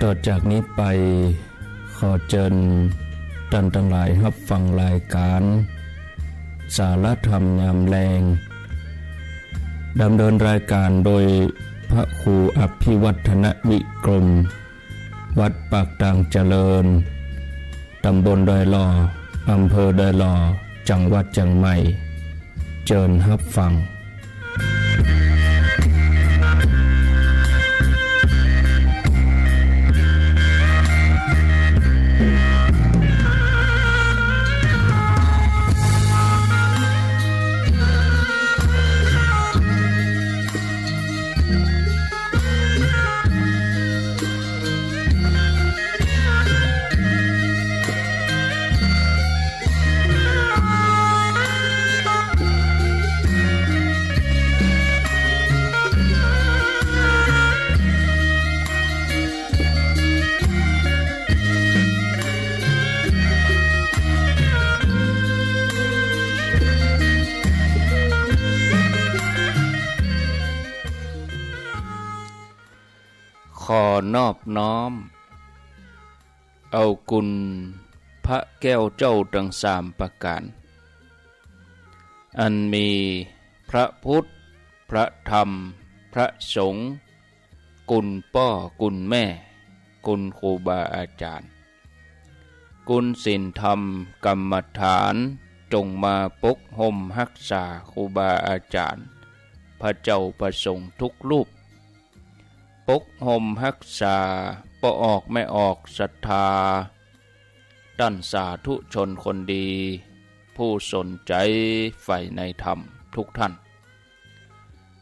ต่อจากนี้ไปขอเชิญท่านทั้งหลายรับฟังรายการสารธรรมยามแลงดำเนินรายการโดยพระครูอภิวัฒนวิกรมวัดปากตางเจริญตำบลดอยหล่ออำเภอดอยหล่อจังหวัดเชียงใหม่เชิญรับฟังขอนอบน้อมเอากุณพระแก้วเจ้าทั้งสามประการอันมีพระพุทธพระธรรมพระสงฆ์กุณพ่อกุณแม่กุณครูบาอาจารย์กุณศีลธรรมกรรมฐานจงมาปกห่มรักษาครูบาอาจารย์พระเจ้าประสงค์ทุกรูปปกห่มรักษาปออกไม่ออกศรัทธาท่านสาธุชนคนดีผู้สนใจใฝ่ในธรรมทุกท่าน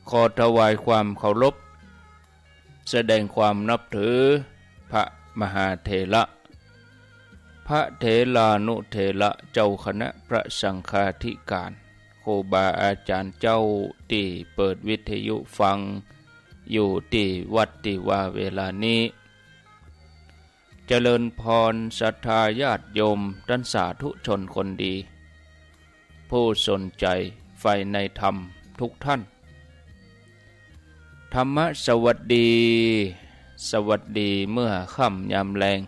ขอถวายความเคารพแสดงความนับถือพระมหาเถระพระเถรานุเถระเจ้าคณะพระสังฆาธิการครูบาอาจารย์เจ้าที่เปิดวิทยุฟังอยู่ที่วัดที่ว่าเวลานี้เจริญพรศรัทธาญาติโยมท่านสาธุชนคนดีผู้สนใจใฝ่ในธรรมทุกท่านธรรมะสวัสดีสวัสดีเมื่อค่ำยามแลง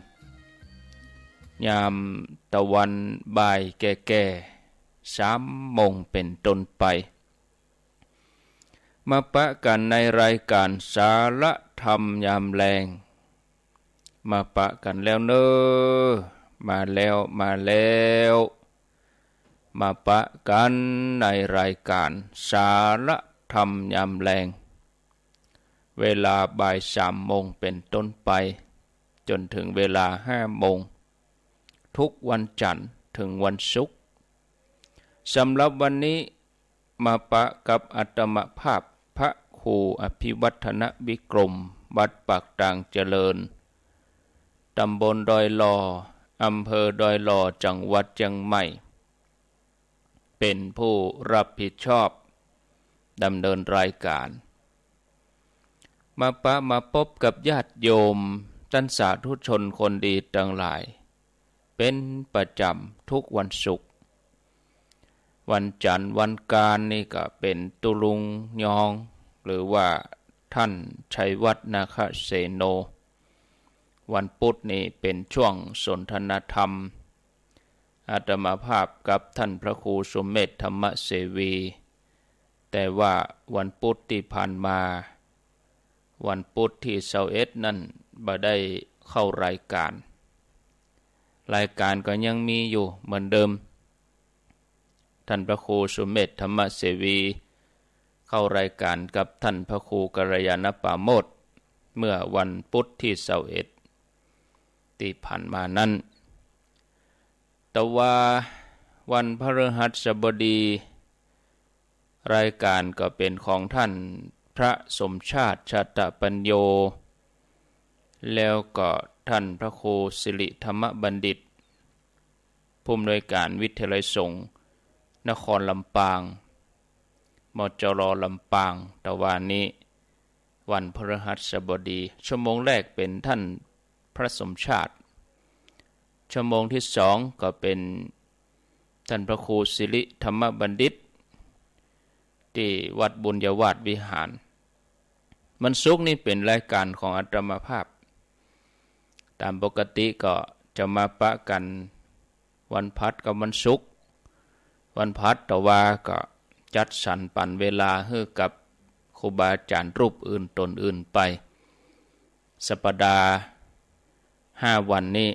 ยามตะวันบ่ายแก่ๆ3 โมงเป็นต้นไปมาปะกันในรายการสารธรรมยามแลงมาปะกันแล้วเนอมาแล้วมาปะกันในรายการสารธรรมยามแลงเวลาบ่าย3 โมงเป็นต้นไปจนถึงเวลา5 โมงทุกวันจันทร์ถึงวันศุกร์สำหรับวันนี้มาปะกับอาตมาภาพพระครูอภิวัฒนวิกรมวัดปากตางเจริญตำบลดอยหล่ออำเภอดอยหล่อจังหวัดเชียงใหม่เป็นผู้รับผิดชอบดำเนินรายการมาพบกับญาติโยมท่านสาธุชนคนดีทั้งหลายเป็นประจำทุกวันศุกร์วันจันทร์วันการนี่ก็เป็นตุลุงยองหรือว่าท่านชัยวัฒน์นาคเสโนวันพุธนี่เป็นช่วงสนทนาธรรมอาตมาภาพกับท่านพระครูสมเมธธรรมเสวีแต่ว่าวันพุธที่ผ่านมาวันพุธที่21นั่นบ่ได้เข้ารายการก็ยังมีอยู่เหมือนเดิมท่านพระครูสุเมธธรรมเสวีเข้ารายการกับท่านพระครูกัลยาณปาโมทย์เมื่อวันพุธที่21ที่ผ่านมานั้นแต่ว่าวันพฤหัสบดีรายการก็เป็นของท่านพระสมชาติชาตปัญโยแล้วก็ท่านพระครูสิริธรรมบัณฑิตผู้อำนวยการวิทยาลัยสงฆ์นครลำปางมจร.ลำปางตะวันนี้วันพฤหัสบดีชั่วโมงแรกเป็นท่านพระสมชาติชั่วโมงที่2ก็เป็นท่านพระครูสิริธรรมบัณฑิตที่วัดบุญยวาสวิหารมันศุกร์นี้เป็นรายการของอาตมาภาพ ตามปกติก็จะมาปะกันวันพัดกับวันศุกร์วันพัดแต่ว่าก็จัดสรรปันเวลาให้กับครูบาอาจารย์รูปอื่นตนอื่นไปสัปดาห์5 วันนี้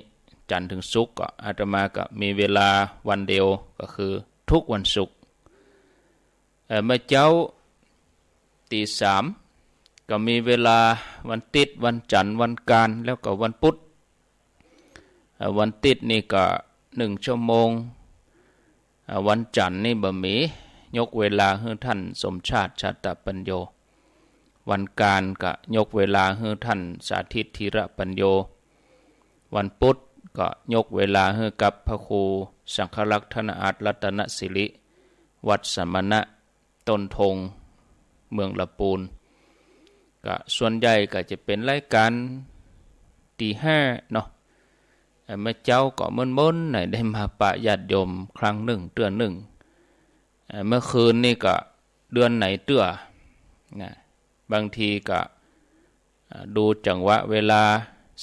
จันทร์ถึงศุกร์ก็อาตมาก็มีเวลาวันเดียวก็คือทุกวันศุกร์เมื่อเจ้าตี 3ก็มีเวลาวันติดวันจันทร์วันการแล้วก็วันพุธวันติดนี่ก็1 ชั่วโมงวันจันทร์นี่บ่มียกเวลาให้ท่านสมชาติชาตปัญโยวันการก็ยกเวลาให้ท่านสาธิตธีระปัญโยวันพุธก็ยกเวลาให้กับพระครูสังฆลักษณ์ธนอาจรัตนศิริวัดสมณะต้นธงเมืองละปูนก็ส่วนใหญ่ก็จะเป็นรายการตี 5เนาะเมื่อเจ้าก็ม้นๆไหนได้มาปะญาติโยมครั้งหนึ่งเดือนหนึ่งเมื่อคืนนี่ก็เดือนไหนเตื้อนะบางทีก็ดูจังหวะเวลา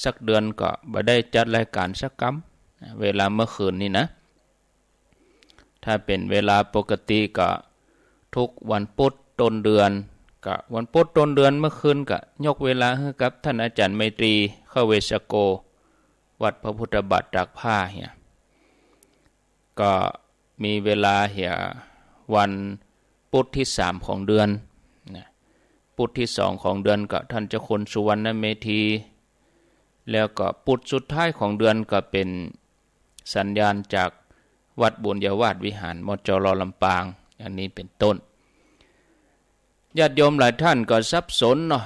สักเดือนก็บ่ได้จัดรายการสักกำเวลาเมื่อคืนนี่นะถ้าเป็นเวลาปกติก็ทุกวันพุธต้นเดือนก็วันพุธต้นเดือนเมื่อคืนก็ยกเวลาให้กับท่านอาจารย์ไมตรีเข้าเวชโกวัดพระพุทธบาทตากผ้าเหี่ยก็มีเวลาเหี่ยวันพุธที่3ของเดือนนะพุธที่2ของเดือนก็ท่านเจ้าคุณสุวรรณเมธีแล้วก็พุธสุดท้ายของเดือนก็เป็นสัญญาณจากวัดบุญญาวาสวิหารมจรลำปางอันนี้เป็นต้นญาติโยมหลายท่านก็สับสนเนาะ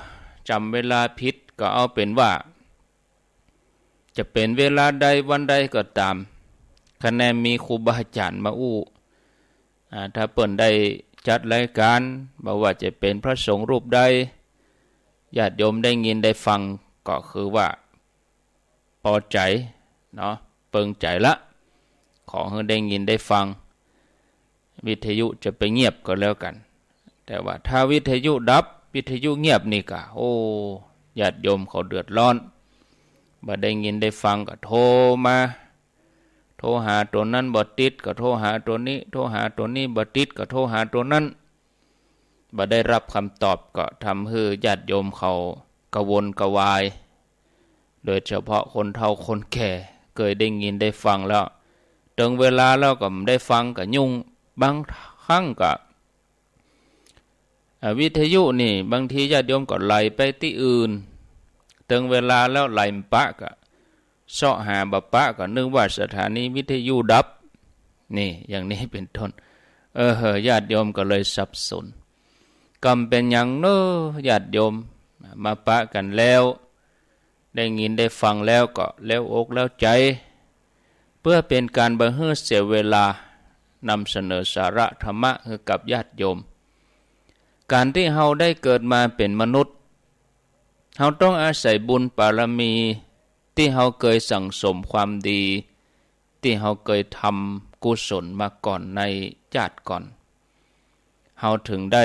จำเวลาผิดก็เอาเป็นว่าจะเป็นเวลาใดวันใดก็ตามคะแนนมีครูบาอาจารย์มาถ้าเปิ่นได้จัดรายการบอกว่าจะเป็นพระสงฆ์รูปใดญาติโยมได้ยินได้ฟังก็คือว่าพอใจเนาะเปิงใจละขอให้ได้ยินได้ฟังวิทยุจะไปเงียบก็แล้วกันแต่ว่าถ้าวิทยุดับวิทยุเงียบนี่ก็โอ้ญาติโยมเขาเดือดร้อนบ่ได้ยินได้ฟังก็โทรมาโทรหาตัวนั้นบ่ติดก็โทรหาตัวนี้โทรหาตัวนี้บ่ติดก็โทรหาตัวนั้นบ่ได้รับคำตอบก็ทำให้ญาติโยมเขากระวนกระวายโดยเฉพาะคนเฒ่าคนแก่เคยได้ยินได้ฟังแล้วถึงเวลาแล้วก็ไม่ได้ฟังก็ยุ่งบางครั้งก็วิทยุนี่บางทีญาติโยมก็ไหลไปที่อื่นถึงเวลาแล้วไหลปะก็เสาะหาบปะก็นึกว่าสถานีวิทยุดับนี่อย่างนี้เป็นต้นญาติโยมก็เลยสับสนกำเป็นอย่างเน้อญาติโยมมาปะกันแล้วได้ยินได้ฟังแล้วก็แล้วอกแล้วใจเพื่อเป็นการบ่ให้เสียเวลานำเสนอสาระธรรมะให้กับญาติโยมการที่เฮาได้เกิดมาเป็นมนุษย์เฮาต้องอาศัยบุญบารมีที่เฮาเคยสั่งสมความดีที่เฮาเคยทำกุศลมาก่อนในชาติก่อนเฮาถึงได้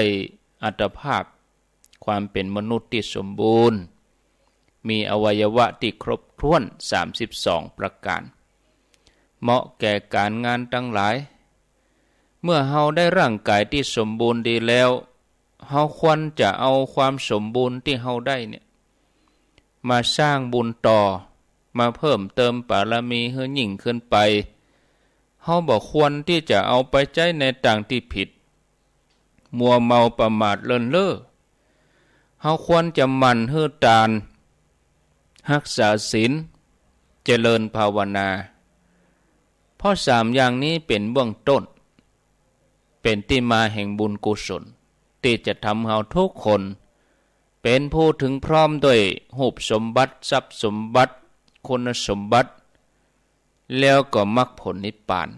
อัตภาพความเป็นมนุษย์ที่สมบูรณ์มีอวัยวะที่ครบถ้วน32ประการเหมาะแก่การงานทั้งหลายเมื่อเฮาได้ร่างกายที่สมบูรณ์ดีแล้วเฮาควรจะเอาความสมบูรณ์ที่เฮาได้เนี่ยมาสร้างบุญต่อมาเพิ่มเติมบารมีให้ยิ่งขึ้นไปเฮาบ่ควรที่จะเอาไปใช้ในทางที่ผิดมัวเมาประมาทเลินเล่อเฮาควรจะหมั่นให้ทานรักษาศีลเจริญภาวนาเพราะ3อย่างนี้เป็นเบื้องต้นเป็นที่มาแห่งบุญกุศลที่จะทำเฮาทุกคนเป็นผู้ถึงพร้อมด้วยรูปสมบัติทรัพย์สมบัติคุณสมบัติแล้วก็มรรคผลนิพพาน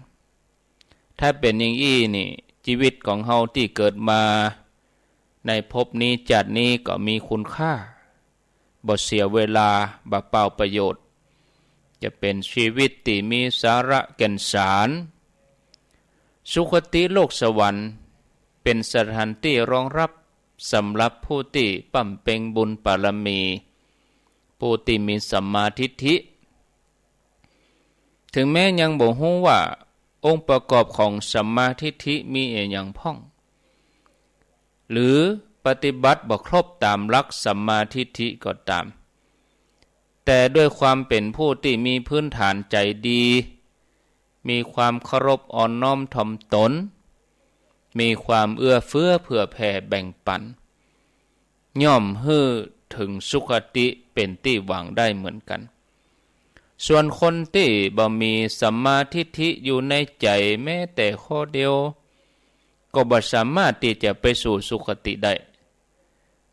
ถ้าเป็นอย่างนี้นี่ชีวิตของเฮาที่เกิดมาในภพนี้ชาตินี้ก็มีคุณค่าบ่เสียเวลาบ่เปล่าประโยชน์จะเป็นชีวิตที่มีสาระแก่นสารสุคติโลกสวรรค์เป็นสถานที่รองรับสำหรับผู้ที่ปั้มเพ็งบุญบารมีผู้ที่มีสัมมาทิฏฐิ ถึงแม้ยังบ่ฮู้ว่าองค์ประกอบของสัมมาทิฏฐิมีอย่างพ้องหรือปฏิบัติบ่ครบตามหลักสัมมาทิฏฐิก็ตามแต่ด้วยความเป็นผู้ที่มีพื้นฐานใจดีมีความเคารพอ่อนน้อมถ่อมตนมีความเอื้อเฟื้อเผื่อแผ่แบ่งปันย่อมฮื้อถึงสุคติเป็นที่หวังได้เหมือนกันส่วนคนที่บ่มีสัมมาทิฏฐิอยู่ในใจแม้แต่ข้อเดียวก็บ่สามารถที่จะไปสู่สุคติได้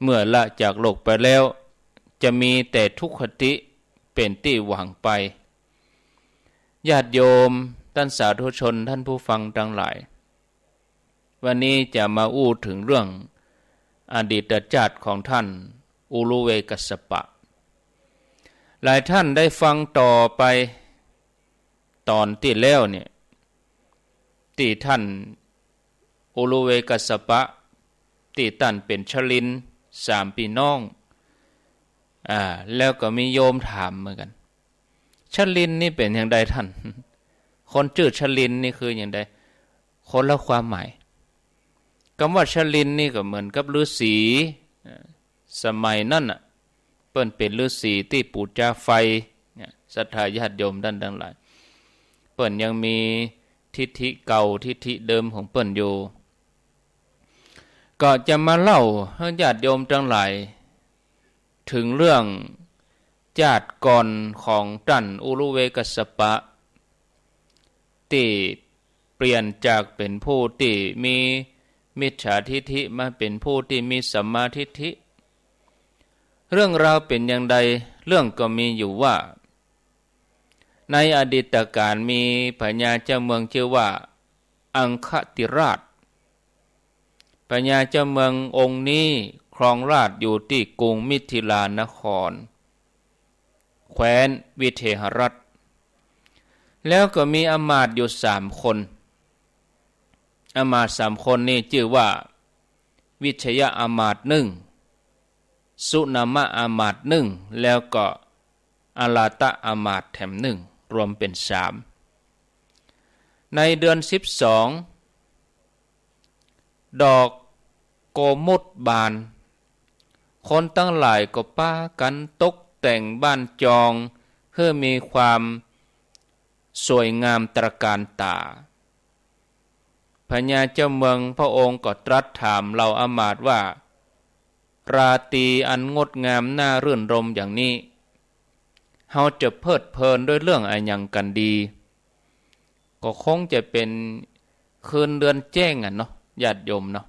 เมื่อละจากโลกไปแล้วจะมีแต่ทุกขติเป็นที่หวังไปญาติโยมท่านสาธุชนท่านผู้ฟังทั้งหลายวันนี้จะมาอู้ถึงเรื่องอดีตชาติของท่านอุลุเวกัสสปะหลายท่านได้ฟังต่อไปตอนที่แล้วเนี่ยที่ท่านอุลุเวกัสสปะที่ท่านเป็นชลิน3พี่น้องแล้วก็มีโยมถามเหมือนกันชลินนี่เป็นอย่างใดท่านคนชื่อชลินนี่คืออย่างใดคนละความหมายคำว่าชลินนี่ก็เหมือนกับฤาษีสมัยนั้นน่ะเปิ้นเป็นฤาษีที่ปูชาไฟศรัทธาญาติโยมท่านทั้งหลายเปิ้นยังมีทิฏฐิเก่าทิฏฐิเดิมของเปิ้นอยู่ก็จะมาเล่าให้ญาติโยมทั้งหลายถึงเรื่องญาติก่อนของท่านอุลุเวกัสสปะที่เปลี่ยนจากเป็นผู้ที่มีมิจฉาทิฏฐิมาเป็นผู้ที่มีสัมมาทิฏฐิเรื่องราวเป็นอย่างใดเรื่องก็มีอยู่ว่าในอดีตการมีพญาเจ้าเมืองชื่อว่าอังคติราชพญาเจ้าเมืององค์นี้ครองราชอยู่ที่กรุงมิถิลานครแคว้นวิเทหรัฐแล้วก็มีอมาตย์อยู่3 คนอมาตย์3 คนนี้ชื่อว่าวิชยอมาตย์1สุนามะอมาตย์1แล้วก็อาลาตะอมาตย์แถม1รวมเป็น3ในเดือน12ดอกโกมุตบานคนตั้งหลายก็ป้ากันตกแต่งบ้านจองเพื่อมีความสวยงามตระการตาพญาเจ้าเมืองพระองค์ก็ตรัสถามเหล่าอมาตย์ว่าราตรีอันงดงามน่ารื่นรมอย่างนี้เฮาจะเพลิดเพลินด้วยเรื่องอะไรอย่างกันดีก็คงจะเป็นคืนเดือนแจ้งเนาะญาติโยมเนาะ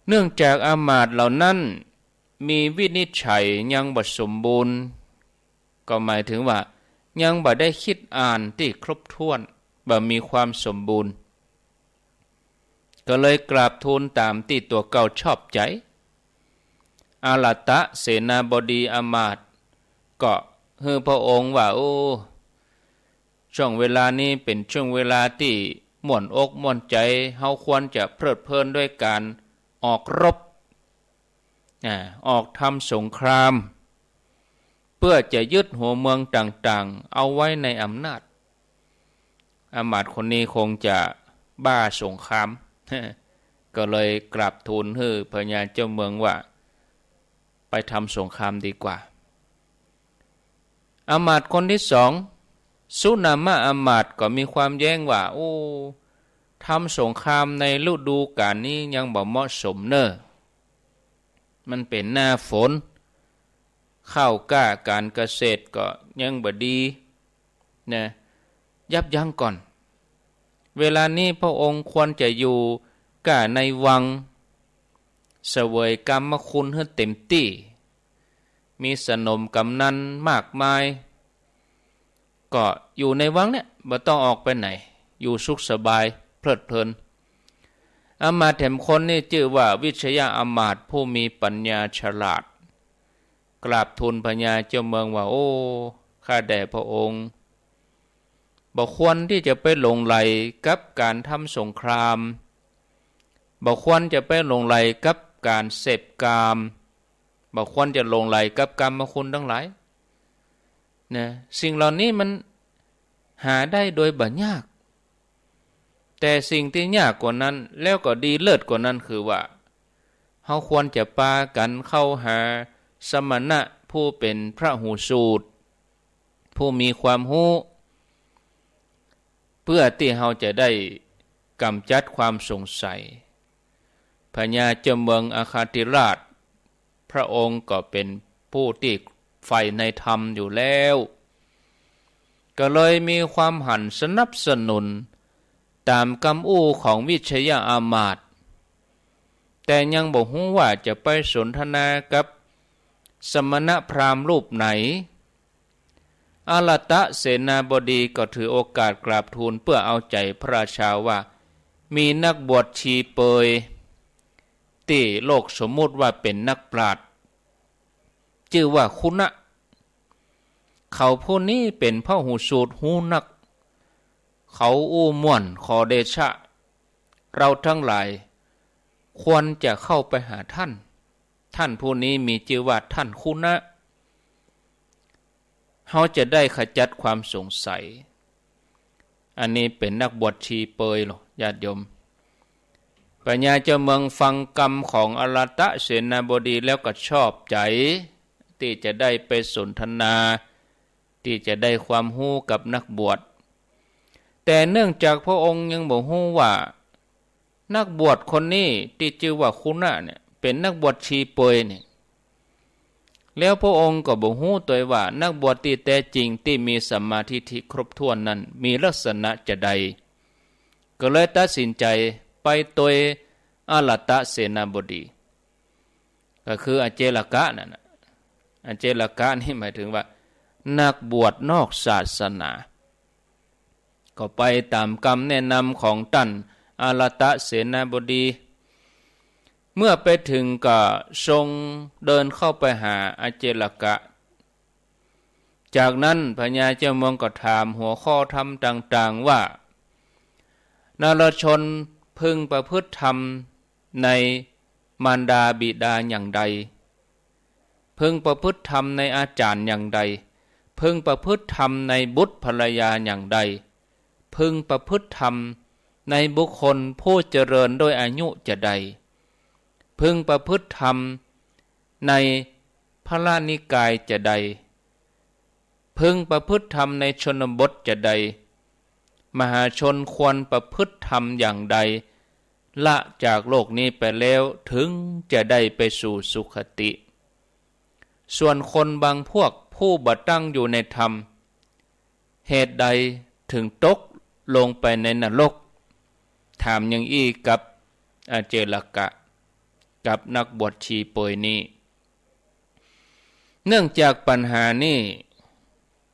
เนื่องจากอามาตย์เหล่านั้นมีวินิจฉัยยังบ่สมบูรณ์ก็หมายถึงว่ายังบ่ได้คิดอ่านที่ครบถ้วนบ่มีความสมบูรณ์ก็เลยกราบทูลตามที่ตัวเก่าชอบใจอาลาตะเสนาบดีอามาตย์ก็ให้พระองค์ว่าโอ้ช่วงเวลานี้เป็นช่วงเวลาที่ม่วนอกม่วนใจเฮาควรจะเพลิดเพลินด้วยการออกรบออกทำสงครามเพื่อจะยึดหัวเมืองต่างๆเอาไว้ในอำนาจอามาตย์คนนี้คงจะบ้าสงคราม ก็เลยกราบทูลให้พญาเจ้าเมืองว่าไปทำสงครามดีกว่าอามาตย์คนที่2สุนามะอามาตย์ก็มีความแย้งว่าโอ้ทำสงครามในฤดูกาลนี้ยังบ่เหมาะสมเนอะมันเป็นหน้าฝนข้าวกล้าการเกษตรก็ยังบ่ดีนะยับยั้งก่อนเวลานี้พระองค์ควรจะอยู่กล้าในวังเสวยกรรมคุณให้เต็มที่มีสนมกำนันมากมายก็อยู่ในวังเนี่ยบ่ต้องออกไปไหนอยู่สุขสบายเพลิดเพลินอามาตย์แถมคนนี่ชื่อว่าวิชยอามาตย์ผู้มีปัญญาฉลาดกราบทูลพญาเจ้าเมืองว่าโอ้ข้าแด่พระองค์บ่ควรที่จะไปหลงไหลกับการทำสงครามบ่ควรจะไปหลงไหลกับการเสพกามบ่ควรจะหลงไหลกับกรรมคุณทั้งหลาย นะสิ่งเหล่านี้มันหาได้โดยบ่ยากแต่สิ่งที่ยากกว่านั้นแล้วก็ดีเลิศกว่านั้นคือว่าเฮาควรจะปากันเข้าหาสมณะผู้เป็นพระหูสูตรผู้มีความรู้เพื่อที่เฮาจะได้กำจัดความสงสัยพญาเจ้าเมืองอาคาติราชพระองค์ก็เป็นผู้ที่ใฝ่ในธรรมอยู่แล้วก็เลยมีความหันสนับสนุนตามคำอู้ของวิชยอามาตย์แต่ยังบอกฮู้ว่าจะไปสนทนากับสมณพราหมณ์รูปไหนอาลตะเสนาบดีก็ถือโอกาสกราบทูลเพื่อเอาใจพระราชาว่ามีนักบวชชีเปยที่โลกสมมุติว่าเป็นนักปราชญ์ชื่อว่าคุณะเขาผู้นี้เป็นพหูสูตรหูนักเขาอู้ม่วนขอเดชะเราทั้งหลายควรจะเข้าไปหาท่านผู้นี้มีชื่อว่าท่านคุณะเขาจะได้ขจัดความสงสัยอันนี้เป็นนักบวชชีเปยหรอญาติโยมปัญญาเจ้าเมืองฟังกรรมของอลตะเสนาบดีแล้วก็ชอบใจที่จะได้ไปสนทนาที่จะได้ความรู้กับนักบวชแต่เนื่องจากพระองค์ยังบอกรู้ว่านักบวชคนนี้ที่ชื่อว่าคุณะเนี่ยเป็นนักบวชชีเปยเนี่ยแล้วพระองค์ก็บอกรู้ตัวว่านักบวชที่แท้จริงที่มีสัมมาทิฏฐิครบถ้วนนั้นมีลักษณะจะใดก็เลยตัดสินใจไปตัวอาลตะเสนาบดีก็คืออเจลกะนั่นนะอเจลกะนี่หมายถึงว่านักบวชนอกศาสนาก็ไปตามคำแนะนำของท่านอาลตะเสนาบดีเมื่อไปถึงก็ทรงเดินเข้าไปหาอเจลกะจากนั้นพญาเจ้าเมืองก็ถามหัวข้อธรรมต่างๆว่านรชนพึงประพฤติธรรมในมารดาบิดาอย่างใดพึงประพฤติธรรมในอาจารย์อย่างใดพึงประพฤติธรรมในบุตรภรรยาอย่างใดพึงประพฤติธรรมในบุคคลผู้เจริญด้วยอายุจะใดพึงประพฤติธรรมในพระนิกายจะใดพึงประพฤติธรรมในชนบทจะใดมหาชนควรประพฤติธรรมอย่างใดละจากโลกนี้ไปแล้วถึงจะได้ไปสู่สุคติส่วนคนบางพวกผู้บ่ตั้งอยู่ในธรรมเหตุใดถึงตกลงไปในนรกถามอย่างอี้กับอาเจลกะกับนักบวชชีเปยนี้เนื่องจากปัญหานี้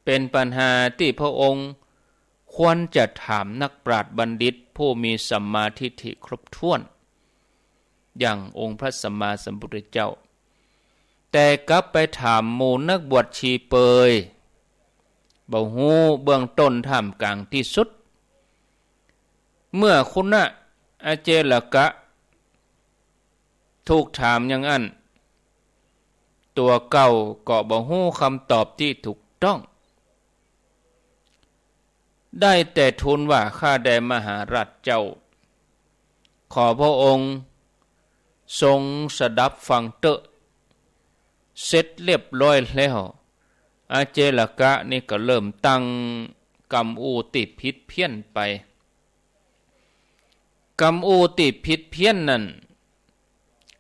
เป็นปัญหาที่พระองค์ควรจะถามนักปราชญ์บัณฑิตผู้มีสัมมาทิฏฐิครบถ้วนอย่างองค์พระสัมมาสัมพุทธเจ้าแต่กลับไปถามหมู่นักบวชชีเปยบ่ฮู้เบื้องต้นท่ามกลางที่สุดเมื่อคุณะอเจลกะถูกถามอย่างนั้นตัวเก่าก็บ่ฮู้คำตอบที่ถูกต้องได้แต่ทูลว่าข้าแด่มหาราชเจ้าขอพระองค์ทรงสดับฟังเตอะเสร็จเรียบร้อยแล้วอาเจลกะนี่ก็เริ่มตั้งกำอูติผิดเพี้ยนไปกำอูติผิดเพี้ยนนั่น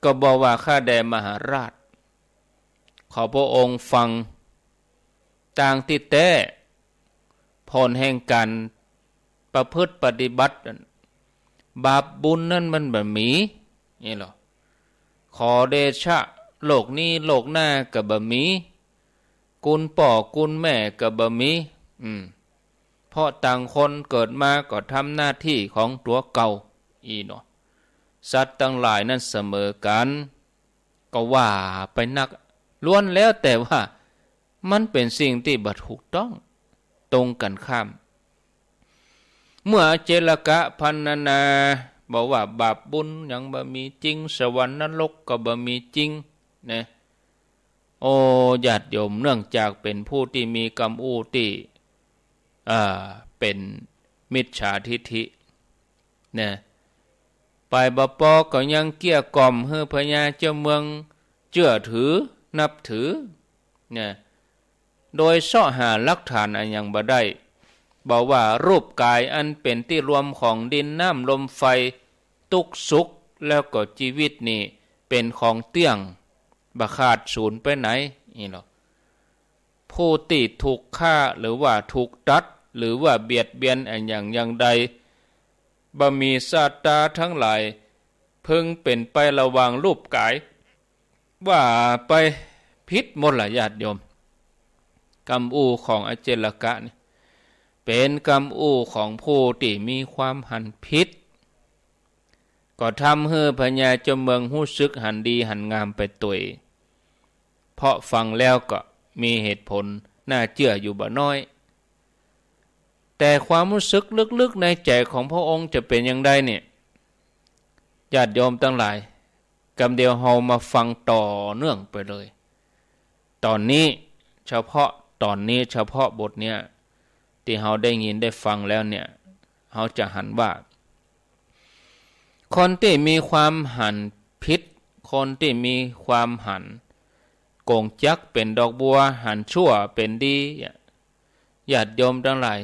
ก็บอกว่าข้าแด่มหาราชขอพระองค์ฟังต่างที่แท้ผลแห่งการประพฤติปฏิบัติบาปบุญนั่นมันแบบมีนี่หรอขอเดชะโลกนี้โลกหน้าก็บ่มีกุลป่อกุลแม่ก็บ่มีเพราะต่างคนเกิดมาก็ทำหน้าที่ของตัวเก่าอีเนาะสัตว์ทั้งหลายนั้นเสมอกันก็ว่าไปนักล้วนแล้วแต่ว่ามันเป็นสิ่งที่บ่ถูกต้องตรงกันข้ามเมื่อเจลกะพรรณนาบอกว่าบาปบุญยังบ่มีจริงสวรรค์นรกก็บ่มีจริงนะ โอ้ญาติโยมเนื่องจากเป็นผู้ที่มีกรรมอู้ที่เป็นมิจฉาทิฐิเนี่ยไปบ่ปอก็ยังเกี้ยกล่อมให้พญาเจ้าเมืองเชื่อถือนับถือเนี่ยโดยเสาะหาหลักฐานอันยังบ่ได้บอกว่ารูปกายอันเป็นที่รวมของดินน้ำลมไฟทุกสุขแล้วก็ชีวิตนี่เป็นของเตี้ยงบ่ขาดสูญไปไหนนี่หรอผู้ที่ถูกฆ่าหรือว่าถูกตัดหรือว่าเบียดเบียนอันอย่างใดบ่มีศาสตราทั้งหลายพึงเป็นไประวังรูปกายว่าไปพิษหมดละญาติโยมกรรมอูของอเจลกะนี่เป็นกรรมอูของผู้ที่มีความหันพิษก็ทำให้พญาเจ้าเมืองหู้สึกหันดีหันงามไปตุยเพราะฟังแล้วก็มีเหตุผลน่าเชื่ออยู่บ่น้อยแต่ความรู้สึกลึกๆในใจของพระองค์จะเป็นอย่างไรเนี่ยญาติโยมทั้งหลายกำเดียวเฮามาฟังต่อเนื่องไปเลยตอนนี้เฉพาะบทเนี้ยที่เฮาได้ยินได้ฟังแล้วเนี่ยเฮาจะหันว่าคนที่มีความหันพิษคนที่มีความหันโกงจักเป็นดอกบัวหันชั่วเป็นดีญาติโยมทั้งหลาย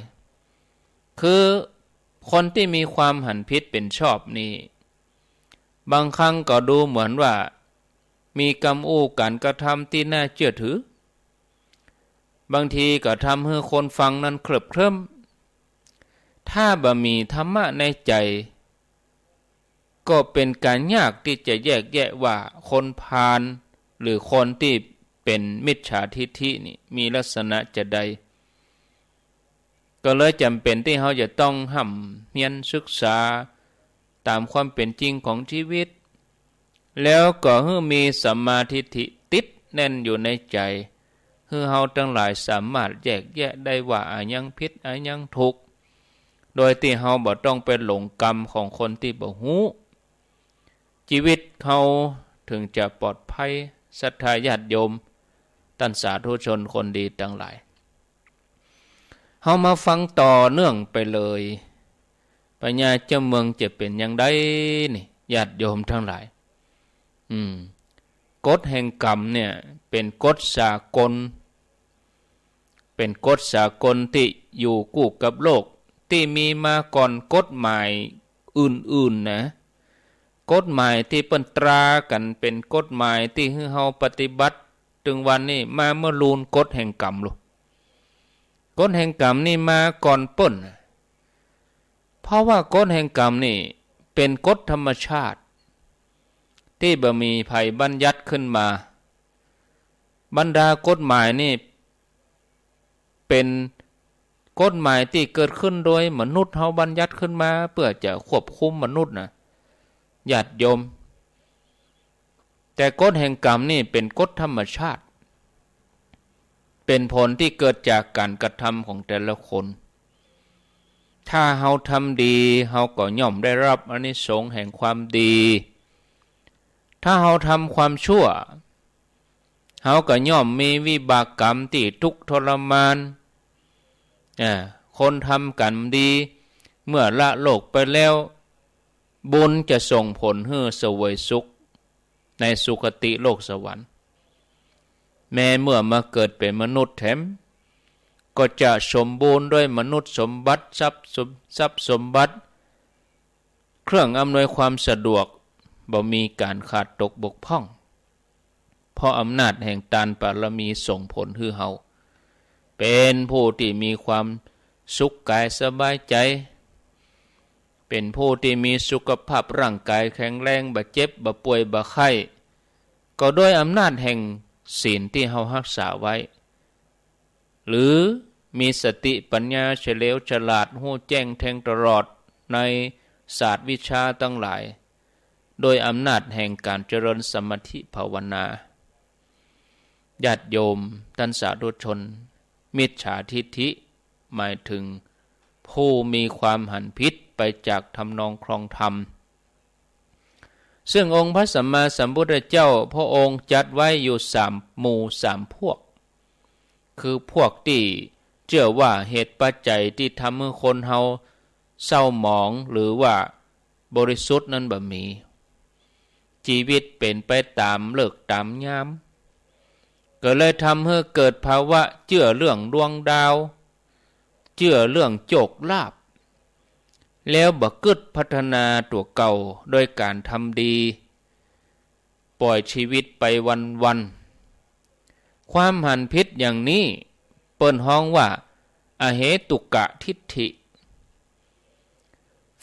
คือคนที่มีความหันพิษเป็นชอบนี่บางครั้งก็ดูเหมือนว่ามีกรรมอู้การกระทำที่น่าเชื่อถือบางทีก็ทำให้คนฟังนั้นเคลิบเคลิ้มถ้าบ่มีธรรมะในใจก็เป็นการยากที่จะแยกแยะว่าคนพาลหรือคนที่เป็นมิจฉาทิฐินี่มีลักษณะจะใดก็เลยจำเป็นที่เขาจะต้องห้ำเรียนศึกษาตามความเป็นจริงของชีวิตแล้วก็ให้มีสัมมาทิฏฐิติดแน่นอยู่ในใจให้เราทั้งหลายสามารถแยกแยะได้ว่าอันยังผิดอันยังถูกโดยที่เราบ่ต้องเป็นหลงกรรมของคนที่บ่ฮู้ชีวิตเขาถึงจะปลอดภัยศรัทธาญาติโยมท่านสาธุชนคนดีทั้งหลายเฮามาฟังต่อเนื่องไปเลยพญาเจ้าเมืองจะเป็นอย่างไรนี่ญาติโยมทั้งหลายกฎแห่งกรรมเนี่ยเป็นกฎสากลที่อยู่คู่กับโลกที่มีมาก่อนกฎหมายอื่นๆนะกฎหมายที่เปิ้นตรากันเป็นกฎหมายที่ให้เฮาปฏิบัติถึงวันนี้มาเมื่อลูนกฎแห่งกรรมลูกกฎแห่งกรรมนี่มาก่อนเปิ้นเพราะว่ากฎแห่งกรรมนี่เป็นกฎธรรมชาติที่บ่มีไผบัญญัติขึ้นมาบรรดากฎหมายนี่เป็นกฎหมายที่เกิดขึ้นโดยมนุษย์เฮาบัญญัติขึ้นมาเพื่อจะควบคุมมนุษย์นะญาติโยมแต่กฎแห่งกรรมนี่เป็นกฎธรรมชาติเป็นผลที่เกิดจากการกระทำของแต่ละคนถ้าเฮาทำดีเฮาก็ย่อมได้รับอานิสงส์แห่งความดีถ้าเฮาทำความชั่วเฮาก็ย่อมมีวิบากกรรมที่ทุกข์ทรมานคนทำกรรมดีเมื่อละโลกไปแล้วบุญจะส่งผลให้เสวยสุขในสุคติโลกสวรรค์แม้เมื่อมาเกิดเป็นมนุษย์แถมก็จะสมบูรณ์ด้วยมนุษย์สมบัติทรัพย์สมบัติเครื่องอำนวยความสะดวกบ่มีการขาดตกบกพร่องเพราะอำนาจแห่งทานบารมีส่งผลให้เฮาเป็นผู้ที่มีความสุขกายสบายใจเป็นผู้ที่มีสุขภาพร่างกายแข็งแรงบ่เจ็บบ่ป่วยบ่ไข้ก็ด้วยอำนาจแห่งศีลที่เฮารักษาไว้หรือมีสติปัญญาเฉลียวฉลาดรู้แจ้งแทงตลอดในศาสตร์วิชาทั้งหลายโดยอำนาจแห่งการเจริญสมาธิภาวนาญาติโยมท่านสาธุชนมิจฉาทิฐิหมายถึงผู้มีความหันผิดไปจากทำนองครองธรรม ซึ่งองค์พระสัมมาสัมพุทธเจ้าพระองค์จัดไว้อยู่3 หมู่ 3 พวกคือพวกที่เชื่อว่าเหตุปัจจัยที่ทำให้คนเฮาเศร้าหมองหรือว่าบริสุทธิ์นั้นบ่มีชีวิตเป็นไปตามเลิกตามยามก็เลยทำให้เกิดภาวะเชื่อเรื่องดวงดาวเชื่อเรื่องโชคลาภแล้วบ่กึดพัฒนาตัวเก่าโดยการทำดีปล่อยชีวิตไปวันๆความหันผิดอย่างนี้เปิ้นฮ้องว่าอเหตุกะทิฏฐิ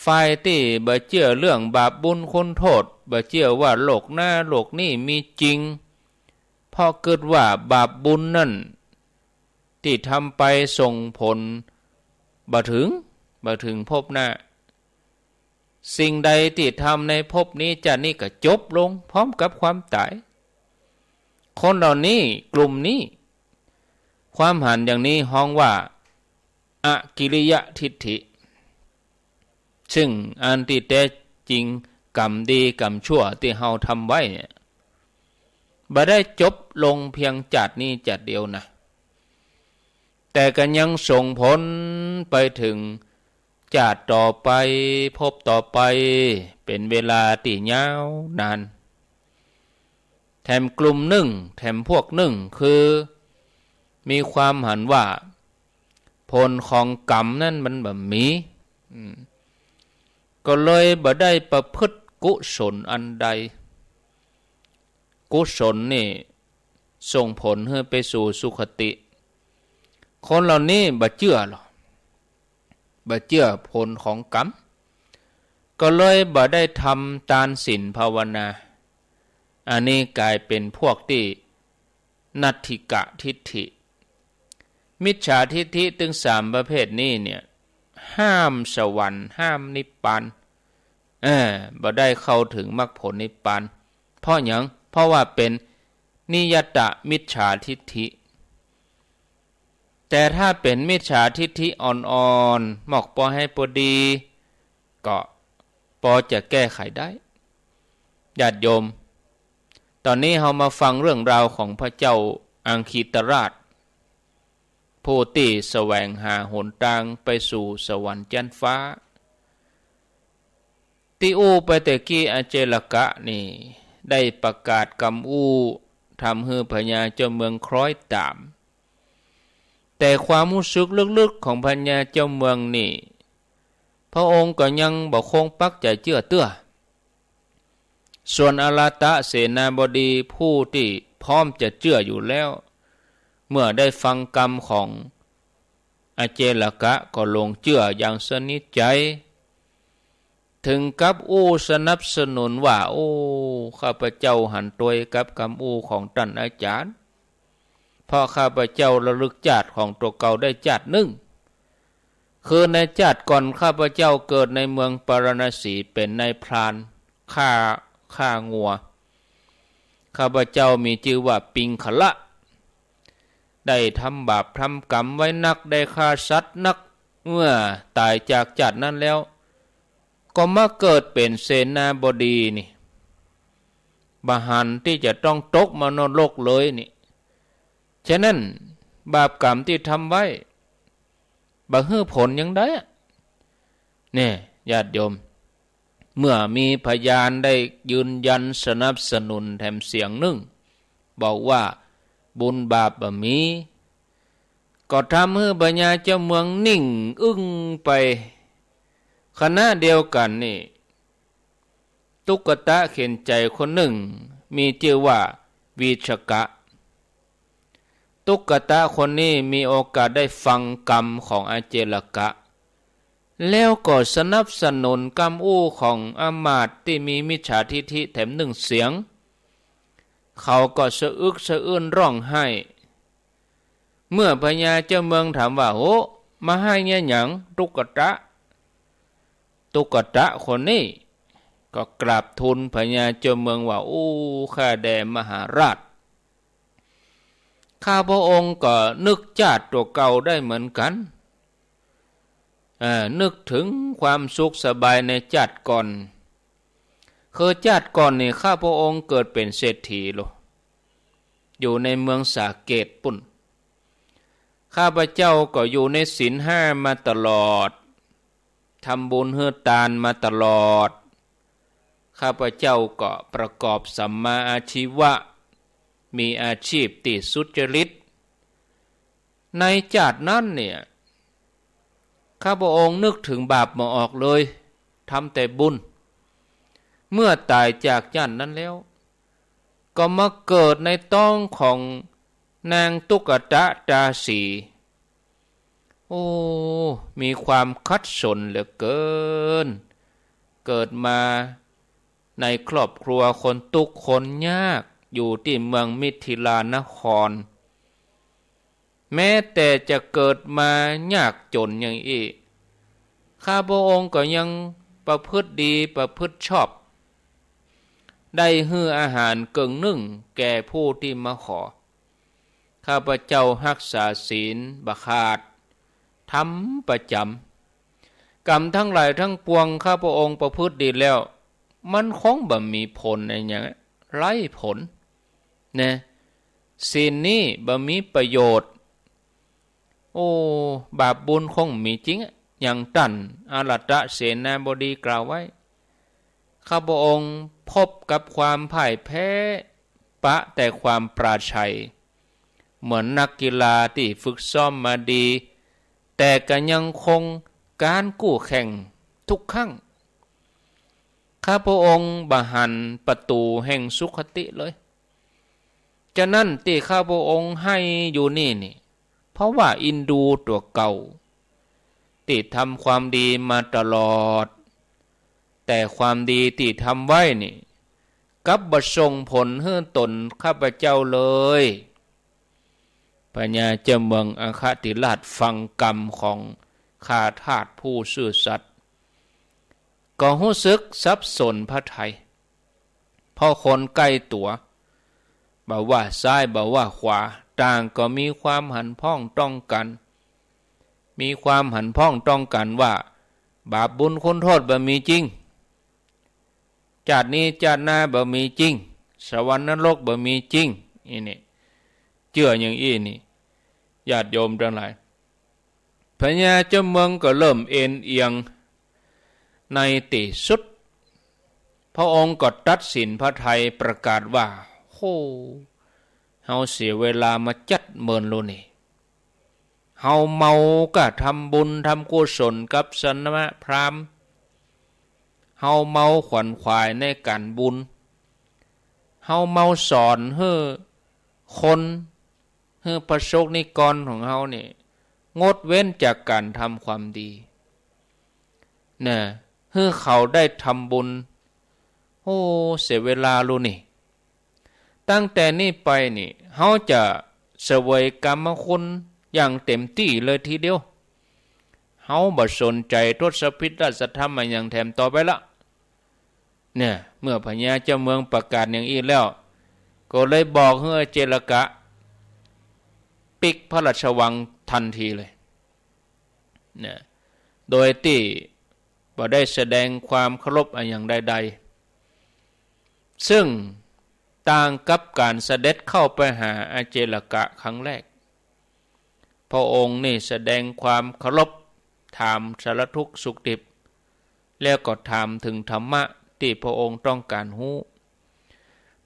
ฝ่ายที่บ่เชื่อเรื่องบาปบุญคุณโทษบ่เชื่อว่าโลกหน้าโลกนี้มีจริงเพราะเกิดว่าบาปบุญนั่นที่ทำไปส่งผลบ่ถึงภพหน้าสิ่งใดที่ทำในภพนี้จะนี่ก็จบลงพร้อมกับความตายคนเหล่านี้กลุ่มนี้ความหันอย่างนี้ฮ้องว่าอกิริยทิฏฐิซึ่งอันที่แท้จริงกรรมดีกรรมชั่วที่เฮาทำไว้บ่ได้จบลงเพียงจัดนี้จัดเดียวนะแต่ก็ยังส่งผลไปถึงชาติต่อไปพบต่อไปเป็นเวลาที่ยาวนานแถมกลุ่มหนึ่งแถมพวกหนึ่งคือมีความหันว่าผลของกรรมนั่นมันบ่มีก็เลยบ่ได้ประพฤติกุศลอันใดกุศลนี่ส่งผลให้ไปสู่สุคติคนเหล่านี้บ่เชื่อหรอกบ่เชื่อผลของกรรมก็เลยบ่ได้ทำทานศีลภาวนาอันนี้กลายเป็นพวกที่นัตถิกะทิฏฐิมิจฉาทิฏฐิถึง3ประเภทนี้เนี่ยห้ามสวรรค์ห้ามนิพพานบ่ได้เข้าถึงมรรคผลนิพพานเพราะหยังเพราะว่าเป็นนิยตมิจฉาทิฏฐิแต่ถ้าเป็นมิจฉาทิฏฐิอ่อนๆหมอกพอให้พอดีก็พอจะแก้ไขได้ญาติโยมตอนนี้เรามาฟังเรื่องราวของพระเจ้าอังคิตราชผู้ที่แสวงหาหนทางไปสู่สวรรค์ชั้นฟ้าที่อูไปแต่กี้อาเจลกะนี่ได้ประกาศกำอูทำให้พญาเจ้าเมืองคล้อยตามแต่ความรู้สึกลึกๆของพญาเจ้าเมืองนี่พระองค์ก็ยังบ่คงปักใจเชื่อเตื้อส่วนอลาตะเสนาบดีผู้ที่พร้อมจะเชื่ออยู่แล้วเมื่อได้ฟังกรรมของอาเจลกะก็ลงเชื่ออย่างสนิทใจถึงกับสนับสนุนว่าข้าพเจ้าหันตัวกับคำของท่านอาจารย์เพราะข้าพเจ้าระลึกชาติของตัวเก่าได้ชาติหนึ่งคือในชาติก่อนข้าพเจ้าเกิดในเมืองปารณสีเป็นนายพรานฆ่างัวข้าพเจ้ามีชื่อว่าปิงขละได้ทำบาปทำกรรมไว้นักได้ฆ่าสัตว์นักเมื่อตายจากชาตินั้นแล้วก็มาเกิดเป็นเสนาบดีนี่บาหันที่จะต้องตกมานรกเลยนี่ฉะนั้นบาปกรรมที่ทำไว้บ่ฮื้อผลยังได้เนี่ยญาติโยมเมื่อมีพยานได้ยืนยันสนับสนุนแถมเสียงหนึ่งบอกว่าบุญบาปบ่มีก็ทำให้พญาเจ้าเมืองนิ่งอึ้งไปขณะเดียวกันนี่ตุกตะเข็นใจคนหนึ่งมีชื่อว่าวีชกะตุกตะคนนี้มีโอกาสได้ฟังกรรมของอาเจลกะแล้วก็สนับสนุนกรรมของอามาตย์ที่มีมิจฉาทิฐิแถม1 เสียงเขาก็สะอึกสะอื้นร้องไห้เมื่อพญาเจ้าเมืองถามว่ามาให้เนี่ยหยังตุกตะคนนี้ก็กราบทูลพญาเจ้าเมืองว่าข้าแด่มหาราชข้าพระองค์ก็นึกชาติตัวเก่าได้เหมือนกันนึกถึงความสุขสบายในชาติก่อน คือชาติก่อนนี่ข้าพระองค์เกิดเป็นเศรษฐีโลอยู่ในเมืองสาเกตปุ่นข้าพเจ้าก็อยู่ในศีลห้ามาตลอดทำบุญเฮือทานมาตลอดข้าพเจ้าก็ประกอบสัมมาอาชีวะมีอาชีพที่สุจริตในชาตินั้นเนี่ยข้าพระองค์นึกถึงบาปมาออกเลยทำแต่บุญเมื่อตายจากชาตินั้นแล้วก็มาเกิดในต้องของนางตุกตะดาสีโอ้มีความคัดสนเหลือเกินเกิดมาในครอบครัวคนทุกข์คนยากอยู่ที่เมืองมิถิลานครแม้แต่จะเกิดมายากจนอย่างอีกข้าพระองค์ก็ยังประพฤติดีประพฤติชอบได้ให้อาหารเกิงนึ่งแก่ผู้ที่มาขอข้าพเจ้ารักษาศีลบขาดทำประจำกรรมทั้งหลายทั้งปวงข้าพระองค์ประพฤติดีแล้วมันคงบ่มีผลในอย่างไร้ผลนะศีลนี้บ่มีประโยชน์โอ้บาปบุญคงมีจริงอย่างตันอารัตเสนาบดีกล่าวไว้ข้าพระองค์พบกับความพ่ายแพ้ปะแต่ความปราชัยเหมือนนักกีฬาที่ฝึกซ้อมมาดีแต่ก็ยังคงการกู้แข่งทุกครั้งข้าพระองค์บ่หันประตูแห่งสุขติเลยฉะนั้นที่ข้าพระองค์ให้อยู่นี่เพราะว่าอินดูตัวเก่าที่ทำความดีมาตลอดแต่ความดีที่ทำไว้นี่กับบ่ส่งผลให้ตนข้าพเจ้าเลยพญาเจ้าเมืองอัคติราชฟังกรรมของข้าทาสผู้ซื่อสัตย์ก็รู้สึกสับสนพระทัยเพราะคนใกล้ตัวบ่ว่าซ้ายบ่ว่าขวาต่างก็มีความหันพ้องต้องกันมีความหันพ้องต้องกันว่าบาปบุญคุณโทษบ่มีจริงชาตินี้ชาติหน้าบ่มีจริงสวรรค์นรกบ่มีจริงนี่เชื่ออย่างนี้ญาติโยมทั้งหลายพญาเจ้าเมืองก็เริ่มเอ็นเอียงในที่สุดพระองค์ก็ตัดสินพระทัยประกาศว่าโหเฮาเสียเวลามาจัดเมินโลนี่เฮาเมาก็ทำบุญทำกุศลกับสนมพราหมณ์เฮาเมาขวัญขวายในการบุญเฮาเมาสอนให้คนให้ประสบนิกรของเฮานี่งดเว้นจากการทำความดีนะให้เขาได้ทำบุญโอ้เสียเวลาลูนี่ตั้งแต่นี้ไปนี่เฮาจะเสวยกรรมคุณอย่างเต็มที่เลยทีเดียวเฮาบ่สนใจทศพิธราชธรรมอย่างแถมต่อไปละเนี่ยเมื่อพญาเจ้าเมืองประกาศอย่างนี้แล้วก็เลยบอกให้เจรกะปิกพระราชวังทันทีเลยเนี่ยโดยที่บ่ได้แสดงความเคารพอย่างใดๆซึ่งต่างกับการเสด็จเข้าไปหาอาเจรกะครั้งแรกพระองค์นี่แสดงความเคารพถามสารทุกข์สุขดิบแล้วก็ถามถึงธรรมะที่พระองค์ต้องการรู้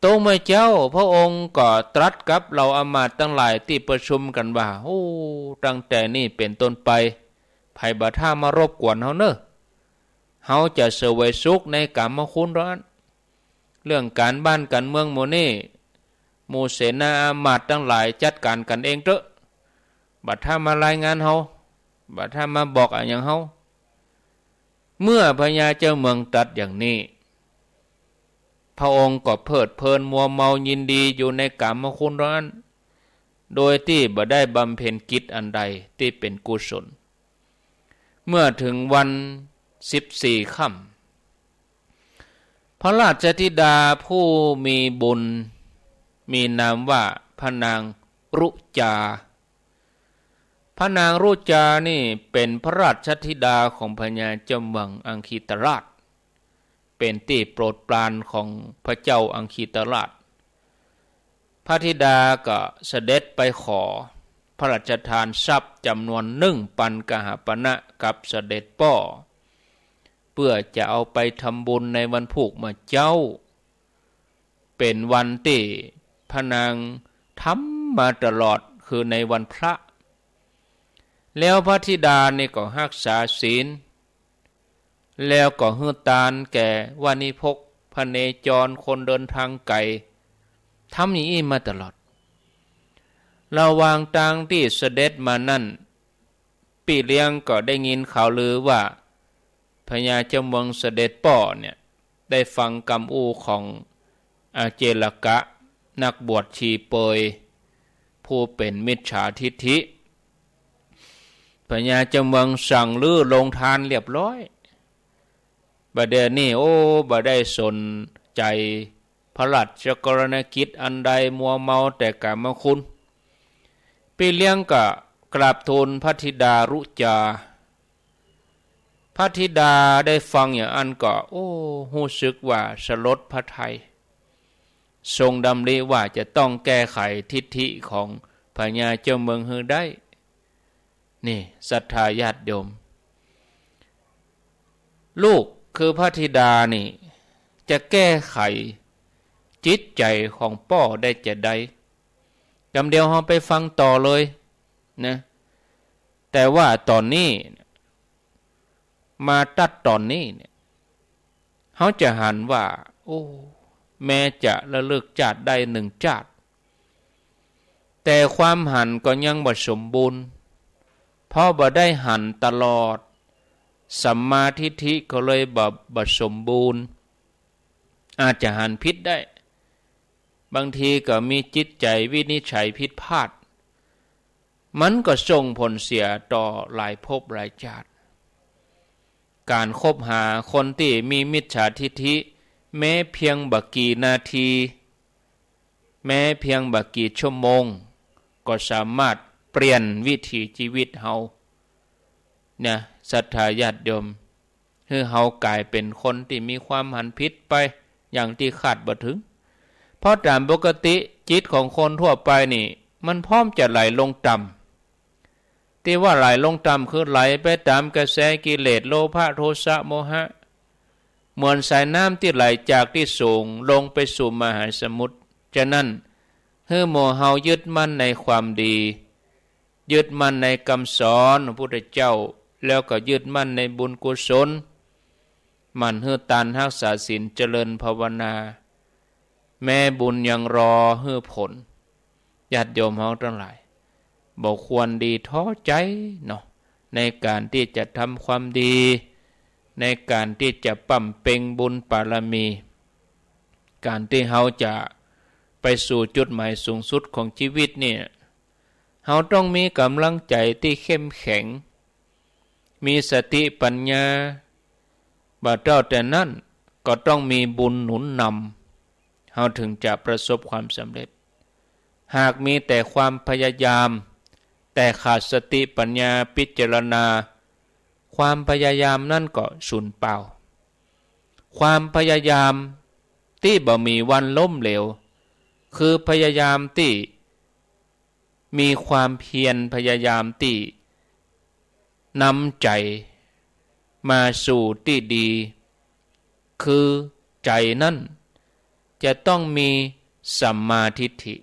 ตรงเมื่อเจ้าพระองค์ก็ตรัสกับเราอมาตย์ทั้งหลายที่ประชุมกันว่าโอ้ตั้งแต่นี้เป็นต้นไปภัยบาท่ามารบกวนเฮาเนอะเฮาจะเสวยสุขในกามคุณร้อนเรื่องการบ้านการเมืองหมู่นี้หมู่เสนาอามาตย์ทั้งหลายจัดการกันเองเถอะบัดถ้ามารายงานเฮาบัดถ้ามาบอกอย่างเฮาเมื่อพญาเจ้าเมืองตรัสอย่างนี้พระองค์ก็เพลิดเพลินมัวเมายินดีอยู่ในกามคุณร้อนโดยที่บ่ได้บำเพ็ญกิจอันใดที่เป็นกุศลเมื่อถึงวัน14 ค่ำพระราชธิดาผู้มีบุญมีนามว่าพระนางรุจาพระนางรุจานี่เป็นพระราชธิดาของพญาเจ้าเมืองอังคิตราช เป็นที่โปรดปรานของพระเจ้าอังคิตราชพระธิดาก็เสด็จไปขอพระราชทานทรัพย์จำนวน1,000 กหปณะกับเสด็จพ่อเพื่อจะเอาไปทำบุญในวันผูกมาเจ้าเป็นวันที่พระนางทำมาตลอดคือในวันพระแล้วพระธิดานี่ก็รักษาศีลแล้วก็ฮือตานแก่วานิพกพเนจรคนเดินทางไกลทำอย่างนี้มาตลอดระหว่างทางที่เสด็จมานั่นปี่เลี้ยงก็ได้ยินข่าวลือว่าพญาเจ้าเมืองเสด็จป่อเนี่ยได้ฟังกำอู้ของอาเจลกะนักบวชชีเปยผู้เป็นมิจฉาทิฐิพญาเจ้าเมืองสั่งลือลงทานเรียบร้อยบัดเดี๋ยวนี้บ่ได้สนใจพระราชกรณกิจอันใดมัวเมาแต่กามคุณปี่เลี้ยงก็กราบทูลพระธิดารุจาพระธิดาได้ฟังอย่างอันก็รู้สึกว่าสลดพระทัยทรงดำริว่าจะต้องแก้ไขทิฐิของพญาเจ้าเมืองฮือได้นี่ศรัทธาญาติโยมลูกคือพระธิดานี่จะแก้ไขจิตใจของพ่อได้จะใดจำเดียวเราไปฟังต่อเลยนะแต่ว่าตอนนี้มาตัดตอนนี้เนี่ยเขาจะหันว่าแม้จะระลึกชาติได้1 ชาติแต่ความหันก็ยังบ่สมบูรณ์เพราะบ่ได้หันตลอดสัมมาทิฏฐิก็เลยบ่สมบูรณ์อาจจะหันผิดได้บางทีก็มีจิตใจวินิจฉัยผิดพลาดมันก็ส่งผลเสียต่อหลายภพหลายชาติการคบหาคนที่มีมิจฉาทิฏฐิแม้เพียงบักกี่นาทีแม้เพียงบักกี่ชั่วโมงก็สามารถเปลี่ยนวิถีชีวิตเฮาเนี่ยศรัทธาญาติโยมคือเฮากลายเป็นคนที่มีความหันผิดไปอย่างที่คาดบ่ถึงเพราะตามปกติจิตของคนทั่วไปนี่มันพร้อมจะไหลลงต่ำที่ว่าไหลลงต่ำคือไหลไปตามกระแสกิเลสโลภะโทสะโมหะเหมือนสายน้ำที่ไหลจากที่สูงลงไปสู่มหาสมุทรฉะนั้นเฮายึดมั่นในความดียึดมั่นในคำสอนของพระพุทธเจ้าแล้วก็ยึดมั่นในบุญกุศลมันเฮือตานรักษาศีลเจริญภาวนาแม้บุญยังรอเฮือผลญาติโยมเฮาทั้งหลายบ่ควรดีท้อใจเนาะในการที่จะทำความดีในการที่จะปั้มเป่งบุญบารมีการที่เฮาจะไปสู่จุดหมายสูงสุดของชีวิตเนี่ยเฮาต้องมีกำลังใจที่เข้มแข็งมีสติปัญญาบ่เท่าแต่นั้นก็ต้องมีบุญหนุนนำเฮาถึงจะประสบความสำเร็จหากมีแต่ความพยายามแต่ขาดสติปัญญาพิจารณาความพยายามนั่นก็สูญเปล่าความพยายามที่บ่มีวันล้มเหลวคือพยายามที่มีความเพียรพยายามที่นำใจมาสู่ที่ดีคือใจนั่นจะต้องมีสัมมาทิฏฐิ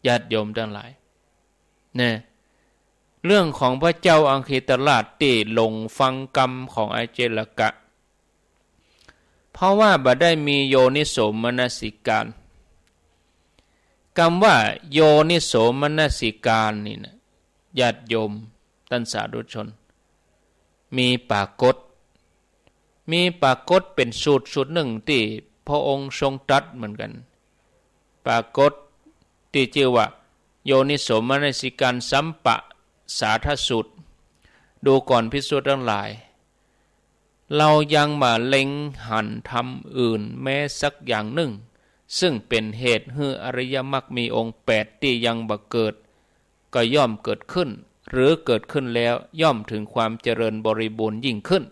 ญาติโยมทั้งหลายเนี่ยเรื่องของพระเจ้าอังคิตราชที่ลงฟังกรรมของอาเจลกะเพราะว่าบ่ได้มีโยนิโสมนสิการคำว่าโยนิโสมนสิการนี่นะญาติโยมท่านสาธุชนมีปรากฏเป็นสูตรหนึ่งที่พระองค์ทรงตรัสเหมือนกันปรากฏที่ชื่อว่าโยนิโสมนสิการสัมปะสาทสูตรดูก่อนภิกษุทั้งหลายเรายังมาเล็งหันทำอื่นแม้สักอย่างหนึ่งซึ่งเป็นเหตุให้อริยมรรคมีองค์8ที่ยังบ่เกิดก็ย่อมเกิดขึ้นหรือเกิดขึ้นแล้วย่อมถึงความเจริญบริบูรณ์ยิ่งขึ้น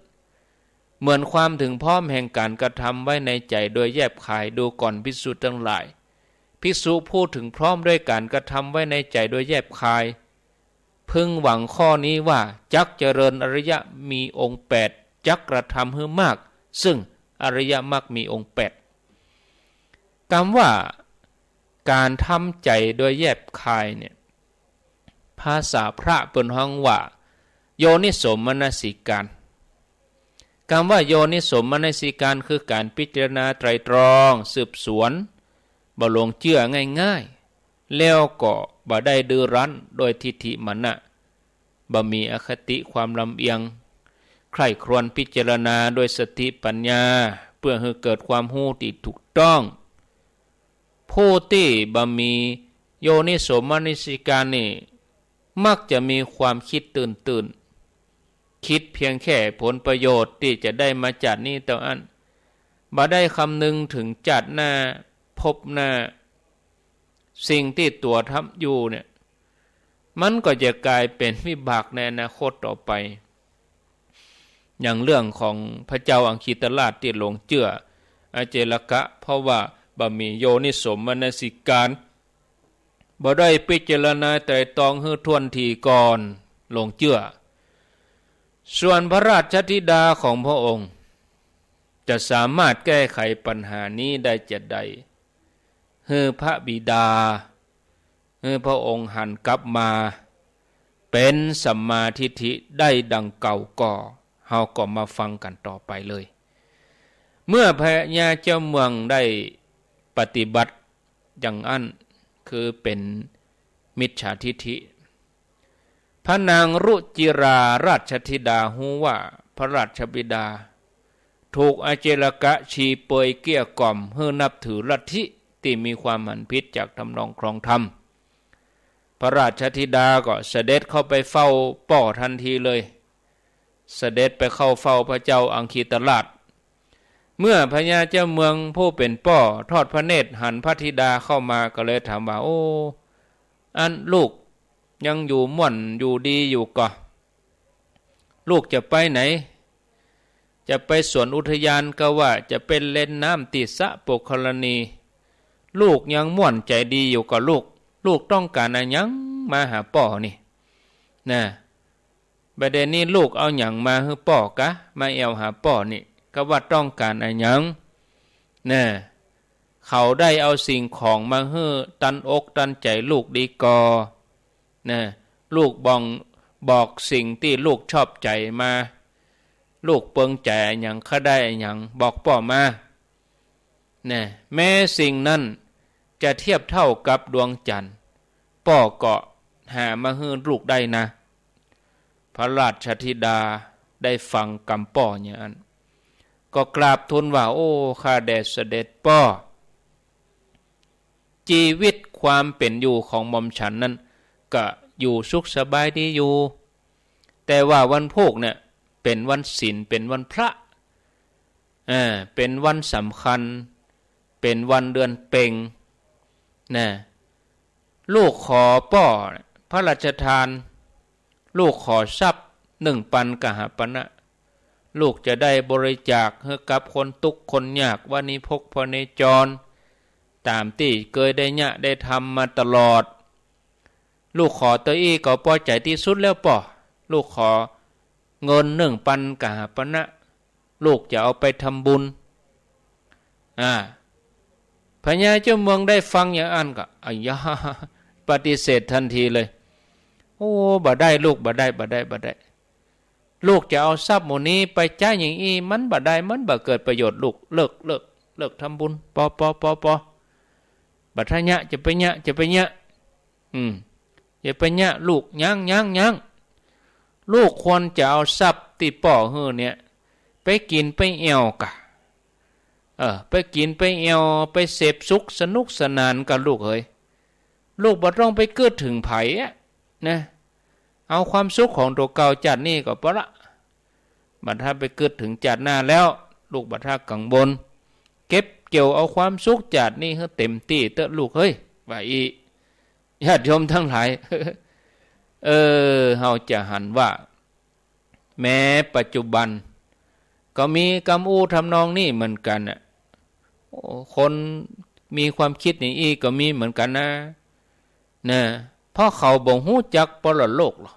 เหมือนความถึงพร้อมแห่งการกระทำไว้ในใจโดยแยบคายดูก่อนภิกษุทั้งหลายภิกษุพูดถึงพร้อมด้วยการกระทำไว้ในใจโดยแยบคายพึงหวังข้อนี้ว่าจักเจริญอริยะมีองค์8จักกระทำให้มากซึ่งอริยมรรคมีองค์8คำว่าการทำใจโดยแยบคายเนี่ยภาษาพระเปิ้นฮ้องว่าโยนิโสมนสิการคำว่าโยนิโสมนสิการคือการพิจารณาไตรตรองสืบสวนบ่หลงเชื่อง่ายๆแล้วก็บ่ได้ดื้อรั้นโดยทิฏฐิมานะบ่มีอคติความลำเอียงใคร่ครวญพิจารณาโดยสติปัญญาเพื่อให้เกิดความรู้ที่ถูกต้องผู้ที่บ่มีโยนิโสมนสิการนี่มักจะมีความคิดตื่นคิดเพียงแค่ผลประโยชน์ที่จะได้มาจากนี้ต่ออันบ่ได้คำนึงถึงจัดหน้าพบหน้าสิ่งที่ตัวทำอยู่เนี่ยมันก็จะกลายเป็นวิบากในอนาคตต่อไปอย่างเรื่องของพระเจ้าอังคิตราชที่หลงเชื่ออเจลกะเพราะว่าบ่มีโยนิโสมนสิการบ่ได้พิจารณาไตร่ตรองให้ถ้วนทีก่อนหลงเชื่อส่วนพระราชธิดาของพระองค์จะสามารถแก้ไขปัญหานี้ได้จะใดให้พระบิดาให้พระองค์หันกลับมาเป็นสัมมาทิฏฐิได้ดังเก่าก่อเฮาก็มาฟังกันต่อไปเลยเมื่อพญาเจ้าเมืองได้ปฏิบัติอย่างนั้นคือเป็นมิจฉาทิฏฐิพระนางรุจิราราชธิดาฮู้ว่าพระราชบิดาถูกอเจลกะชีเปยเกลี้ยกล่อมให้นับถือลัทธิที่มีความหันผิดจากทำนองครองธรรมพระราชธิดาก็เสด็จเข้าไปเฝ้าป่อทันทีเลยเสด็จไปเข้าเฝ้าพระเจ้าอังคิตราชเมื่อพญาเจ้าเมืองผู้เป็นป่อทอดพระเนตรหันพระธิดาเข้ามาก็เลยถามว่าโอ้อันลูกยังอยู่ม่วนอยู่ดีอยู่ก่อลูกจะไปไหนจะไปสวนอุทยานก็ว่าจะเป็นเล่นน้ำติสะปุคลณีลูกยังม่วนใจดีอยู่กับลูกต้องการอะไรยังมาหาป่อนี่นะประเด็นนี้ลูกเอาหยังมาให้ป่อกะมาแอวหาป่อนี่ก็ว่าต้องการอะไรยังนะเขาได้เอาสิ่งของมาให้ตันอกตันใจลูกดีกอนะลูกบอกสิ่งที่ลูกชอบใจมาลูกเปิงใจอย่างข้าได้อย่างบอกป่อมานะแม้สิ่งนั้นจะเทียบเท่ากับดวงจันทร์ป่อก็หามาให้ลูกได้นะพระราชธิดาได้ฟังคำป่ออย่างนั้นก็กราบทูลว่าโอ้ข้าแด่เสด็จป่อชีวิตความเป็นอยู่ของหม่อมฉันนั้นก็อยู่สุขสบายดีอยู่แต่ว่าวันพุธเนี่ยเป็นวันศีลเป็นวันพระเป็นวันสำคัญเป็นวันเดือนเพ็ญนะลูกขอป่อพระราชทานลูกขอทรัพย์1 ปันกหปณะลูกจะได้บริจาคให้กับคนทุกข์คนยากวานิพกพเนจรตามที่เคยได้ยะได้ทำมาตลอดลูกขอตัวอีก็พอใจที่สุดแล้วป่อลูกขอเงิน1 ปันกหปณะลูกจะเอาไปทำบุญพญาเจ้าเมืองได้ฟังอย่างนั้นก็อ้ยาปฏิเสธทันทีเลยโอ้บ่ได้ลูกบ่ได้ลูกจะเอาทรัพย์หมู่นี้ไปจ่ายอย่างอีมันบ่ได้มันบ่เกิดประโยชน์ลูกเลิกทำบุญปอบัดทะยะจะไปยะอย่าไปยะลูกยังลูกควรจะเอาทรัพย์ที่ป่อฮื้อเนี่ยไปกินไปเอวกะไปกินไปเอวไปเสพสุขสนุกสนานกับลูกเฮ้ยลูกบ่ต้องไปเกิดถึงไผนะเอาความสุขของตัวเก่าจัดนี่ก็พอละบัดถ้าไปเกิดถึงจัดหน้าแล้วลูกบัดถ้ากังวลเก็บเกี่ยวเอาความสุขจัดนี่ให้เต็มที่เตอะลูกเฮ้ยว่าอีญาติโยมทั้งหลายเฮาจะหันว่าแม้ปัจจุบัน ก็มีกำอู้ทำนองนี่เหมือนกันน่ะคนมีความคิดอย่างนี้ก็มีเหมือนกันนะเพราะเขาบ่ฮู้จักปรโลกหรอก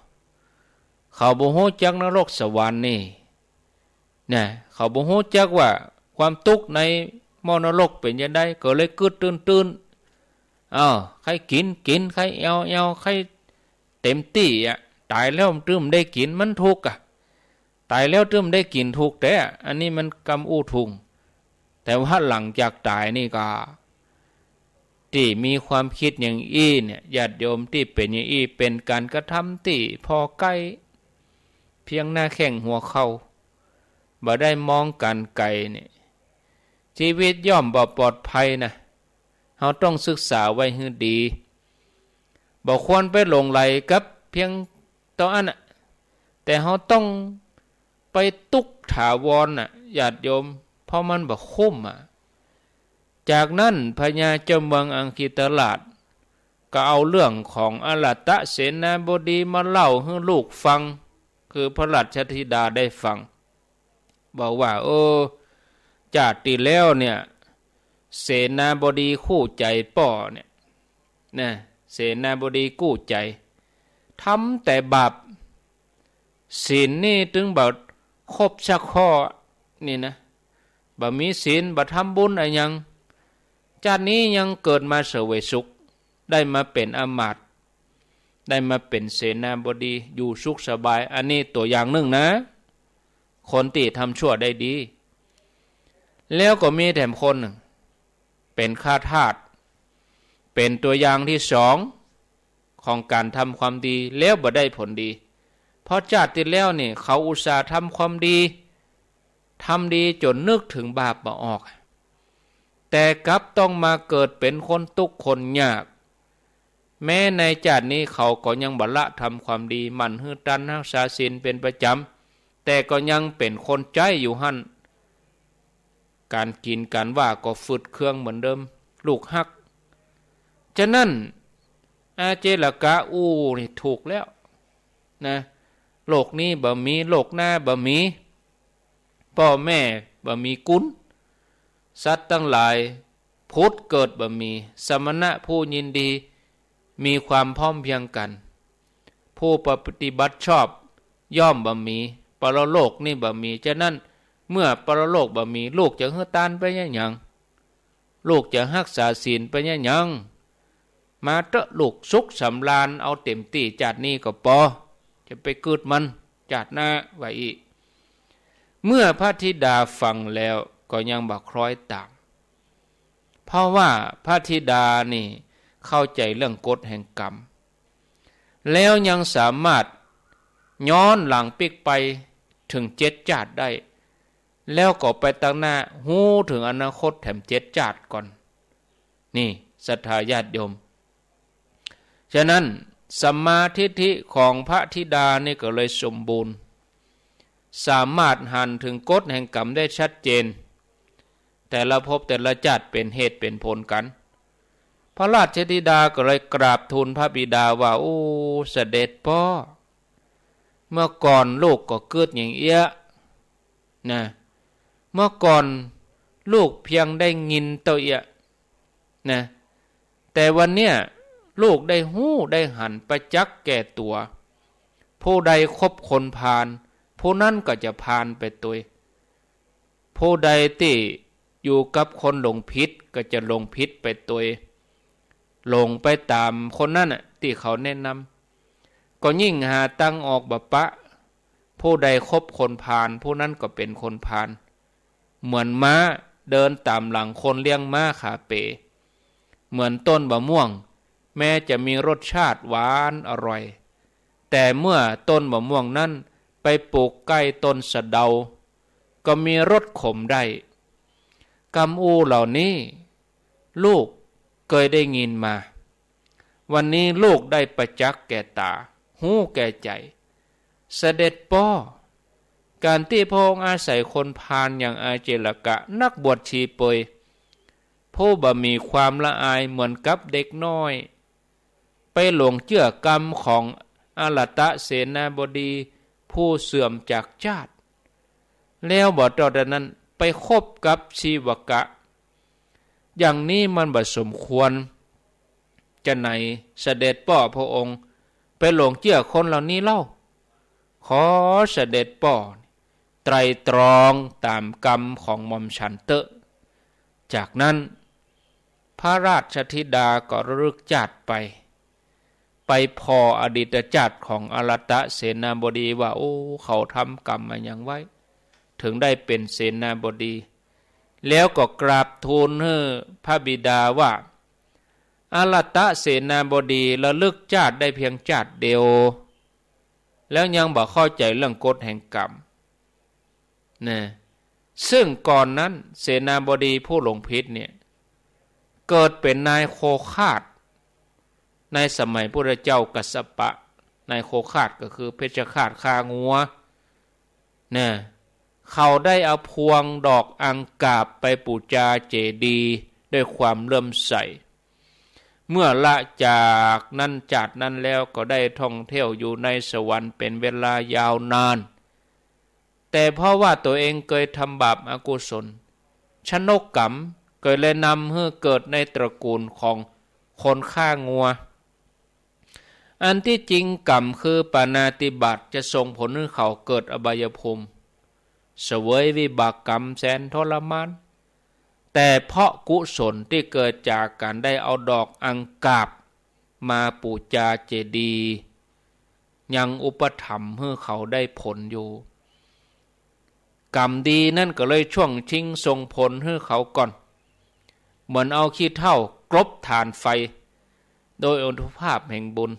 เขาบ่ฮู้จักนรกสวรรค์นี่นะเขาบ่ฮู้จักว่าความทุกข์ในมรณรกเป็นยังไงก็เลยกึดตื่นใครกินใครเอาใครเต็มที่อ่ะตายแล้วตึมได้กินมันทุกข์อ่ะตายแล้วตึมได้กินทุกข์แต่อันนี้มันกำอู้ทุงแต่ว่าหลังจากตายนี่ก็ที่มีความคิดอย่างอี้เนี่ยญาติโยมที่เป็นอย่างอี้เป็นการกระทำที่พอใกล้เพียงหน้าแข้งหัวเข่าบ่ได้มองกันไกลเนี่ยชีวิตย่อมบ่ปลอดภัยนะเราต้องศึกษาไว้ให้ดีบ่ควรไปหลงไหลกับเพียงต่ออันน่ะแต่เราต้องไปตุกถาวรน่ะญาติโยมเพราะมันบ่คุ้มจากนั้นพญาเจ้าเมืองอังคิตราชก็เอาเรื่องของอลตะเสนาบดีมาเล่าให้ลูกฟังคือพระราชธิดาได้ฟังบอกว่าจาติแล้วเนี่ยเสนาบดีคู่ใจป่อเนี่ยนะเสนาบดีกู้ใจทำแต่บาปศีลนี่ถึงบ่ครบสักข้อนี่นะบ่มีศีลบ่ทำบุญอะไรยังชาตินี้ยังเกิดมาเสวยสุขได้มาเป็นอมาตย์ได้มาเป็นเสนาบดีอยู่สุขสบายอันนี้ตัวอย่างหนึ่งนะคนที่ทำชั่วได้ดีแล้วก็มีแถมคนหนึ่งเป็นข้าทาสเป็นตัวอย่างที่สองของการทำความดีแล้วบ่ได้ผลดีเพราะชาติที่แล้วนี่เขาอุตส่าห์ทำความดีจนนึกถึงบาปบ่ออกแต่กลับต้องมาเกิดเป็นคนทุกข์คนยากแม้ในชาตินี้เขาก็ยังบ่ละทำความดีหมั่นฮือตันรักษาศีลเป็นประจำแต่ก็ยังเป็นคนใจอยู่หั่นการกินการว่าก็ฝืดเครื่องเหมือนเดิมลูกฮักฉะนั้นอาเจลกะนี่ถูกแล้วนะโลกนี้บ่มีโลกหน้าบ่มีพ่อแม่บ่มีกุลสัตว์ทั้งหลายพุทธเกิดบ่มีสมณะผู้ยินดีมีความพร้อมเพียงกันผู้ปฏิบัติชอบย่อมบ่มีปรโลกนี่บ่มีฉะนั้นเมื่อปรโลกบ่มีลูกจะเฮือตานไปยังลูกจะรักษาศีลไปยังมาเตอะลูกสุขสำราญเอาเต็มที่จาดนี้ก็พอจะไปเกิดมันจาดหน้าไว้อีกเมื่อพระธิดาฟังแล้วก็ยังบักคล้อยตามเพราะว่าพระธิดานี่เข้าใจเรื่องกฎแห่งกรรมแล้วยังสามารถย้อนหลังปิกไปถึง7 ชาติได้แล้วก็ไปตั้งหน้าหู้ถึงอนาคตแถม7 ชาติก่อนนี่ศรัทธาญาติโยมฉะนั้นสัมมาทิฏฐิของพระธิดานี่ก็เลยสมบูรณ์สามารถหันถึงกฎแห่งกรรมได้ชัดเจนแต่ละภพแต่ละชาติเป็นเหตุเป็นผลกันพระราชธิดาก็เลยกราบทูลพระบิดาว่าเสด็จพ่อเมื่อก่อนลูกก็เกิดอย่างเอี้ยนะเมื่อก่อนลูกเพียงได้ยินเต่าเอี้ยนะแต่วันเนี้ยลูกได้หู้ได้หันประจักษ์แก่ตัวผู้ใดคบคนพาลผู้นั้นก็จะพาลไปตัวผู้ใดที่อยู่กับคนหลงผิดก็จะหลงผิดไปตัวหลงไปตามคนนั้นที่เขาแนะนำก็ยิ่งหาตั้งออกบปะผู้ใดคบคนพาลผู้นั้นก็เป็นคนพาลเหมือนม้าเดินตามหลังคนเลี้ยงม้าขาเปเหมือนต้นมะม่วงแม้จะมีรสชาติหวานอร่อยแต่เมื่อต้นมะม่วงนั้นไปปลูกใกล้ต้นสะเดาก็มีรสขมได้กำอูเหล่านี้ลูกเคยได้ยินมาวันนี้ลูกได้ประจักษ์แก่ตาหูแก่ใจเสด็จพ่อการที่พระองค์อาศัยคนพาลอย่างอาเจลกะนักบวชชีเปยผู้บ่มีความละอายเหมือนกับเด็กน้อยไปหลงเชื่อกรรมของอลตะเสนาบดีผู้เสื่อมจากชาติ แล้วบ่ต่อจากนั้นไปคบกับชีวกะอย่างนี้มันบ่สมควรจะไหนเสด็จป่อพระองค์ไปหลงเชื่อคนเหล่านี้เล่าขอเสด็จป่อไตรตรองตามกรรมของหม่อมฉันเตอะจากนั้นพระราชธิดาก็ระลึกชาติไปพออดีตชาติของอรตะเสนาบดีว่าโอ้เขาทำกรรมมาอย่างไว้ถึงได้เป็นเสนาบดีแล้วก็กราบทูลให้พระบิดาว่าอรตะเสนาบดีระลึกชาติได้เพียงชาติเดียวแล้วยังบ่เข้าใจเรื่องกฎแห่งกรรมนะซึ่งก่อนนั้นเสนาบดีผู้หลงผิดเนี่ยเกิดเป็นนายโคฆาตในสมัยพระเจ้ากัสสปะนายโคฆาตก็คือเพชฌฆาตฆ่างัวนะเขาได้เอาพวงดอกอังกาบไปบูชาเจดีย์ด้วยความเลื่อมใสเมื่อละจากนั้นจากนั้นแล้วก็ได้ท่องเที่ยวอยู่ในสวรรค์เป็นเวลายาวนานแต่เพราะว่าตัวเองเคยทำบาปอกุศลชนกกรรมเคยเลยนำให้เกิดในตระกูลของคนฆ่างัวอันที่จริงกรรมคือปาณาติบาตจะส่งผลให้เขาเกิดอบายภูมิเสวยวิบากกรรมแสนทรมานแต่เพราะกุศลที่เกิดจากการได้เอาดอกอังกาบมาบูชาเจดีย์ยังอุปถัมภ์ให้เขาได้ผลอยู่กรรมดีนั่นก็เลยช่วงชิงส่งผลให้เขาก่อนเหมือนเอาขี้เถ้ากรบฐานไฟโดยอนุภาพแห่งบุญ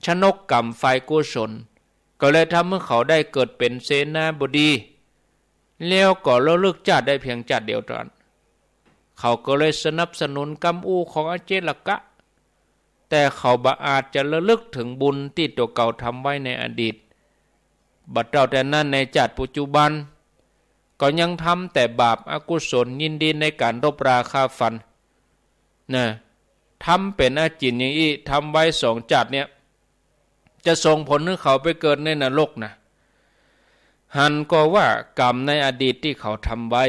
ชนกกรรมไฟกุศลก็เลยทำให้เขาได้เกิดเป็นเสนาบดีแล้วก็ระลึกชาติได้เพียงชาติเดียวเท่านั้นเขาก็เลยสนับสนุนกรรมอูของอาเจลกะแต่เขาบ่อาจจะระลึกถึงบุญที่ตัวเก่าทำไว้ในอดีตบัดเจ้าแต่นั้นในชาติปัจจุบันก็ยังทำแต่บาปอกุศลยินดีในการรบราฆ่าฟันนะทำเป็นอาจินอย่างนี้ทำไว้สองชาติเนี่ยจะส่งผลให้เขาไปเกิดในนรกนะหันก็ว่ากรรมในอดีตที่เขาทำไว้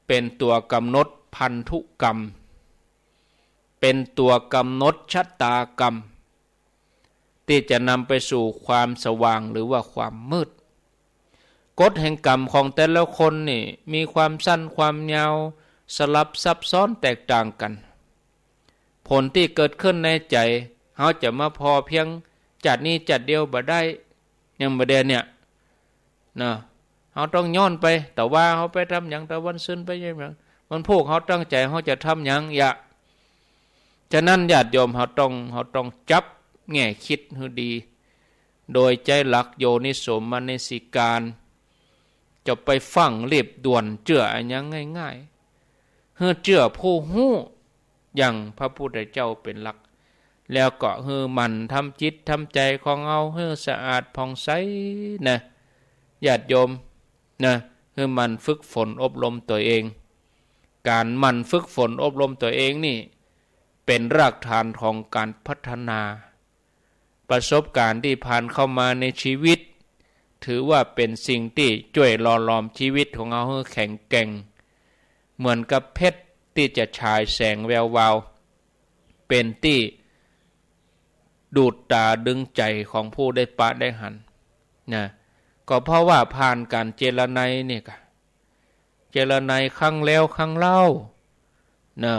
เป็นตัวกำหนดพันธุกรรมเป็นตัวกำหนดชะตากรรมที่จะนำไปสู่ความสว่างหรือว่าความมืดกฎแห่งกรรมของแต่ละคนนี่มีความสั้นความยาวสลับซับซ้อนแตกต่างกันผลที่เกิดขึ้นในใจเขาจะมาพอเพียงจัดนี้จัดเดียวบ่ได้ยังบ่ได้เนี่ยนะเขาต้องย้อนไปแต่ว่าเขาไปทำอย่างตะวันซึนไปยังไงมันพวกเขาตั้งใจเขาจะทำอย่างอย่าฉะนั้นญาติโยมเขาต้องจับแง่คิดให้ดีโดยใจหลักโยนิโสมนสิการจะไปฟังเรียบด่วนเจืออันยังง่ายๆเฮือเจือผู้หู้อย่างพระพุทธเจ้าเป็นหลักแล้วก็เฮือมันทำจิตทำใจของเอาเฮือสะอาดผ่องใสนะญาติโยมนะเฮือมันฝึกฝนอบรมตัวเองการมันฝึกฝนอบรมตัวเองนี่เป็นรากฐานของการพัฒนาประสบการณ์ที่ผ่านเข้ามาในชีวิตถือว่าเป็นสิ่งที่ช่วยหล่อหลอมชีวิตของเราให้แข็งแกร่งเหมือนกับเพชรที่จะฉายแสงแวววาวเป็นที่ดูดตาดึงใจของผู้ได้ปะได้หันนะก็เพราะว่าผ่านการเจรไนนี่ค่ะเจรไนครั้งแล้วครั้งเล่านะ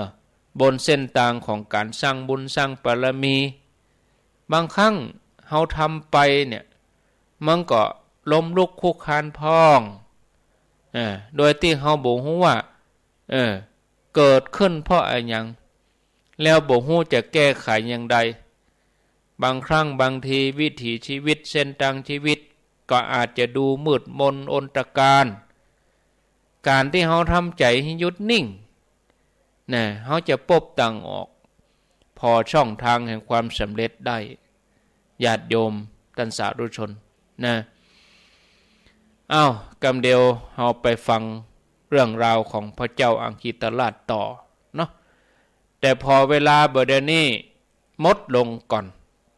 บนเส้นทางของการสร้างบุญสร้างบารมีบางครั้งเฮาทำไปเนี่ยมันก็ล้มลุกคุกคานพ้องโดยที่เฮาบ่ฮู้ว่าเกิดขึ้นเพราะอะไรหยังแล้วบ่ฮู้จะแก้ไขอย่างใดบางครั้งบางทีวิถีชีวิตเส้นทางชีวิตก็อาจจะดูมืดมนอนตการการที่เฮาทำใจให้หยุดนิ่งเขาจะพบต่างออกพอช่องทางแห่งความสำเร็จได้ญาติโยมท่านสาธุชนนะกำเดียวเราไปฟังเรื่องราวของพระเจ้าอังคิตราชต่อเนาะแต่พอเวลาเดี๋ยวนี้มดลงก่อน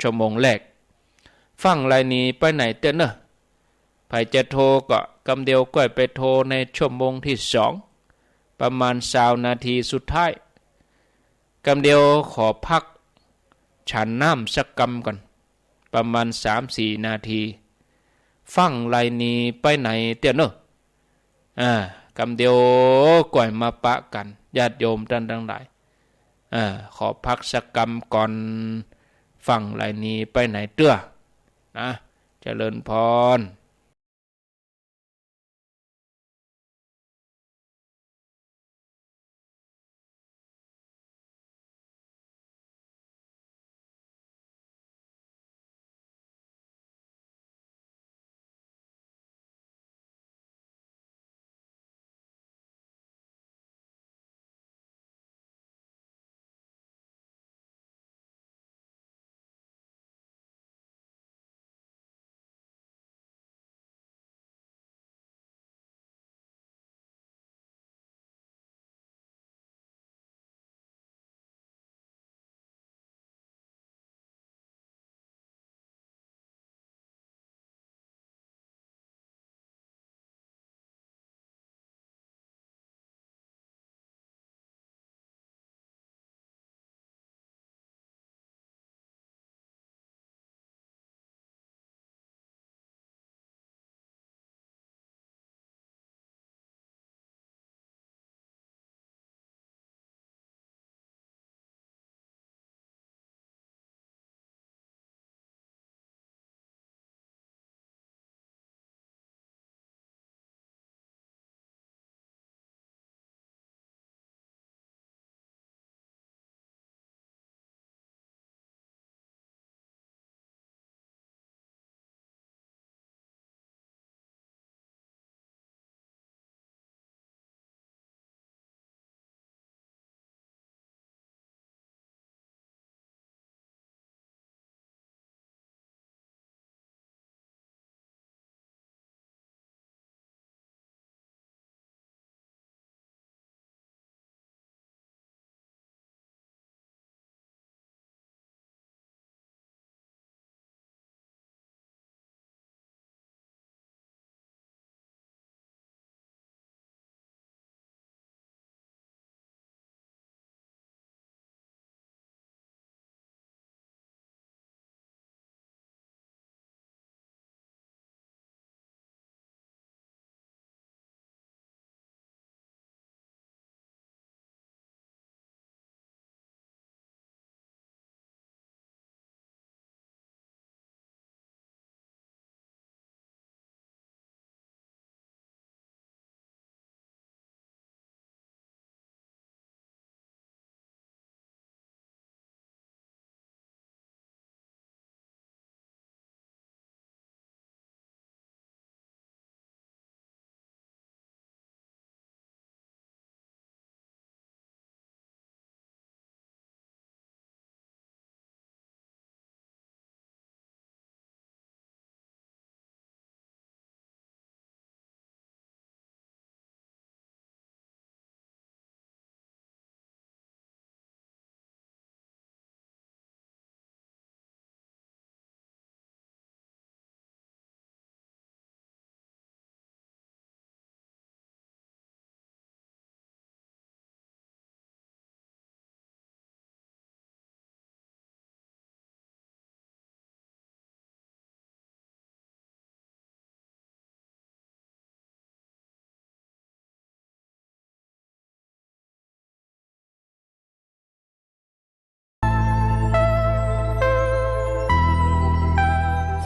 ชั่วโมงแรกฟังรายนี้ไปไหนเต้นเนอะใครจะโทรก็ กำเดียวก็ไปโทรในชั่วโมงที่2ประมาณ20 นาทีสุดท้ายกำเดียวขอพักฉันน้ำสักกำก่อนประมาณ3-4 นาทีฟังไรนี้ไปไหนเตี้ยเนอะกำเดียวก่อยมาปะกันญาติโยมท่านทั้งหลายขอพักสักกำก่อนฟังไรนี้ไปไหนเตื้อนะเจริญพร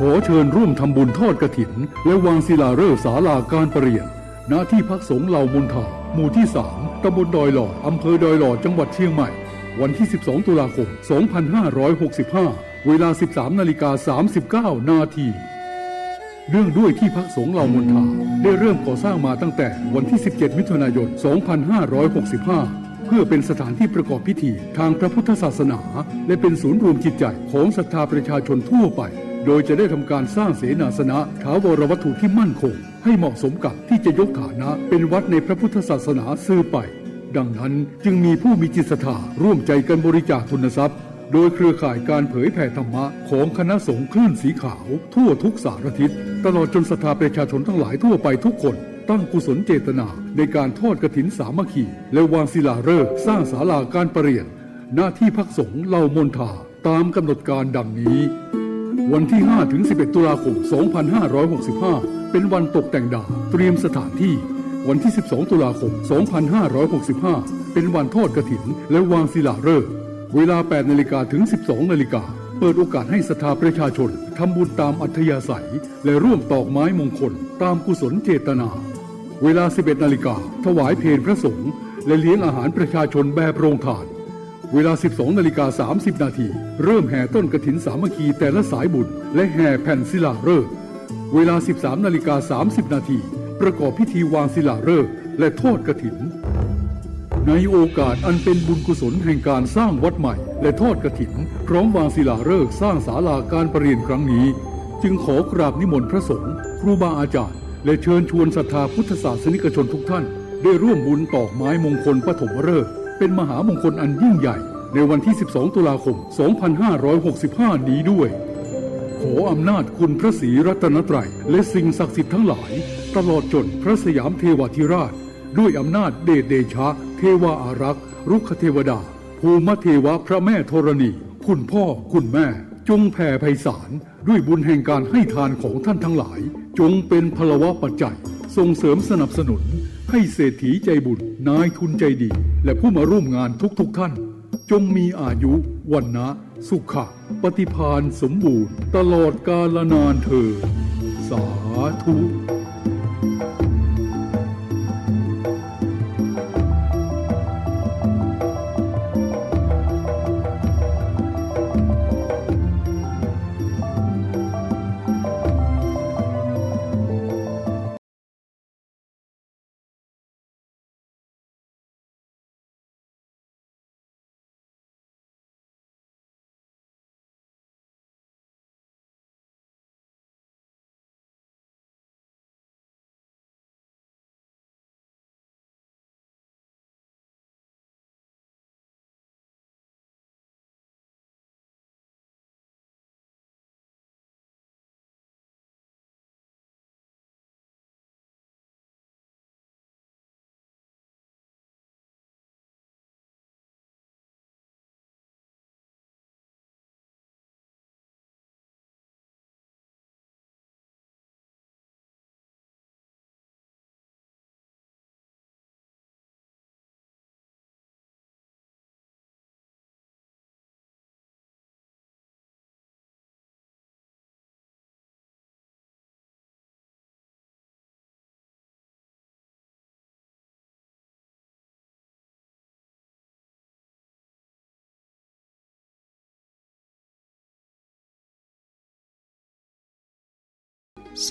ขอเชิญร่วมทำบุญทอดกฐินและวางศิลาฤกษ์ศาลาการประเรียนณที่พักสงฆ์เหล่ามนทาหมู่ที่ 3 ตำบลดอยหล่ออำเภอดอยหล่อจังหวัดเชียงใหม่วันที่ 12 ตุลาคม 2565 เวลา 13:39 นาทีเรื่องด้วยที่พักสงฆ์เหล่ามนทาได้เริ่มก่อสร้างมาตั้งแต่วันที่ 17 มิถุนายน 2565 เพื่อเป็นสถานที่ประกอบพิธีทางพระพุทธศาสนาและเป็นศูนย์รวมจิตใจของศรัทธาประชาชนทั่วไปโดยจะได้ทำการสร้างเสนาสนะถาวรวัตถุที่มั่นคงให้เหมาะสมกับที่จะยกฐานะเป็นวัดในพระพุทธศาสนาสืบไปดังนั้นจึงมีผู้มีจิตศรัทธาร่วมใจกันบริจาคทุนทรัพย์ โดยเครือข่ายการเผยแผ่ธรรมะของคณะสงฆ์คลื่นสีขาวทั่วทุกสารทิศตลอดจนศรัทธาประชาชนทั้งหลายทั่วไปทุกคนตั้งกุศลเจตนาในการทอดกฐินสามัคคีและวางศิลาฤกษ์สร้างศาลาการประเรียนณที่พักสงฆ์เหล่ามนทาตามกำหนดการดังนี้วันที่ 5-11 ตุลาคม 2565 เป็นวันตกแต่งดาวเตรียมสถานที่วันที่ 12 ตุลาคม 2565 เป็นวันทอดกฐินและวางศิลาฤกษ์เวลา 8 นาฬิกาถึง 12 นาฬิกาเปิดโอกาสให้ศรัทธาประชาชนทำบุญตามอัธยาศัยและร่วมตอกไม้มงคลตามกุศลเจตนาเวลา 11 นาฬิกาถวายเพลพระสงฆ์และเลี้ยงอาหารประชาชนแบบโรงทานเวลา 12 นาฬิกา 30 นาทีเริ่มแห่ต้นกฐินสามัคคีแต่ละสายบุญและแห่แผ่นศิลาฤกษ์เวลา 13 นาฬิกา 30 นาทีประกอบพิธีวางศิลาฤกษ์และทอดกฐินในโอกาสอันเป็นบุญกุศลแห่งการสร้างวัดใหม่และทอดกฐินพร้อมวางศิลาฤกษ์สร้างศาลาการประเรียนครั้งนี้จึงขอกราบนิมนต์พระสงฆ์ครูบาอาจารย์และเชิญชวนศรัทธาพุทธศาสนิกชนทุกท่านได้ร่วมบุญตอกไม้มงคลปฐมฤกษ์เป็นมหามงคลอันยิ่งใหญ่ในวันที่ 12 ตุลาคม 2565 นี้ด้วยขออำนาจคุณพระศรีรัตนตรัยและสิ่งศักดิ์สิทธิ์ทั้งหลายตลอดจนพระสยามเทวาธิราชด้วยอำนาจเดชเดชะเทวาอารักษ์รุกขเทวดาภูมิเทวะพระแม่ธรณีคุณพ่อคุณแม่จงแผ่ไพศาลด้วยบุญแห่งการให้ทานของท่านทั้งหลายจงเป็นพลวะปัจจัยส่งเสริมสนับสนุนให้เศรษฐีใจบุญนายทุนใจดีและผู้มาร่วมงานทุกท่านจงมีอายุวันนะสุขะปฏิภาณสมบูรณ์ตลอดกาลนานเถิดสาธุ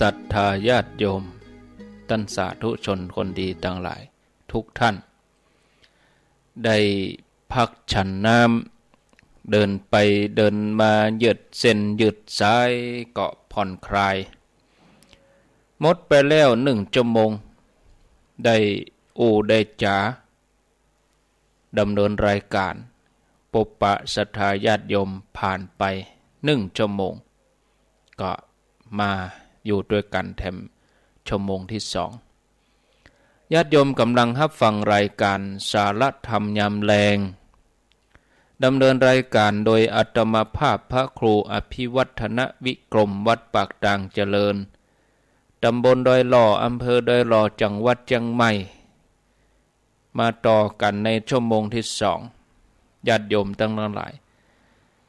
ศรัทธาญาติโยมท่านสาธุชนคนดีต่างหลายทุกท่านได้พักฉันน้ำเดินไปเดินมาเหยียดเส้นหยืดสายเกาะผ่อนคลายหมดไปแล้ว1 ชั่วโมงได้ได้จ๋าดำเนินรายการปบปะศรัทธาญาติโยมผ่านไป1 ชั่วโมงก็มาอยู่ด้วยกันแถมชั่วโมงที่2ญาติโยมกำลังรับฟังรายการสารธรรมยามแลงดำเนินรายการโดยอาตมาภาพพระครูอภิวัฒนวิกรมวัดปากด่างเจริญตำบลดอยหล่ออำเภอดอยหล่อจังหวัดเชียงใหม่มาต่อกันในชั่วโมงที่2ญาติโยมทั้งหลาย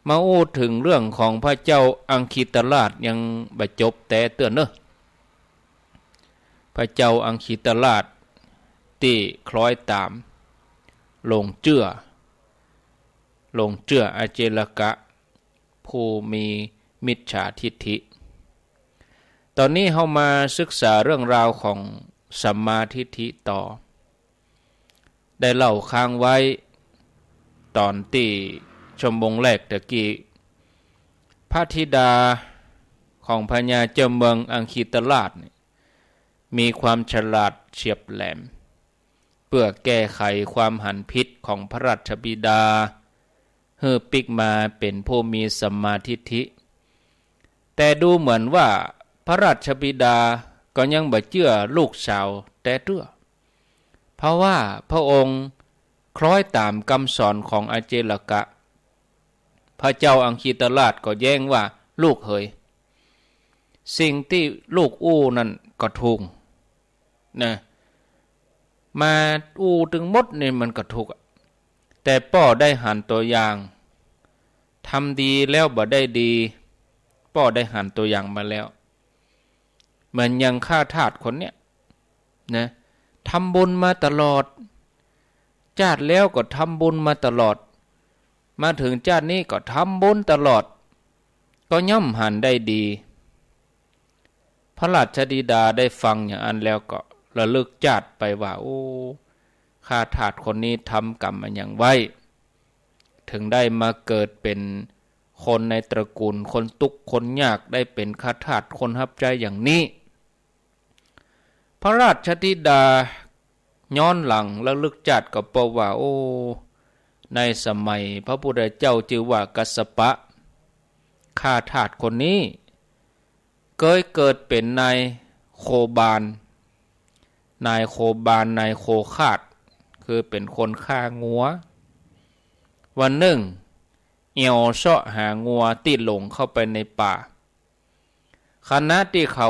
มาอู้ถึงเรื่องของพระเจ้าอังคิตราชยังบ่จบแต่เตือนเนอะพระเจ้าอังคิตราชที่คล้อยตามลงเจื้ออาเจลกะผู้มีมิจฉาทิฏฐิตอนนี้เฮามาศึกษาเรื่องราวของสัมมาทิฏฐิต่อได้เล่าค้างไว้ตอนที่ชั่วโมงแรกตะกี้พระธิดาของพญาเจ้าเมืองอังคิตราชมีความฉลาดเฉียบแหลมเพื่อแก้ไขความหันผิดของพระราชบิดา เฮอปิกมาเป็นผู้มีสัมมาทิฏฐิแต่ดูเหมือนว่าพระราชบิดาก็ยังบ่เชื่อลูกสาวแต่เตื้อเพราะว่าพระองค์คล้อยตามคำสอนของอาเจลกะพระเจ้าอังคิตราชก็แย้งว่าลูกเฮยสิ่งที่ลูกอู้นั่นก็ถูกนะมาอู้ถึงหมดนี่มันก็ถูกแต่ป้อได้หันตัวอย่างทำดีแล้วบ่ได้ดีป้อได้หันตัวอย่างมาแล้วเหมือนยังข้าทาสคนเนี้ยนะทำบุญมาตลอดชาติแล้วก็ทำบุญมาตลอดมาถึงชาตินี้ก็ทำบุญตลอดก็ย่อมหันได้ดีพระราชธิดาได้ฟังอย่างอันแล้วก็ระลึกชาติไปว่าโอ้ข้าทาสคนนี้ทำกรรมมาอย่างไว้ถึงได้มาเกิดเป็นคนในตระกูลคนทุกข์คนยากได้เป็นข้าทาสคนรับใจอย่างนี้พระราชธิดาย้อนหลังระลึกชาติก็บอกว่าโอ้ในสมัยพระพุทธเจ้าชื่อว่ากัสสปะข้าทาสคนนี้เคยเกิดเป็นนายโคบาลนายโคคาดคือเป็นคนฆ่างัววันหนึ่งเอี่ยวเสาะหางัวที่หลงเข้าไปในป่าขณะที่เขา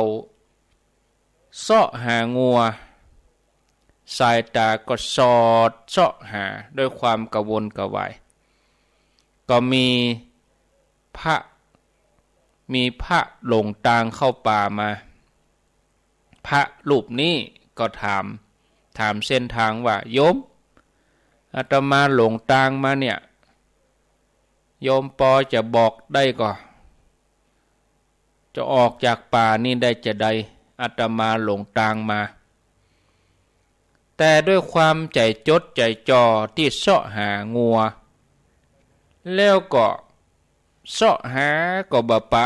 เสาะหางัวสายตาก็สอดเสาะหาด้วยความกระวนกระวายก็มีพระหลงทางเข้าป่ามาพระรูปนี้ก็ถามเส้นทางว่าโยมอาตมาหลงทางมาเนี่ยโยมปอจะบอกได้ก็จะออกจากป่านี่ได้จะใดอาตมาหลงทางมาแต่ด้วยความใจจดใจจ่อที่เสาะหางัวแล้วก็เสาะหาก็บ่ปะ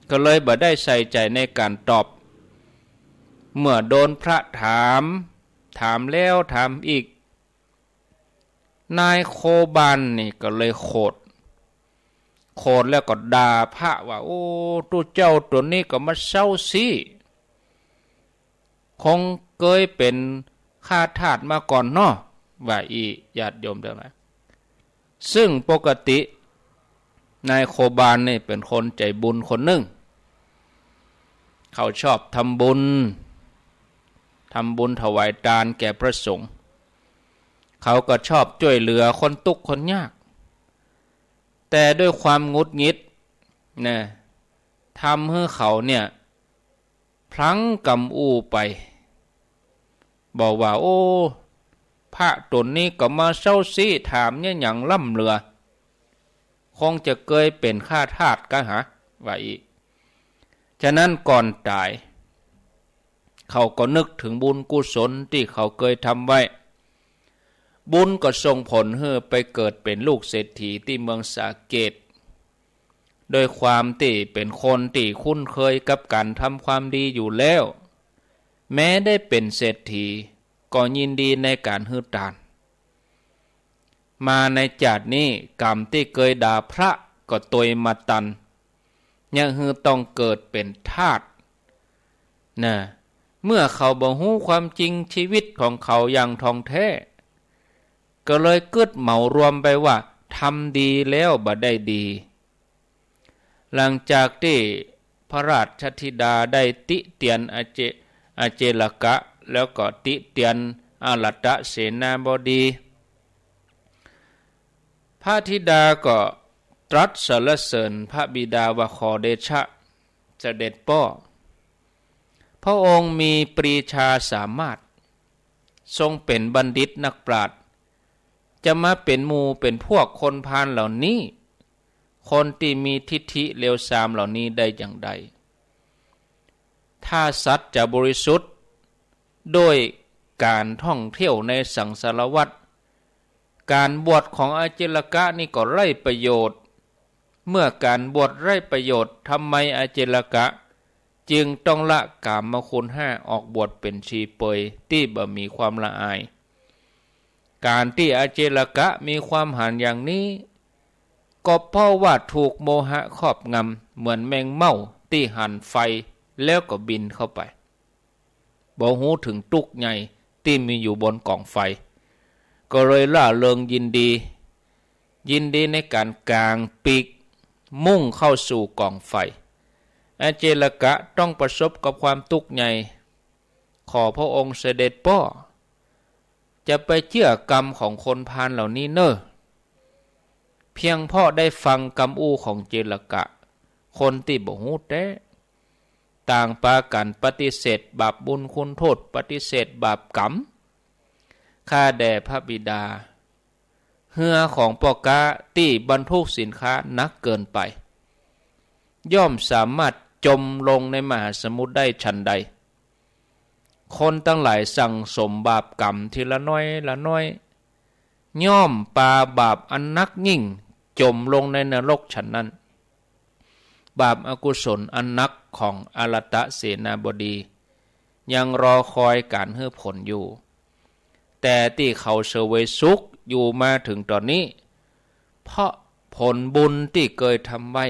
ก็เลยบ่ได้ใส่ใจในการตอบเมื่อโดนพระถามแล้วถามอีกนายโคบาลนี่ก็เลยโกรธแล้วก็ด่าพระว่าโอ้ตัวเจ้าตัวนี้ก็มาเศร้าสิคงเคยเป็นข้าทาสมาก่อนเนาะว่าอีญาติโยมเด้อนะซึ่งปกตินายโคบาลนี่เป็นคนใจบุญคนหนึ่งเขาชอบทำบุญถวายทานแก่พระสงฆ์เขาก็ชอบช่วยเหลือคนทุกข์คนยากแต่ด้วยความงุดหงิดนะทำให้เขาเนี่ยพลั้งกำอู้ไปบอกว่าโอ้พระตนนี้ก็มาเศร้าซีถามเนี่ยอย่างล่ำเรือคงจะเคยเป็นข้าทาสกันหะว่าอีกฉะนั้นก่อนตายเขาก็นึกถึงบุญกุศลที่เขาเคยทำไว้บุญก็ส่งผลให้ไปเกิดเป็นลูกเศรษฐีที่เมืองสาเกตโดยความที่เป็นคนที่คุ้นเคยกับการทำความดีอยู่แล้วแม้ได้เป็นเศรษฐีก็ยินดีในการฮือทานมาในจาตินี้กรรมที่เคยด่าพระก็ตวยมาตันยังฮือต้องเกิดเป็นทาสนะเมื่อเขาบ่ฮู้ความจริงชีวิตของเขาอย่างท่องแท้ก็เลยกึดเหมารวมไปว่าทำดีแล้วบ่ได้ดีหลังจากที่พระราชธิดาได้ติเตียนอาเจลกะแล้วก็ติเตียนอาลัตตเสนาบดีพระธิดาก็ตรัสสรรเสริญพระบิดาว่าขอเดชะเสด็จพ่อพระองค์มีปรีชาสามารถทรงเป็นบัณฑิตนักปราชญ์จะมาเป็นหมู่เป็นพวกคนพาลเหล่านี้คนที่มีทิฏฐิเลวทรามเหล่านี้ได้อย่างใดถ้าสัตว์จะบริสุทธิ์โดยการท่องเที่ยวในสังสารวัฏการบวชของอาเจลกะนี่ก็ไร้ประโยชน์เมื่อการบวชไร้ประโยชน์ทำไมอาเจลกะจึงต้องละกามคุณห้าออกบวชเป็นชีเปยที่บ่มีความละอายการที่อาเจลกะมีความหันอย่างนี้ ก็เพราะว่าถูกโมหะครอบงำเหมือนแมงเม่าที่หันไฟแล้วก็บินเข้าไปบ่ฮู้ถึงตุกใหญ่ที่มีอยู่บนกองไฟก็เลยล่าเริงยินดีในการกางปีกมุ่งเข้าสู่กองไฟอาเจลกะต้องประสบกับความทุกข์ใหญ่ขอพระองค์เสด็จพ่อจะไปเชื่อกรรมของคนพาลเหล่านี้เนอะเพียงพ่อได้ฟังกำอู้ของเจลกะคนที่บ่ฮู้แท้ต่างปากันปฏิเสธบาปบุญคุณโทษปฏิเสธบาปกรรมข้าแด่พระบิดาเหือของปอกาที่บรรทุกสินค้านักเกินไปย่อมสามารถจมลงในมหาสมุทรได้ฉันใดคนตั้งหลายสั่งสมบาปกรรมทีละน้อยละน้อยย่อมปาบาปอันนักยิ่งจมลงในนรกฉันนั้นบาปอกุศลอันนักของอรตเสนาบดียังรอคอยการให้ผลอยู่แต่ที่เขาเสวยสุขอยู่มาถึงตอนนี้เพราะผลบุญที่เคยทำไว้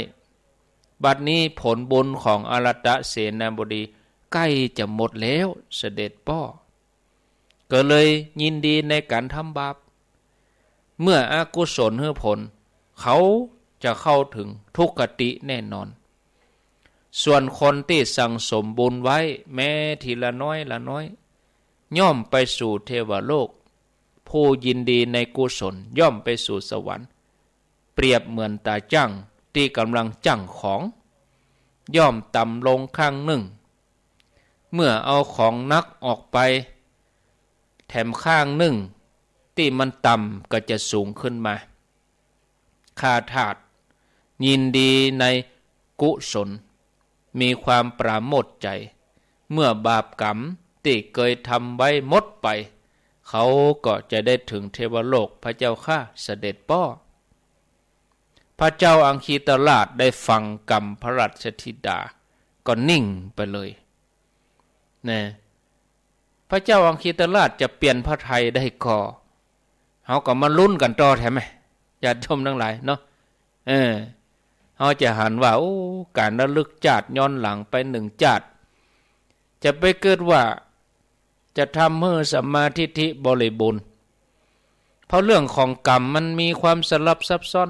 บัดนี้ผลบุญของอรตเสนาบดีใกล้จะหมดแล้วเสด็จพ่อก็เลยยินดีในการทำบาปเมื่ออกุศลให้ผลเขาจะเข้าถึงทุกขติแน่นอนส่วนคนที่สั่งสมบุญไว้แม้ทีละน้อยละน้อยย่อมไปสู่เทวโลกผู้ยินดีในกุศลย่อมไปสู่สวรรค์เปรียบเหมือนตาจั่งที่กำลังจั่งของย่อมต่ำลงข้างหนึ่งเมื่อเอาของนักออกไปแถมข้างหนึ่งที่มันต่ำก็จะสูงขึ้นมาข้าทาสยินดีในกุศลมีความปราโมทย์ใจเมื่อบาปกรรมที่เคยทำไว้หมดไปเขาก็จะได้ถึงเทวโลกพระเจ้าข้าเสด็จพ่อพระเจ้าอังคีตราชได้ฟังกรรมพระราชธิดาก็นิ่งไปเลยนะพระเจ้าอังคีตราชจะเปลี่ยนพระทัยได้ก่อเขาก็มาลุ้นกันต่อแถมไหมญาติชมทั้งหลายเนาะเขาจะหันว่าโอ้การระลึกชาติย้อนหลังไปหนึ่งชาติจะไปเกิดว่าจะทำให้สัมมาทิฏฐิบริบูรณ์เพราะเรื่องของกรรมมันมีความสลับซับซ้อน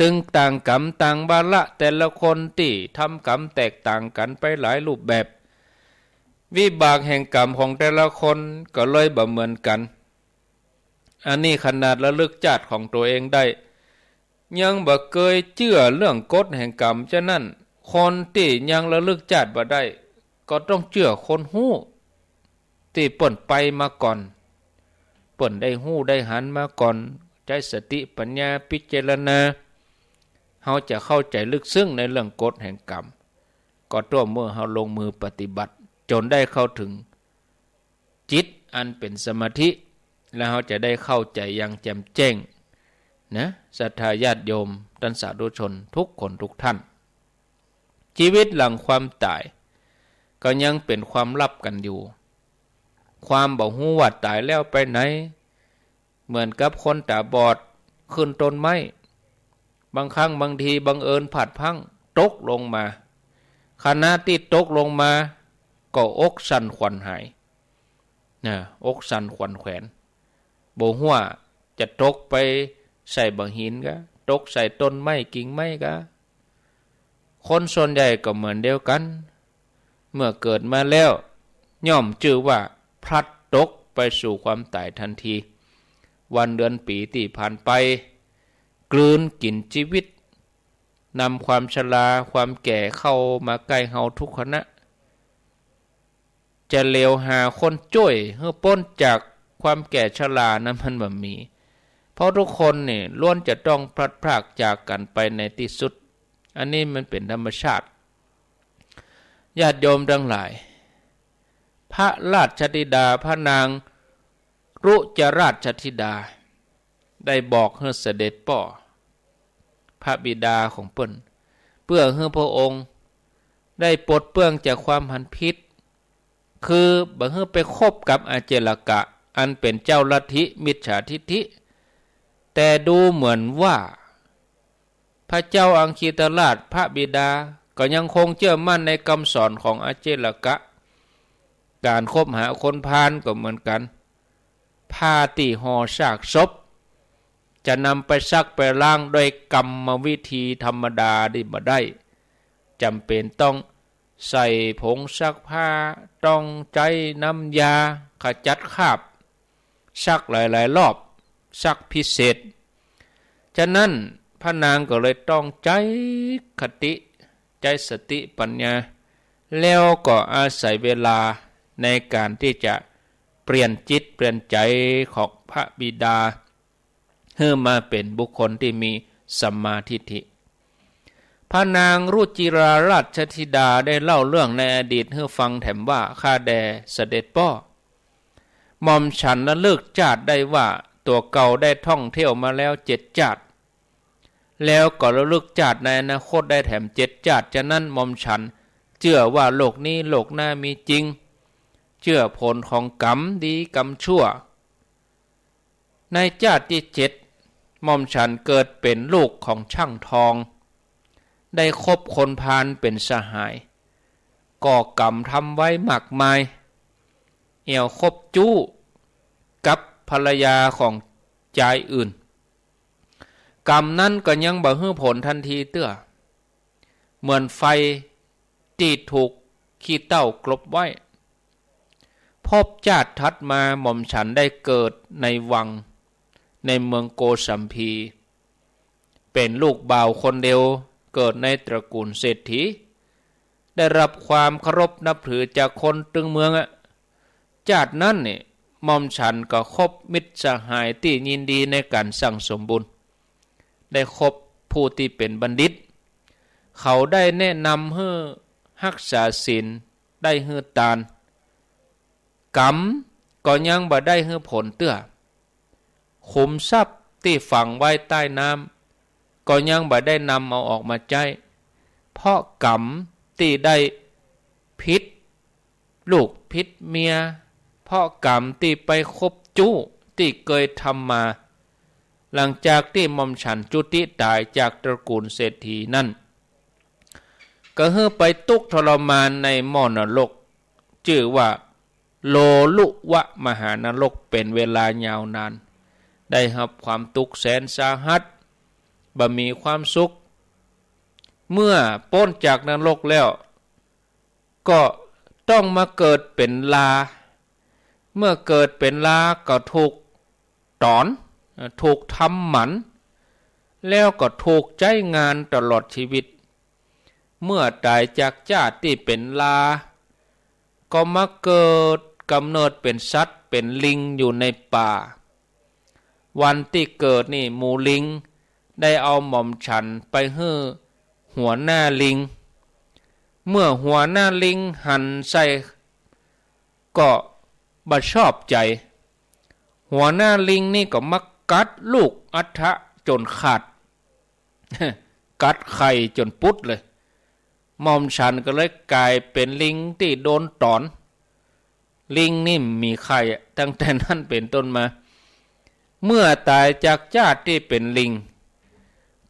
ตึงต่างกรรมต่างบาละแต่ละคนที่ทำกรรมแตกต่างกันไปหลายรูปแบบวิบากแห่งกรรมของแต่ละคนก็เลยบ่เหมือนกันอันนี้ขนาดระลึกชาติของตัวเองได้ยังบ่เคยเชื่อเรื่องกฎแห่งกรรมฉะนั้นคนที่ยังระลึกชาติบ่ได้ก็ต้องเชื่อคนฮู้ที่เปิ่นไปมาก่อนเปิ่นได้ฮู้ได้หันมาก่อนใช้สติปัญญาพิจารณาเขาจะเข้าใจลึกซึ้งในเรื่องกฎแห่งกรรมก็ตัวเมื่อเขาลงมือปฏิบัติจนได้เข้าถึงจิตอันเป็นสมาธิแล้วเขาจะได้เข้าใจอย่างแจ่มแจ้งนะศรัทธาญาติโยมท่านสาธุชนทุกคนทุกท่านชีวิตหลังความตายก็ยังเป็นความลับกันอยู่ความบ่ฮู้ว่าตายแล้วไปไหนเหมือนกับคนตาบอดขึ้นต้นไม้บางครั้งบางทีบังเอิญผาดพังตกลงมาขณะที่ตกลงมาก็อกสั่นขวัญหายอกสั่นขวัญแขวนบ่ฮู้ว่าจะตกไปใส่บางหินกะตกใส่ต้นไม้กิ่งไม้กะคนส่วนใหญ่ก็เหมือนเดียวกันเมื่อเกิดมาแล้วย่อมชื่อว่าพลัดตกไปสู่ความตายทันทีวันเดือนปีที่ผ่านไปกลืนกินชีวิตนำความชราความแก่เข้ามาใกล้เฮาทุกขณะจะเลวหาคนจ้วยเพื่อพ้นจากความแก่ชรานั้นมันบ่มีเพราะทุกคนนี่ล้วนจะต้องพลัดพรากจากกันไปในที่สุดอันนี้มันเป็นธรรมชาติญาติโยมทั้งหลายพระราชธิดาพระนางรุจราชธิดาได้บอกให้เสด็จพ่อพระบิดาของเปิ้นเพื่อให้พระองค์ได้ปลดเปลื้องจากความหันพิษคือบ่ให้ไปคบกับอาเจลกะอันเป็นเจ้าลัทธิมิจฉาทิฏฐิแ แต่ดูเหมือนว่าพระเจ้าอังคิตราชพระบิดาก็ยังคงเชื่อมั่นในคำสอนของอาเจลกะการคบหาคนพาลก็เหมือนกันผ้าที่ห่อซากศพจะนำไปซักไปล้างโดยกรรมวิธีธรรมดาได้บ่ได้จำเป็นต้องใส่ผงซักผ้าต้องใจน้ำยาขจัดคราบซักหลายๆรอบซักพิเศษฉะนั้นพระนางก็เลยต้องใจคติใจสติปัญญาแล้วก็อาศัยเวลาในการที่จะเปลี่ยนจิตเปลี่ยนใจของพระบิดาให้มาเป็นบุคคลที่มีสัมมาทิฏฐิพระนางรุจิราราชธิดาได้เล่าเรื่องในอดีตให้ฟังแถมว่าข้าแด่เสด็จพ่อหม่อมฉันระลึกชาติได้ว่าตัวเก่าได้ท่องเที่ยวมาแล้ว7 ชาติแล้วก็ระลึกชาติในอนาคตได้แถม7 ชาติฉะนั้นหม่อมฉันเชื่อว่าโลกนี้โลกหน้ามีจริงเชื่อผลของกรรมดีกรรมชั่วในชาติที่7หม่อมฉันเกิดเป็นลูกของช่างทองได้คบคนพาลเป็นสหายก่อกรรมทำไว้มากมายเอี่ยวคบจู้กับภรรยาของชายอื่นกรรมนั้นก็ยังบ่ฮื้อผลทันทีเตื้อเหมือนไฟที่ถูกขี้เต้ากลบไว้พบชาติถัดมาหม่อมฉันได้เกิดในวังในเมืองโกสัมพีเป็นลูกบ่าวคนเดียวเกิดในตระกูลเศรษฐีได้รับความเคารพนับถือจากคนตึงเมืองชาตินั้นเนี่ยหม่อมฉันก็คบมิตรสหายที่ยินดีในการสั่งสมบุญได้คบผู้ที่เป็นบัณฑิตเขาได้แนะนำให้รักษาศีลได้ให้ทานกรรมก็ยังบ่ได้ให้ผลเตื้อขุมทรัพย์ที่ฝังไว้ใต้น้ำก็ยังบ่ได้นำเอาออกมาใช้เพราะกรรมที่ได้พิษลูกพิษเมียเพราะกรรมที่ไปคบจู้ที่เคยทำมาหลังจากที่หม่อมฉันจุติตายจากตระกูลเศรษฐีนั่นก็เฮือไปตุกทรมานในหม้อนรกชื่อว่าโลลุวะมหานรกเป็นเวลายาวนานได้รับความทุกข์แสนสาหัสบ่มีความสุขเมื่อพ้นจากนรกแล้วก็ต้องมาเกิดเป็นลาเมื่อเกิดเป็นลาก็ถูกถอนถูกทำหมันแล้วก็ถูกใช้งานตลอดชีวิตเมื่อตายจากชาติที่เป็นลาก็มาเกิดกำเนิดเป็นสัตว์เป็นลิงอยู่ในป่าวันที่เกิดนี่หมูลิงได้เอาหม่อมฉันไปให้หัวหน้าลิงเมื่อหัวหน้าลิงหันใส่ก็บ่ชอบใจหัวหน้าลิงนี่ก็มากัดลูกอัฐะจนขาด กัดไข่จนปุดเลยหม่อมฉันก็เลยกลายเป็นลิงที่โดนตอนลิงนี่มีไข่ตั้งแต่นั้นเป็นต้นมาเมื่อตายจากชาติที่เป็นลิง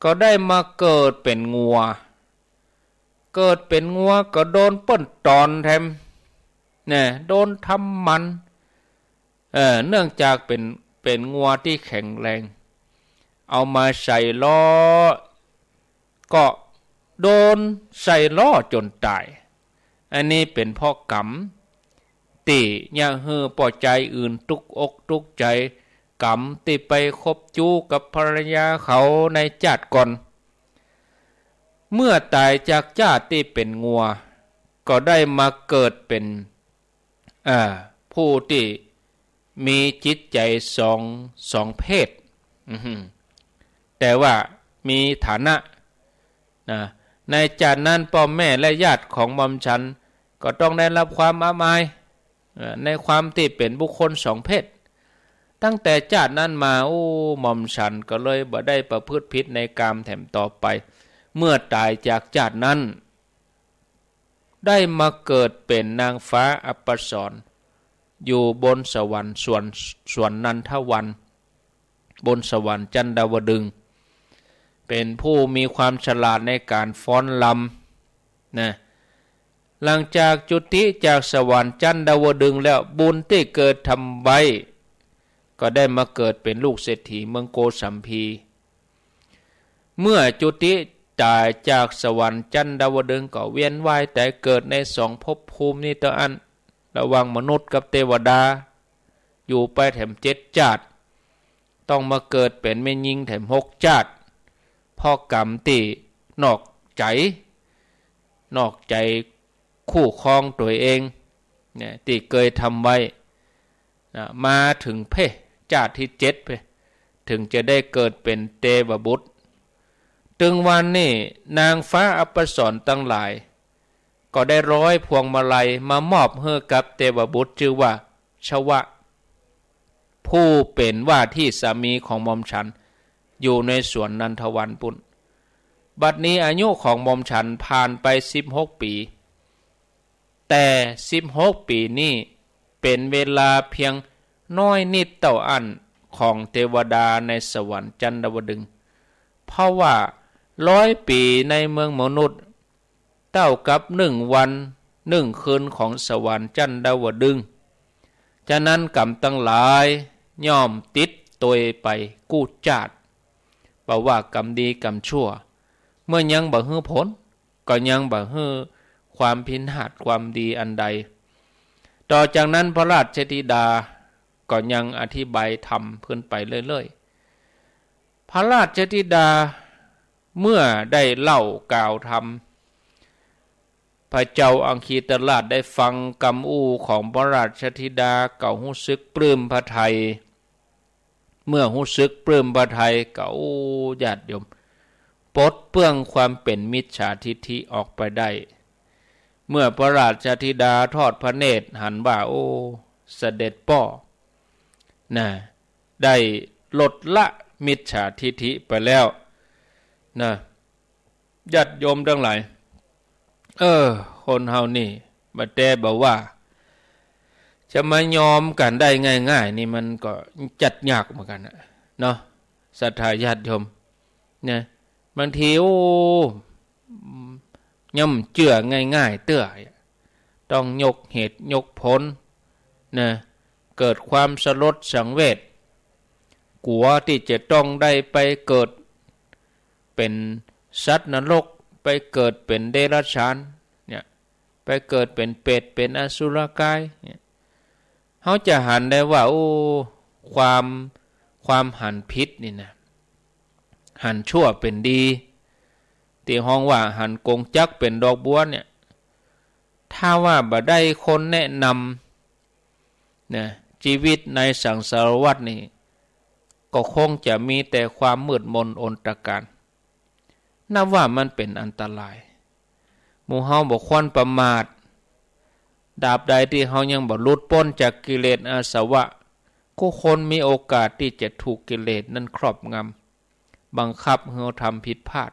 ก็ได้มาเกิดเป็นงัวเกิดเป็นงัวก็โดนป้นตอนแถมเนี่ยโดนทำมันเนื่องจากเป็นงัวที่แข็งแรงเอามาใส่ล้อก็โดนใส่ล้อจนตายอันนี้เป็นเพราะกรรมที่ยังฮือปอใจอื่นทุกอกทุกใจกรรมที่ไปคบจู้กับภรรยาเขาในชาติก่อนเมื่อตายจากชาติที่เป็นงัวก็ได้มาเกิดเป็นผู้ที่มีจิตใจสองเพศแต่ว่ามีฐานะในชาตินั้นพ่อแม่และญาติของหม่อมฉันก็ต้องได้รับความอับอายในความที่เป็นบุคคลสองเพศตั้งแต่ชาตินั้นมาหม่อมฉันก็เลยบ่ได้ประพฤติผิดในกามแถมต่อไปเมื่อตายจากชาตินั้นได้มาเกิดเป็นนางฟ้าอัปสรอยู่บนสวรรค์ส่วนนันทวัน บนสวรรค์จันดาวดึงส์เป็นผู้มีความฉลาดในการฟ้อนรำนะหลังจากจุติจากสวรรค์จันดาวดึงส์แล้วบุญที่เกิดทำไว้ก็ได้มาเกิดเป็นลูกเศรษฐีเมืองโกสัมพีเมื่อจุติตายจากสวรรค์จันดาวดึงส์ก็เวียนว่ายแต่เกิดในสองภพภูมินี้ต่ออันระหว่างมนุษย์กับเทวดาอยู่ไปแถม7 ชาติต้องมาเกิดเป็นแม่หญิงแถม6 ชาติพ่อกรรมที่นอกใจคู่ครองตัวเองเนี่ยที่เคยทำไว้นะมาถึงชาติที่7ไปถึงจะได้เกิดเป็นเทวบุตรถึงวันนี้นางฟ้าอัปสรทั้งหลายก็ได้ร้อยพวงมาลัยมามอบให้กับเทวบุตรชื่อว่าชวะผู้เป็นว่าที่สามีของหม่อมฉันอยู่ในสวนนันทวันปุณบัดนี้อายุของหม่อมฉันผ่านไป16 ปีแต่16 ปีนี้เป็นเวลาเพียงน้อยนิดเท่าอันของเทวดาในสวรรค์จันดาวดึงส์เพราะว่า100 ปีในเมืองมนุษย์เท่ากับ1 วัน1 คืนของสวรรค์จันดาวดึงส์ฉะนั้นกรรมทั้งหลายย่อมติดตัวไปกู้ชาติเพราะว่ากรรมดีกรรมชั่วเมื่อยังบ่ฮื้อผลก็ยังบ่ฮื้อความพินหัดความดีอันใดต่อจากนั้นพระราชธิดาก็ยังอธิบายธรรมขึ้นไปเรื่อยๆพระราชธิดาเมื่อได้เล่ากล่าวธรรมพระเจ้าอังคีตราชได้ฟังคำอู้ของพระราชธิดาก็รู้สึกปลื้มพระทัยเมื่อรู้สึกปลื้มพระทัยก็ญาติโยมปลดเปลื้องความเป็นมิจฉาทิฐิออกไปได้เมื่อพระราชธิดาทอดพระเนตรหันว่าเสด็จพ่อนะได้ลดละมิจฉาทิฐิไปแล้วนะญาติโยมทั้งหลายคนเฮานี่บัดแต่บอกว่าจะมายอมกันได้ง่ายๆนี่มันก็จัดยากเหมือนกันเนาะศรัทธาญาติโยมเนี่ยบางทีย่ำเจื่อง่ายๆเตื้อต้องยกเหตุยกผลนะเกิดความสลดสังเวชกลัวที่จะต้องได้ไปเกิดเป็นสัตว์นรกไปเกิดเป็นเดรัจฉานเนี่ยไปเกิดเป็นเปรตเป็นอสุรกายเนี่ยเขาจะหันได้ว่าความหันผิดนี่นะหันชั่วเป็นดีที่ห้องว่าหันกงจักเป็นดอกบัวเนี่ยถ้าว่าบ่ได้คนแนะนำนะชีวิตในสังสารวัฏนี่ก็คงจะมีแต่ความมืดมนอนตการนับว่ามันเป็นอันตรายหมู่เฮาบ่ควรประมาทดาบใดที่เฮายังบ่หลุดพ้นจากกิเลสอาสวะผู้คนมีโอกาสที่จะถูกกิเลสนั้นครอบงำบังคับให้เฮาทำผิดพลาด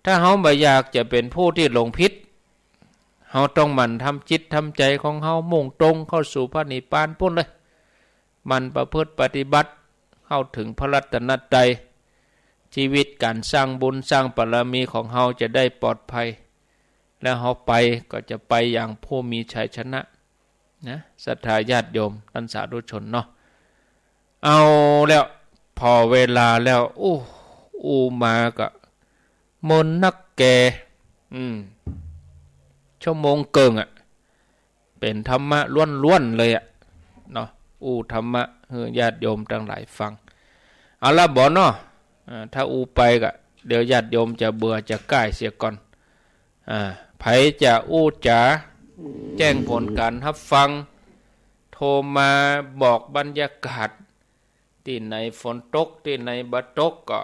ถ้าเฮาบ่อยากจะเป็นผู้ที่หลงผิดเฮาต้องหมั่นทำจิตทำใจของเฮามุ่งตรงเข้าสู่พระนิพพานพุ่นเลยมันประพฤติปฏิบัติเข้าถึงพระรัตนตรัยชีวิตการสร้างบุญสร้างบารมีของเฮาจะได้ปลอดภัยและเฮาไปก็จะไปอย่างผู้มีชัยชนะนะศรัทธาญาติโยมท่านสาธุชนเนาะเอาแล้วพอเวลาแล้วมาก็มนนักแก่ชั่วโมงเกิงเป็นธรรมะล้วนๆเลยเนาะธรรมะให้ญาติโยมทั้งหลายฟังเอาละบ่เนาะถ้าไปก็เดี๋ยวญาติโยมจะเบื่อจะก่ายเสียก่อนไผจะจ๋าแจ้งผลการรับฟังโทรมาบอกบรรยากาศที่ไหนฝนตกที่ไหนบ่ตกก็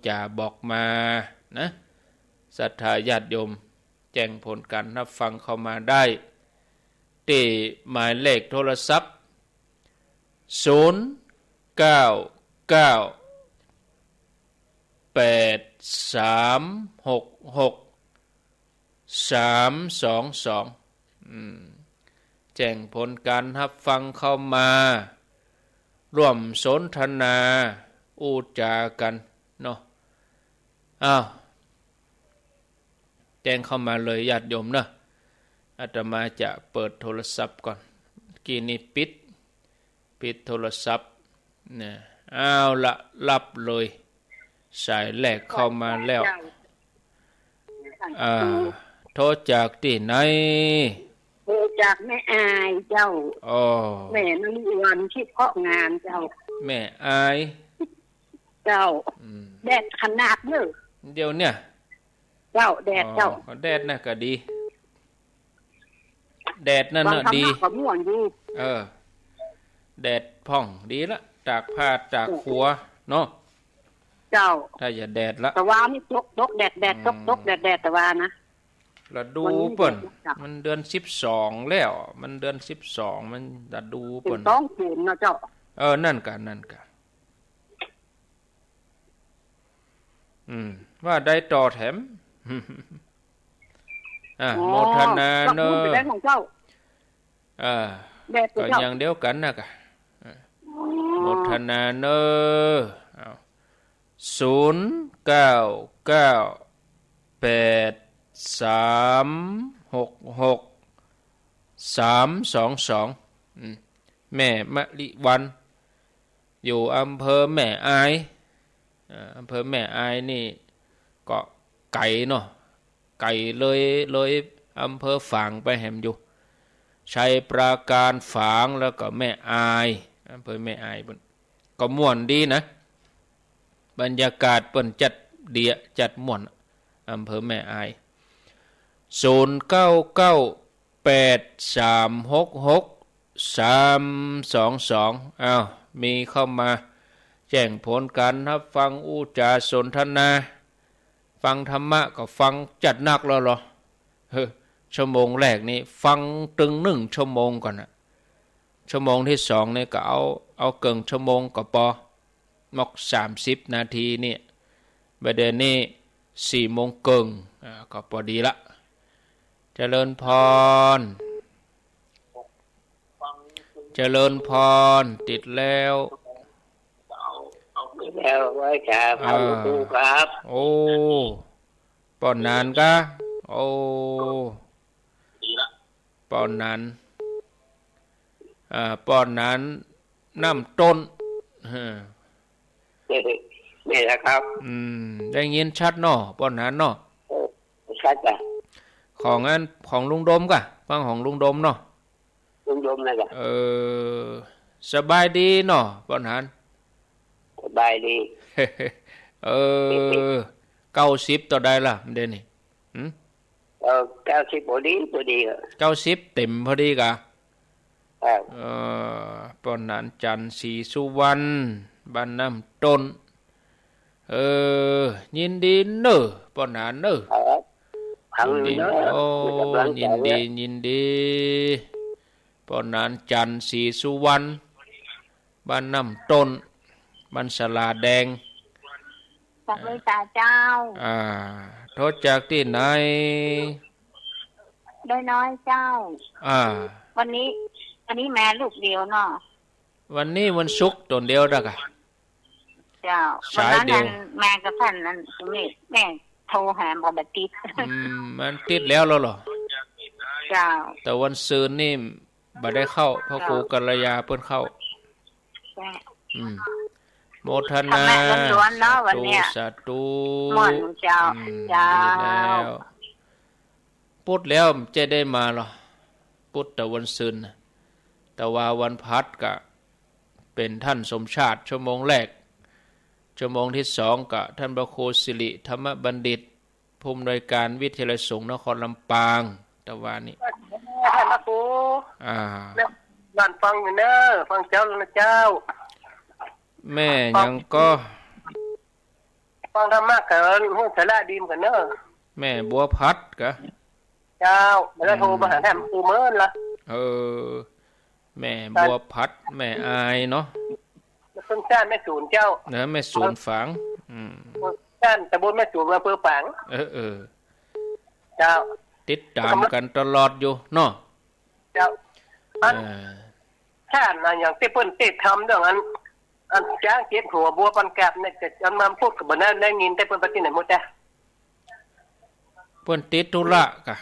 จ๋าบอกมานะศรัทธาญาติโยมแจ้งผลการรับฟังเข้ามาได้ที่หมายเลขโทรศัพท์0998366322แจ้งผลการรับฟังเข้ามา ร่วมสนทนาอูจากันเนาะอ้าวแจ้งเข้ามาเลยญาติโยมนะอาตมาจะเปิดโทรศัพท์ก่อนกี่นี้ปิดโทรศัพท์เนี่ยอ้าวละรับเลยสายแรกเข้ามาแล้วโทรจากที่ไหนโทรจากแม่อายเจ้าอ๋อแม่นฤวันที่เพาะงานเจ้าแม่อายเจ้าแดดขนาดเด้อเดี๋ยวเนี่ยเจ้าแดดเจ้าแดดน่ะก็ดีแดดนั่นน่ะดีแดดพ่องดีละตากผ้าตากขัวเนาะเจ้าถ้าอย่าแดดละแต่ว่านี่ตกแดดตกแดดแต่ว่านะละดูเปิ้นมันเดือน12แล้วมันเดือน12มันละดูเปิ้นต้องคูณเนาะเจ้านั่นกะว่าได้ต่อแถมโมทนาเนอะก็อย่างเดียวกันนะกะโมทนาเนอะ0998366322แม่มะลิวันอยู่อำเภอแม่อายอำเภอแม่อายนี่ก็ไก่เนาะไก่เลยอำเภอฝางไปแหมอยู่ชัยปราการฝางแล้วก็แม่อายอำเภอแม่อายเปิ้นก็ม่วนดีนะบรรยากาศเปิ้นจัดเดียจัดม่วนอำเภอแม่อาย0998366322อ้าวมีเข้ามาแจ้งผลการรับฟังอุจาสนทนาฟังธรรมะก็ฟังจัดหนักแล้วเหรอชั่วโมงแรกนี่ฟังตึง1 ชั่วโมงก่อนนะชั่วโมงที่2นี่ก็เอาเกินชั่วโมงก็พอมอก30 นาทีนี่ประเดี๋ยวนี้4 โมงเกินก็พอดีละเจริญพรติดแล้วไว้ครับครูครับโอ้ป้อนนานกะโอ้ป้อนนานน้ำต้นนี่แหละครับได้ยินชัดเนาะป้อนนานเนาะชัดจ้ะของลุงดมกะฟังของลุงดมเนาะลุงดมนะจ้ะสบายดีเนาะป้อนนานสบายดี90ต่อได้ล่ะเดี๋ยวนี้90พอดี90เต็มพอดีกะป้อนนานจันทร์ศรีสุวรรณบ้านน้ำต้นยินดีเนอะป้อนนานเนอะยินดีป้อนนานจันทร์ศรีสุวรรณบ้านน้ำต้นบ้านสลาแดงจากเลยตาเจ้าโทษจากที่ไหนน้อยเจ้าวันนี้แม่ลูกเดียวเนาะวันนี้วันศุกร์ตนเดียวดอกะเจ้าวันนั้นแม่กับท่านนั้นแม่โทรหาบ่ติดมันติดแล้วเหรอเจ้าแต่วันซืนนี่บ่ได้เข้าเพราะครูกัลยาเพิ่นเข้าโมทนาสาธุแล้วพุธแล้วจะได้มาหรอพุธแต่วันซืนแต่ว่าวันพัดก็เป็นท่านสมชาติชั่วโมงแรกชั่วโมงที่2ก็ท่านพระครูสิริธรรมบัณฑิตผู้อำนวยการวิทยาลัยสงฆ์นครลำปางแต่ว่านี่ท่านพระครูบ้านฟังอยู่เนอะฟังเจ้านะเจ้าแม่ยังก็ฟังธรรมะกันห้องสาราดีมกันเนอะแม่บัวพัดกะเจ้าแล้วโทรมาหาแม่ปูเมินละแม่บัวพัดแม่อายเนาะต้นชาติแม่ศูนย์เจ้าแม่ศูนย์ฝังชาติแต่บนแม่ศูนย์มาเพื่อฝังเจ้าติดตามกันตลอดอยู่เนาะเจ้าชาตินะอย่างที่เพิ่นติดทำเรื่องนั้น อันจ้างเจ็บหัวบัวปันกับเนี่ยจะอันมาพูดกับบ่นั้นได้ยินแต่เพิ่นไปที่ไหนหมดจ้ะเปิ้นติดธุระกะ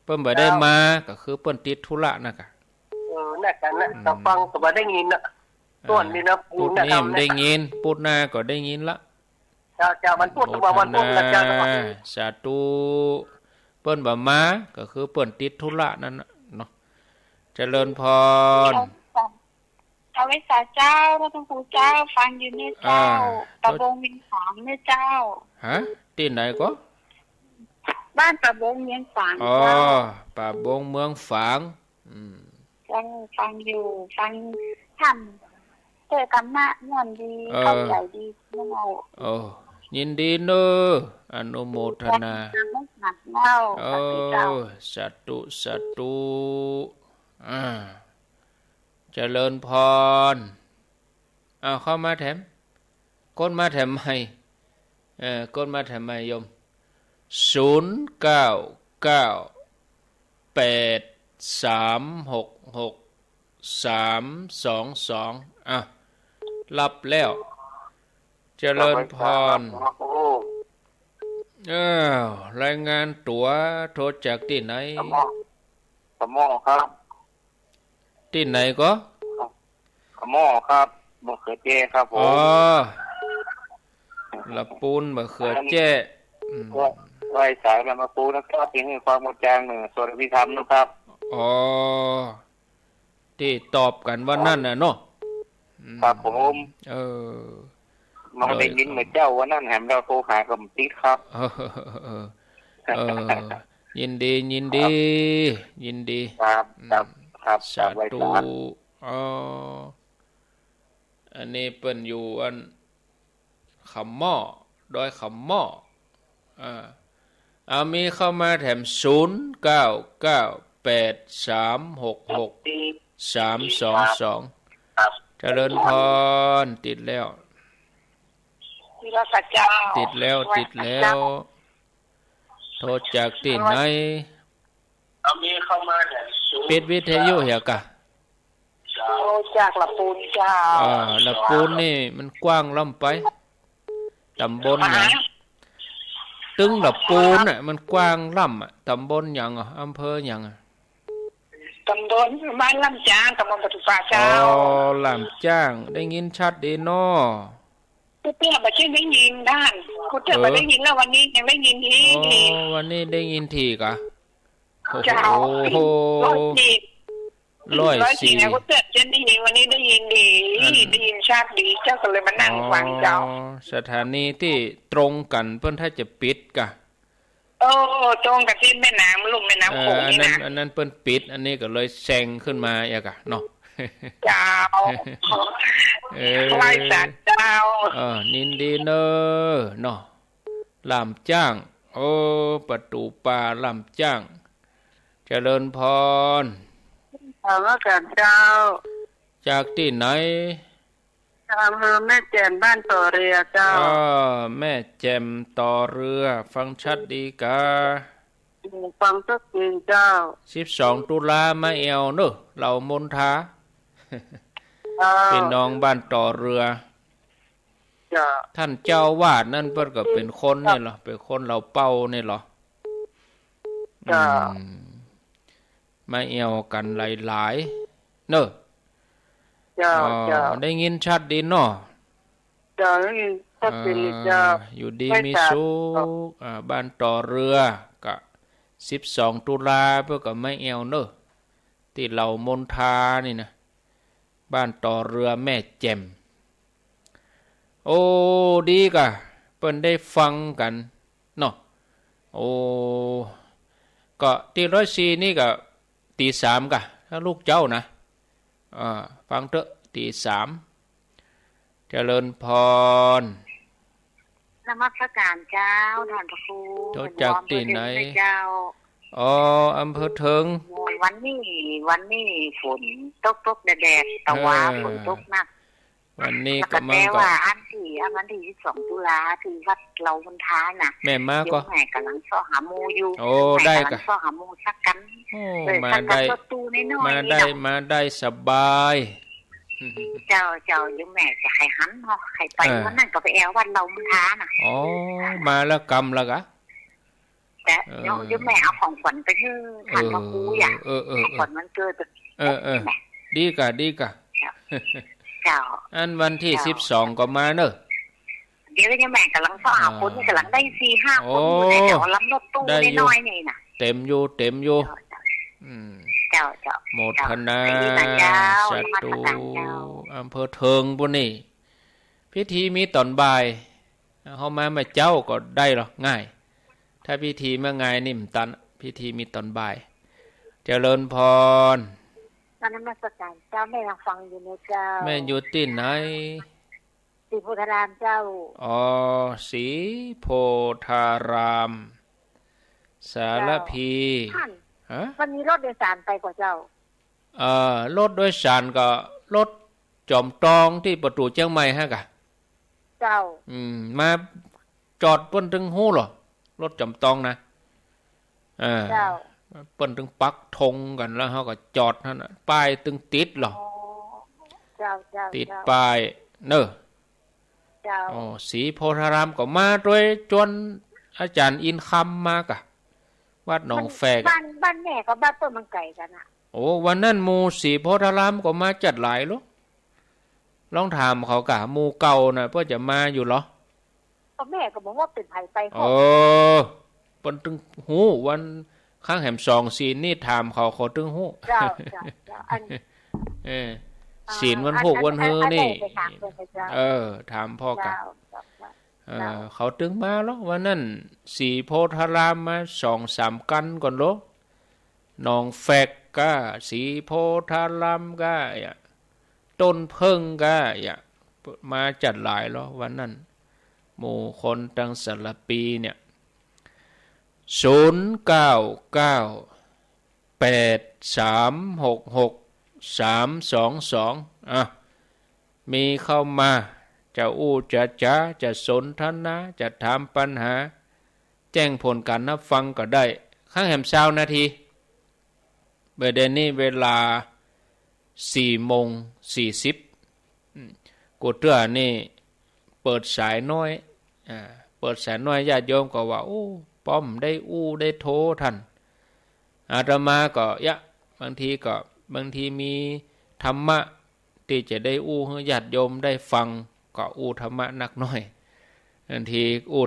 เปิ้นบ่ได้มาก็คือเปิ้นติดธุระนะกะน่ะกันน่ะต้องฟังก็บ่ได้ยินน่ะต้นนี่นะพูดนี่ได้ยินพูดหน้าก็ได้ยินละเจ้ามันพูดว่ามันพูดแล้วเจ้าสาธุเปิ้นบ่มาก็คือเปิ้นติดธุระนั่นน่ะเนาะเจริญพรเอาไว้สาเจ้าพระพุทธเจ้าฟังอยู่เนี่ยเจ้าตะบงมินฝางเนี่ยเจ้าฮะที่ไหนก็บ้านตะบงเมืองฝางอ๋อป่าบงเมืองฝางฟังอยู่ฟังทำเจอธรรมะม่วนดีเข้าใจดีเนาะยินดีเนออนุโมทนาสาธุสาธุเจริญพรเข้ามาแถมก้นมาแถมให้ก้นมาแถมให้โยม0993666322รับแล้วเจริญพรรายงานตัวโทรจากที่ไหนสมอครับที่ไหนก็สมอครับมะเขือเจ้ครับผมละปูนมะเขือเจ้ไว้สายละมะปูนะครับทิ้งให้ความหมดจางหนึ่งส่วนพิธรรมนะครับที่ตอบกันว่านั่นน่ะเนาะครับผมมันได้ยินเหมือนเจ้าว่านั่นแหมเราโทรหากับติ๊กครับยินดียินดีครับสาธุอันนี้เปิ้นอยู่อันขำหม้อดอยขำหม้อมีเข้ามาแถม0998366322เจริญพรติดแล้วติดแล้วโทรจากที่ไหนมีเข้ามาปิดวิทยุเหรอกะโทรจากละปูนเจ้าละปูนนี่มันกว้างล่ำไปตำบลหยังตึงละปูนน่ะมันกว้างล่ำตำบลหยังอำเภอหยังตำบลบ้านลำจ้างตำบลปทุมป่าเจ้าลำจ้างได้ยินชัดดีเนาะกูเตี้ยบ่ชื่อได้ยินด้านกูเตี้ยบ่ได้ยินแล้ววันนี้ยังได้ยินทีวันนี้ได้ยินทีกะเจ้า104นะกูเตี้ยจะได้ยินวันนี้ได้ยินดีได้ยินชัดดีเจ้าก็เลยมานั่งฟังเจ้าสถานีที่ตรงกันเพิ่นถ้าจะปิดกะตรงกับที่แม่น้ำลุ่มแม่น้ำโขงนี่นะอันนั้นเปิ้นปิดอันนี้ก็เลยแซงขึ้นมาอีกอ่ะเนาะเจ้าไหว้สัตว์เจ้านินดีเนอเนาะลำจ้างประตูป่าลำจ้างเจริญพรว่ากันเจ้าจากที่ไหนอำเภอแม่แจ่มบ้านต่อเรือเจ้าแม่แจ่มต่อเรือฟังชัดดีกาฟังชัดดีเจ้า12ตุลามาเอวเนอะเหล่ามนทาเป็นน้องบ้านต่อเรือท่านเจ้าวาดนั่นเพิ่นก็เป็นคนนี่เหรอเป็นคนเราเป้านี่เหรอมาเอวกันหลายๆเนอะได้ยินชัดดีเนาะได้ยินชัดดีจ้าอยู่ดีมีสุขบ้านต่อเรือกะ12ตุลาเพื่อกับไม่เอวเนอะที่เรามนทานี่นะบ้านต่อเรือแม่แจ่มดีกะเปิ้นได้ฟังกันเนาะก็ที่104นี่ก็ตี 3กะถ้าลูกเจ้านะฟังเถอะตี 3เจริญพรนมัสการเจ้าท่านพระครูโทรจากที่ไหนอำเภอเทิงวันนี้ฝนตกแดดตะวันฝนตกหนักวันนี้ก็มาก็ว่าวันที่12ตุลาที่วัดเราบนท้าน่ะแม่มาก็แม่กำลังซ้อหาหมู่อยู่ได้ก็ซ้อหาหมู่สักกันมาได้สบาย เจ้าอยู่แม่จะใครหันเนาะใครไปวันนั้นก็ไปแอววันเรามุท้าน่ะอ๋อมาแล้วกำแล้วกะแต่อยู่แม่เอาของขวัญไปให้ทางมาคูอย่างของขวัญมันเกิดดีกะเจ้าอันวันที่12ก็มาเนอะเดี๋ยวเนี่ยแม่กำลังสาวคนกำลังได้ 4-5 คนอยู่ในแถวลำรถตู้น้อยๆนี่น่ะเต็มอยู่เจ้าโมทนาสาธุอำเภอเทิงปุ่นนี่พิธีมีตอนบ่ายเฮามาเจ้าก็ได้หรอง่ายถ้าพิธีเมื่อไงนิ่มตันพิธีมีตอนบ่ายเจริญพรตอนนั้นมาสักการเจ้าแม่ยังฟังอยู่นะเจ้าแม่อยู่ที่ไหนศรีโพธารามเจ้าอ๋อศรีโพธารามสารพีวันนี้รถโดยสารไปกว่าเจ้ารถโดยสารก็รถจอมตองที่ประตูเชียงใหม่ฮะกะเจ้ามาจอดเปิ้นถึงฮู้หรอรถจอมตองนะเจ้าเปิ้นถึงปักธงกันแล้วเฮาก็จอดนั่นน่ะป้ายตึงติดหรอเจ้าติดป้ายเน้อเจ้าอ๋อศรีโพธารามก็มาด้วยจนอาจารย์อินคำมากะวัดหนองแฝกบ้านแม่ก็บ้านเปิ้นมันไกลกันน่ะโอ้วันนั้นหมู่ศรีโพธารามก็มาจัดหลายลูกลองถามเขากะหมู่เก่าน่ะเพิ่นจะมาอยู่เหรอแม่ก็บอกว่าเป็นไผไปเขาเปิ้นตึงฮู้วันข้างแหม2ศีลนี่ถามเขาตึงฮู้เจ้าอันศีลวันพุธวันเฮอนี่ถามพ่อกะเขาตึงมาแล้ววันนั้นศรีโพธารามมา 2-3 กันก่อนโลหนองแฝกกะศรีโพธารามกะต้นเพิ่งกะมาจัดหลายแล้ววันนั้นหมู่คนตั้งสารปีเนี่ย0998366322มีเข้ามาจะจะสนทนาจะถามปัญหาแจ้งผลการรับฟังก็ได้ข้างแหม20 นาทีเบอร์เดนี้เวลา 4:40 กูเตื้อนี่เปิดสายน้อยเปิดแสนน้อยญาติโยมก็ว่าโอ้ป้อมได้โทรท่านอาตมาก็บางทีมีธรรมะที่จะได้ให้ญาติโยมได้ฟังก็ธรรมะนักน้อยบางที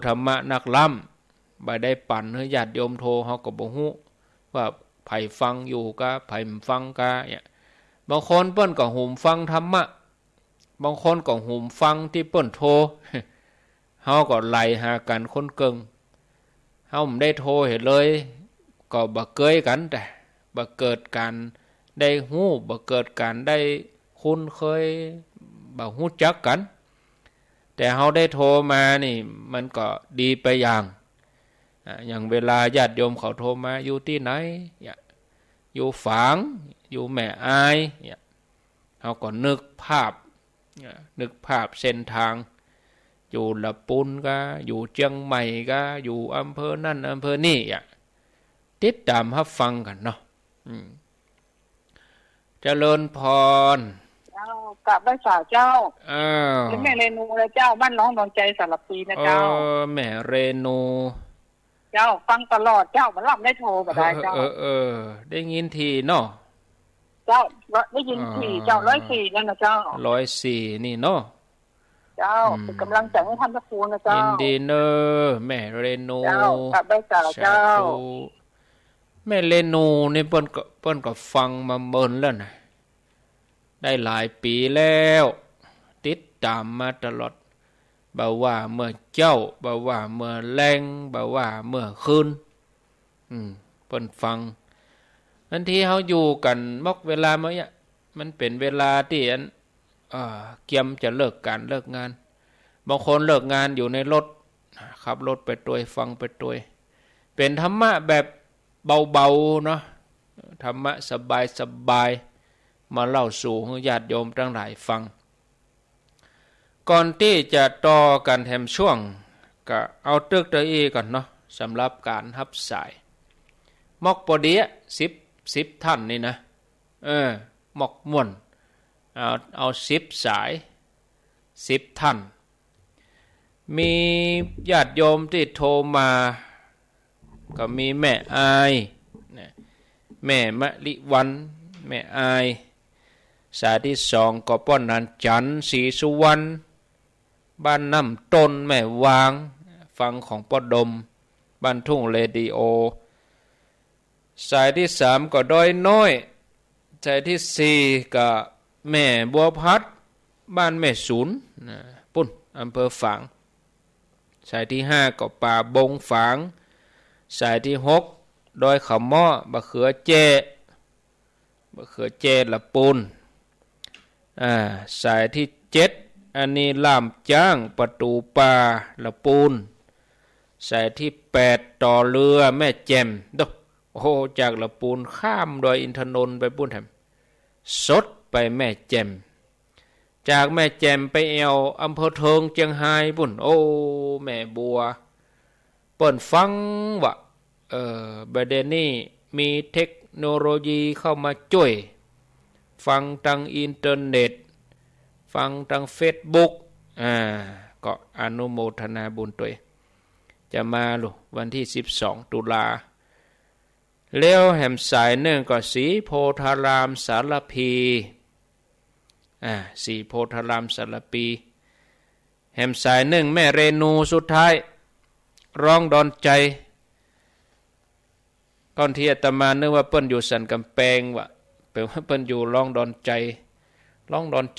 ธรรมะนักล้ำบ่ได้ปั่นให้ญาติโยมโทรเฮาก็บ่ฮู้ว่าไผฟังอยู่กะไผบ่ฟังกะบางคนเปิ้นก็หูฟังธรรมะบางคนก็หูฟังที่เปิ้นโทรเฮาก็ไล่หากันคนเกิงเฮาไม่ได้โทรเห็นเลยก็บ่เกยกันแต่บ่เกิดการได้ฮู้บ่เกิดการได้คุ้นเคยบ่ฮู้จักกันแต่เฮาได้โทรมานี่มันก็ดีไปอย่างเวลาญาติโยมเขาโทรมาอยู่ที่ไหนอยู่ฝางอยู่แม่อายเฮาก็นึกภาพเส้นทางอยู่ละปุนก็อยู่เชียงใหม่ก็อยู่อำเภอนั่นอำเภอนี่ติดตามรับฟังกันเนาะเจริญพรกับบ้านสาวเจ้าเป็นแม่เรนูเลยเจ้าบ้านน้องดวงใจสารปีนะเจ้าแม่เรนูเจ้าฟังตลอดเจ้ามันรับได้โทรก็ได้เจ้าได้ยินทีเนาะเจ้าได้ยินทีเจ้า104นั่นนะเจ้า104นี่เนาะเจ้าเป็นกำลังใจให้ท่านพระครูนะเจ้ายินดีเนอแม่เรนูเจ้ากับได้สาวเจ้าแม่เรนูนี่เปิ้นก็ฟังมาเบิ่นแล้วนะได้หลายปีแล้วติดตามมาตลอดบ่ว่าเมื่อเจ้าบ่ว่าเมื่อแรงบ่ว่าเมื่อคืนเปิ้นฟังบางทีเฮาอยู่กันมอกเวลามื้อมันเป็นเวลาที่เกียมจะเลิกการเลิกงานบางคนเลิกงานอยู่ในรถขับรถไปตัวยฟังไปตัวยเป็นธรรมะแบบเบาๆเนาะธรรมะสบายๆมาเล่าสู่ให้ญาติโยมทั้งหลายฟังก่อนที่จะต่อกันแถมช่วงก็เอาตึกตะอีก่อนเนาะสำหรับการรับสายมอกปอดี10ท่านนี่นะมอกม่วน เอา10 สาย10 ท่านมีญาติโยมที่โทรมาก็มีแม่อายแม่มะลิวันแม่อายสายที่2ก็ป้อนนันจันทร์ศรีสุวรรณบ้านน้ำต้นแม่วางฟังของป้อดมบ้านทุ่งเรดิโอสายที่3ก็ดอยน้อยสายที่4ก็แม่บัวพัดบ้านแม่ศูนย์ปุ่นอำเภอฝางสายที่5ก็ป่าบงฝางสายที่6ดอยขม้อบะเขือเจละปูนสายที่7อันนี้ล่ามจ้างประตูป่าละปูนสายที่8ต่อเรือแม่แจ่มโอ้โหจากละปูนข้ามดอยอินทนนท์ไปปุ้นแถมสดไปแม่แจ่มจากแม่แจ่มไปแอวอำเภอเทิงเชียงไฮ้ปุ้นโอ้แม่บัวเปิ่นฟังว่าประเด็นนี้มีเทคโนโลยีเข้ามาช่วยฟังทางอินเทอร์เน็ตฟังทางเฟซบุ๊กก็อนุโมทนาบุญตัวจะมาลูกวันที่12 ตุลาแล้วแหมสายหนึ่งก็สีโพธารามสารพีสีโพธารามสารพีแหมสายหนึ่งแม่เรนูสุดท้ายร้องดอนใจก่อนที่อาตมานึกว่าเปิ้นอยู่สันกำแพงวะแปลว่าเปิ้นอยู่ร้องดอนใ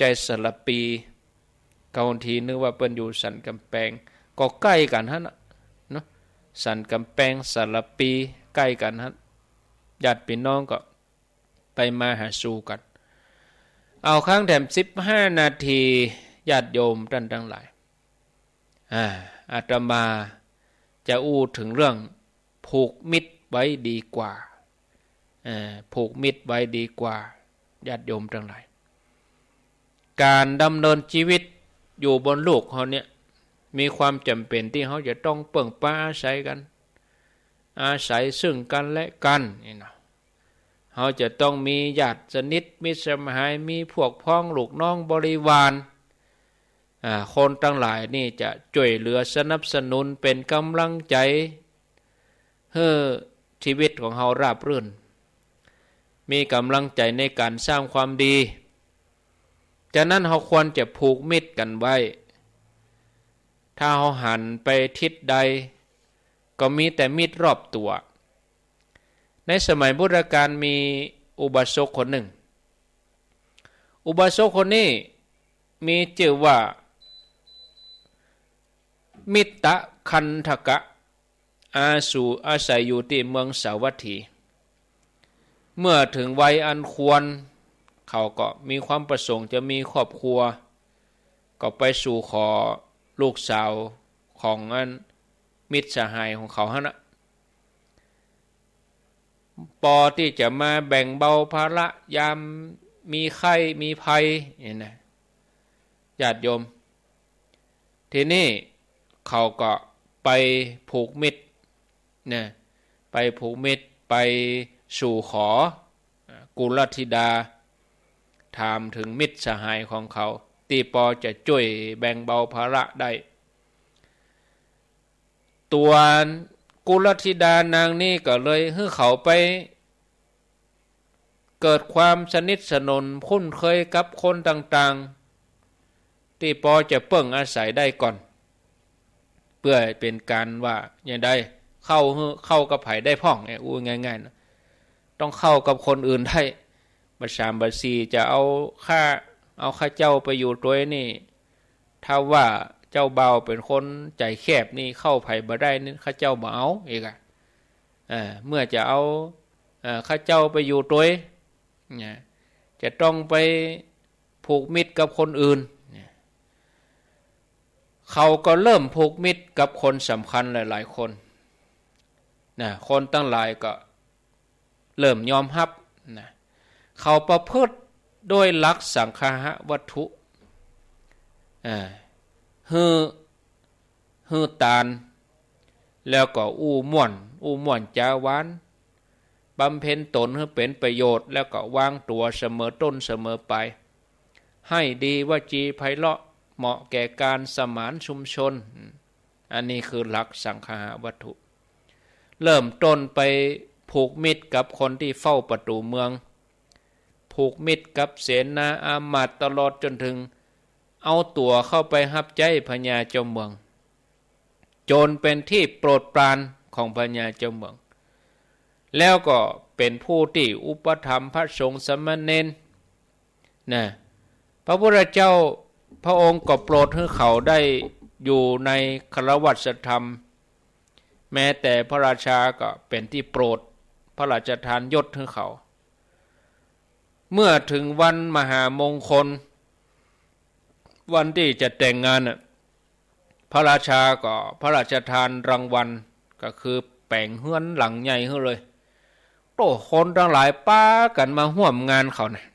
จสารปีก่อนทีนึกว่าเปิ้นอยู่สันกำแพงก็ใกล้กันฮะเนาะสันกำแพงสารปีใกล้กันฮะญาติพี่น้องก็ไปมาหาสู่กันเอาครั้งแถม15 นาทีญาติโยมท่านทั้งหลายอาตมาจะอู้ถึงเรื่องผูกมิตรไว้ดีกว่าผูกมิตรไว้ดีกว่าญาติโยมทั้งหลายการดำเนินชีวิตอยู่บนโลกเขาเนี่ยมีความจำเป็นที่เขาจะต้องเปิ่งป้าอาศัยกันอาศัยซึ่งกันและกันนี่นะเขาจะต้องมีญาติสนิทมิตรสหายมีพวกพ้องลูกน้องบริวารคนทั้งหลายนี่จะช่วยเหลือสนับสนุนเป็นกำลังใจให้ชีวิตของเราราบรื่นมีกำลังใจในการสร้างความดีฉะนั้นเราควรจะผูกมิตรกันไว้ถ้าเราหันไปทิศใดก็มีแต่มิตรรอบตัวในสมัยพุทธกาลมีอุบาสกคนหนึ่งอุบาสกคนนี้มีชื่อว่ามิตตคันธกะอาศัยอยู่ที่เมืองสาวัตถีเมื่อถึงวัยอันควรเขาก็มีความประสงค์จะมีครอบครัวก็ไปสู่ขอลูกสาวของมิตรสหายของเขาฮะนะปอที่จะมาแบ่งเบาภาระยามมีไข้มีภัยนี่นะญาติโยมทีนี้เขาก็ไปผูกมิตรนะไปผูกมิตรไปสู่ขอกุลธิดาถามถึงมิตรสหายของเขาที่ปอจะช่วยแบ่งเบาภาระได้ตัวกุลธิดานางนี้ก็เลยให้เขาไปเกิดความสนิทสนมคุ้นเคยกับคนต่างๆที่ปอจะเปิ่งอาศัยได้ก่อนเพื่อเป็นการว่าอย่างใดเข้ากับไผได้พ่องอู้ง่ายๆนะต้องเข้ากับคนอื่นได้บัดสามบัดสี่จะเอาข้าเจ้าไปอยู่ตัวนี่ถ้าว่าเจ้าเบาเป็นคนใจแคบนี่เข้าไผบ่ได้นี่ข้าเจ้าบ่เอาอีกเมื่อจะเอาข้าเจ้าไปอยู่ตัวจะต้องไปผูกมิตรกับคนอื่นเขาก็เริ่มผูกมิตรกับคนสำคัญหลายๆคนคนตั้งหลายก็เริ่มยอมรับเขาประพฤติโดยหลักสังฆะวัตถุฮือตาลแล้วก็อู้ม่วนจาหวานบำเพ็ญตนให้เป็นประโยชน์แล้วก็วางตัวเสมอต้นเสมอไป ให้ดีวจีไพเราะเหมาะแก่การสมานชุมชนอันนี้คือหลักสังฆาวัตถุเริ่มต้นไปผูกมิตรกับคนที่เฝ้าประตูเมืองผูกมิตรกับเสนาอามาตย์ตลอดจนถึงเอาตัวเข้าไปหับใจพญาเจ้าเมืองจนเป็นที่โปรดปรานของพญาเจ้าเมืองแล้วก็เป็นผู้ที่อุปถัมภ์พระสงฆ์สามเณรนะพระพุทธเจ้าพระองค์ก็โปรดให้เขาได้อยู่ในคฤหัสถธรรมแม้แต่พระราชาก็เป็นที่โปรดพระราชทานยศให้เขาเมื่อถึงวันมหามงคลวันที่จะแต่งงานพระราชาก็พระราชทานรางวัลก็คือแปลงเฮือนหลังใหญ่ให้เลยโต้คนทั้งหลายป้ากันมาร่วมงานเขานะ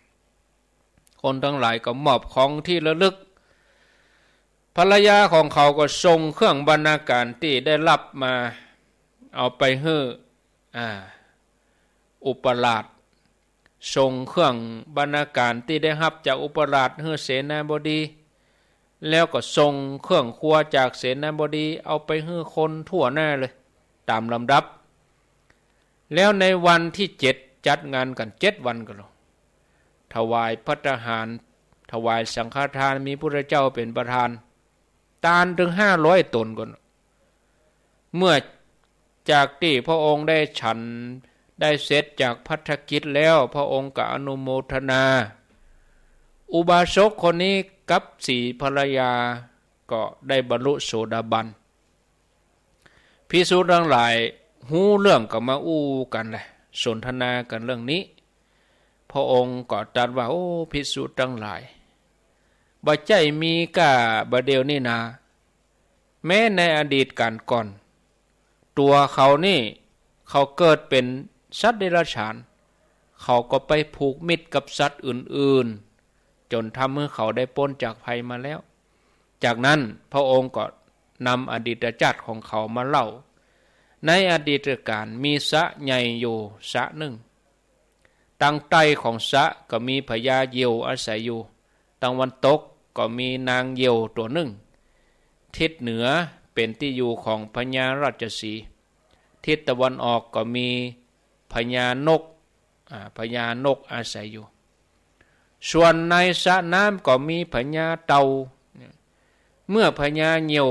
คนทั้งหลายก็มอบของที่ระลึกภรรยาของเขาก็ส่งเครื่องบรรณาการที่ได้รับมาเอาไปให้อุปราชส่งเครื่องบรรณาการที่ได้รับจากอุปราชให้เสนาบดีแล้วก็ส่งเครื่องครัวจากเสนาบดีเอาไปให้คนทั่วหน้าเลยตามลำดับแล้วในวันที่7จัดงานกัน7วันกันแล้วถวายภัตตาหารถวายสังฆทานมีพระเจ้าเป็นประธานทานถึง500 ตนก่อนเมื่อจากที่พระองค์ได้ฉันได้เสร็จจากภัตกิจแล้วพระองค์ก็อนุโมทนาอุบาสกคนนี้กับ4 ภรรยาก็ได้บรรลุโสดาบันภิกษุทั้งหลายหูเรื่องก็มาอู้กันเลยสนทนากันเรื่องนี้พระองค์ก็ตรัสว่าโอ้ภิกษุทั้งหลายบ่ใจมีกะบ่เดียวนี่นาแม้ในอดีตการก่อนตัวเขานี่เขาเกิดเป็นสัตว์เดรัจฉานเขาก็ไปผูกมิตรกับสัตว์อื่นๆจนทำให้เขาได้พ้นจากภัยมาแล้วจากนั้นพระองค์ก็นำอดีตชาติของเขามาเล่าในอดีตการมีสระใหญ่อยู่สระหนึ่งตั้งใต้ของสระก็มีพญาเหยี่ยวอาศัยอยู่ตะวันตกก็มีนางเหยี่ยวตัวหนึ่งทิศเหนือเป็นที่อยู่ของพญาราชสีห์ทิศตะวันออกก็มีพญานกอาศัยอยู่ส่วนในสระน้ำก็มีพญาเต่าเมื่อพญาเหยี่ยว